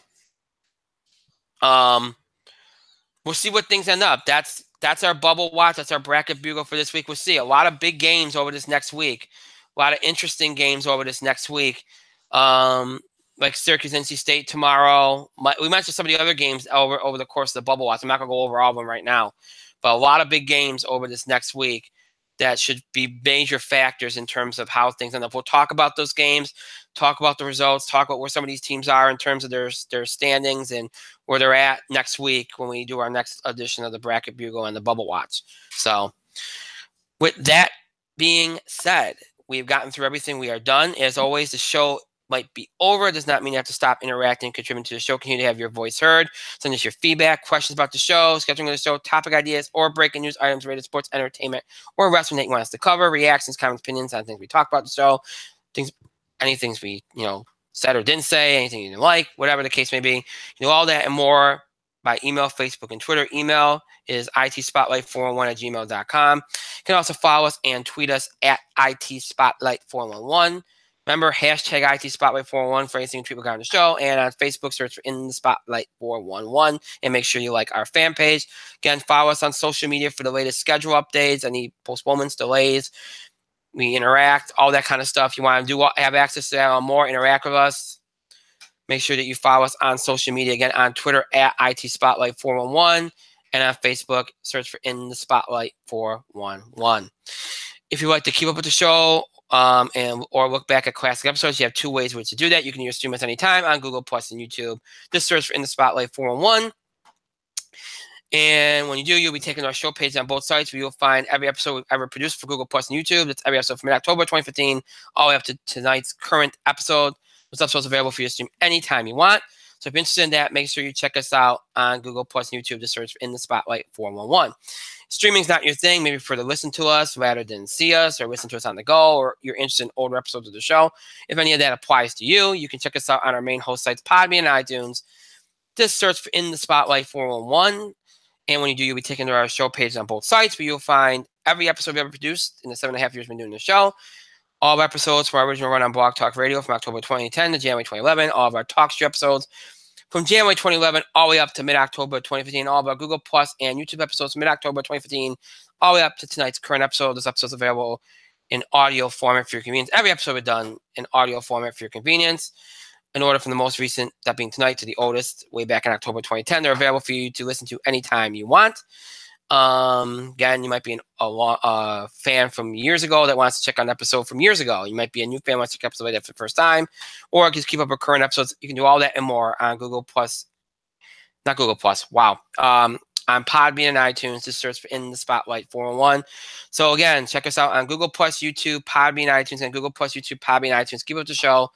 we'll see what things end up. That's our bubble watch. That's our bracket bugle for this week. We'll see a lot of big games over this next week. A lot of interesting games over this next week. Like Syracuse, NC State tomorrow. We mentioned some of the other games over the course of the bubble watch. I'm not going to go over all of them right now. But a lot of big games over this next week that should be major factors in terms of how things end up. We'll talk about those games, talk about the results, talk about where some of these teams are in terms of their standings and where they're at next week when we do our next edition of the Bracket Bugle and the Bubble Watch. So with that being said, we've gotten through everything. We are done. As always, the show might be over. It does not mean you have to stop interacting and contributing to the show. Continue to have your voice heard. Send us your feedback, questions about the show, scheduling of the show, topic ideas, or breaking news items related to sports, entertainment, or wrestling that you want us to cover, reactions, comments, opinions on things we talk about the show, anything we said or didn't say, anything you didn't like, whatever the case may be. All that and more by email, Facebook, and Twitter. Email is itspotlight411@gmail.com. You can also follow us and tweet us at itspotlight411. Remember, hashtag itspotlight411 for anything you tweet regarding the show. And on Facebook, search for In the Spotlight 411. And make sure you like our fan page. Again, follow us on social media for the latest schedule updates, any postponements, delays. We interact, all that kind of stuff. You want to have access to that or more, interact with us. Make sure that you follow us on social media. Again, on Twitter at itspotlight411. And on Facebook, search for In the Spotlight 411. If you'd like to keep up with the show, or look back at classic episodes, you have two ways in which to do that. You can either stream us anytime on Google Plus and YouTube. Just search for In the Spotlight 411. And when you do, you'll be taken to our show page on both sites where you'll find every episode we've ever produced for Google Plus and YouTube. That's every episode from October 2015 all the way up to tonight's current episode. Those episodes are available for you to stream anytime you want. So if you're interested in that, make sure you check us out on Google Plus and YouTube to search for In the Spotlight 411. Streaming's not your thing. Maybe prefer to listen to us rather than see us or listen to us on the go, or you're interested in older episodes of the show. If any of that applies to you, you can check us out on our main host sites, Podbean and iTunes. Just search for In the Spotlight 411. And when you do, you'll be taken to our show page on both sites where you'll find every episode we've ever produced in the 7.5 years we've been doing the show. All of our episodes from our original run on Blog Talk Radio from October 2010 to January 2011. All of our Talk Show episodes from January 2011 all the way up to mid-October 2015, all of our Google Plus and YouTube episodes from mid-October 2015, all the way up to tonight's current episode. This episode is available in audio format for your convenience. Every episode we've done in audio format for your convenience. In order from the most recent, that being tonight, to the oldest, way back in October 2010, they're available for you to listen to anytime you want. Again, you might be a fan from years ago that wants to check out an episode from years ago. You might be a new fan who wants to check an episode like that for the first time, or just keep up with current episodes. You can do all that and more on Google Plus. Not Google Plus. Wow. On Podbean and iTunes. Just search for In the Spotlight 411. So again, check us out on Google Plus, YouTube, Podbean, iTunes, and Google Plus, YouTube, Podbean, iTunes. Keep up the show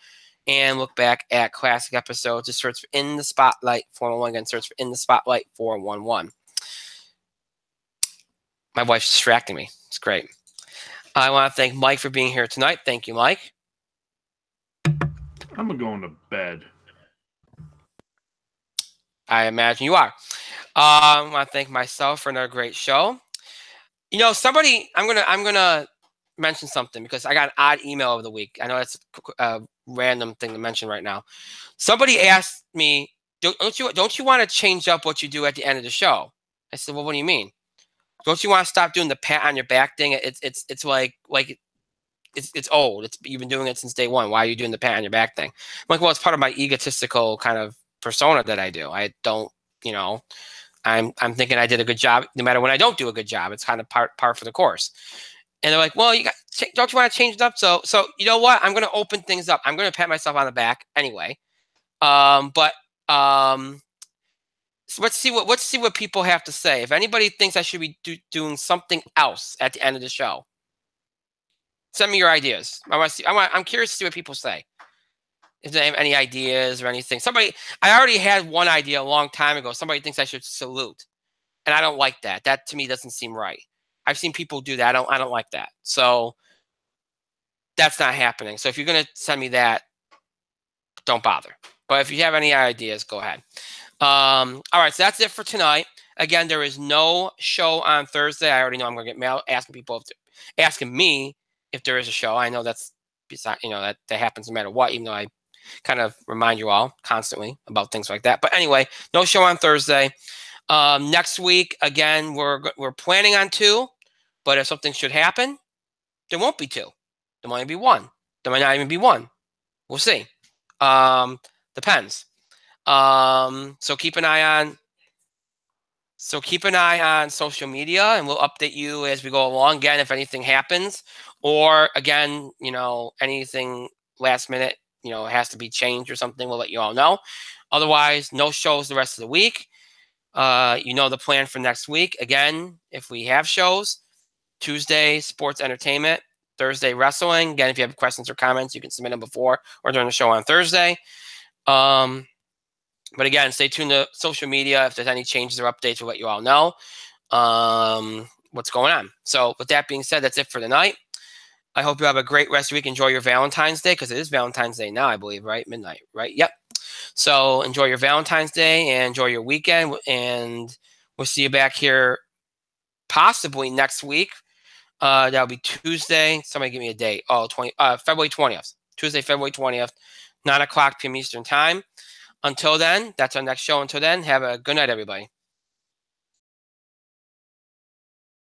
and look back at classic episodes. Just search for In the Spotlight 411. Again, search for In the Spotlight 411. My wife's distracting me. It's great. I want to thank Mike for being here tonight. Thank you, Mike. I'm going to bed. I imagine you are. I want to thank myself for another great show. You know, somebody, I'm gonna mention something because I got an odd email of the week. I know that's a random thing to mention right now. Somebody asked me, don't you want to change up what you do at the end of the show? I said, well, what do you mean? Don't you want to stop doing the pat on your back thing? It's like it's old. You've been doing it since day one. Why are you doing the pat on your back thing? I'm like, well, it's part of my egotistical kind of persona that I do. I don't, I'm thinking I did a good job. No matter when I don't do a good job, it's kind of par for the course. And they're like, well, don't you want to change it up? So you know what? I'm going to open things up. I'm going to pat myself on the back anyway. So let's see what people have to say. If anybody thinks I should be doing something else at the end of the show, send me your ideas. I'm curious to see what people say. If they have any ideas or anything. I already had one idea a long time ago. Somebody thinks I should salute, and I don't like that. That to me doesn't seem right. I've seen people do that. I don't like that. So that's not happening. So if you're gonna send me that, don't bother. But if you have any ideas, go ahead. All right, so that's it for tonight. Again, there is no show on Thursday. I already know I'm going to get mail asking me if there is a show. I know that's that happens no matter what, even though I kind of remind you all constantly about things like that. But anyway, no show on Thursday. Next week, again, we're planning on 2, but if something should happen, there won't be 2. There might be 1. There might not even be 1. We'll see. Depends. So keep an eye on social media, and we'll update you as we go along. Again, if anything happens, or again, anything last minute, has to be changed or something, we'll let you all know. Otherwise, no shows the rest of the week. The plan for next week. Again, if we have shows, Tuesday, sports entertainment, Thursday, wrestling. Again, if you have questions or comments, you can submit them before or during the show on Thursday. But again, stay tuned to social media. If there's any changes or updates, we'll let you all know what's going on. So with that being said, that's it for tonight. I hope you have a great rest of the week. Enjoy your Valentine's Day, because it is Valentine's Day now, I believe, right? Midnight, right? Yep. So enjoy your Valentine's Day and enjoy your weekend. And we'll see you back here possibly next week. That'll be Tuesday. Somebody give me a date. February 20th. Tuesday, February 20th, 9 o'clock p.m. Eastern Time. Until then, that's our next show. Until then, have a good night, everybody.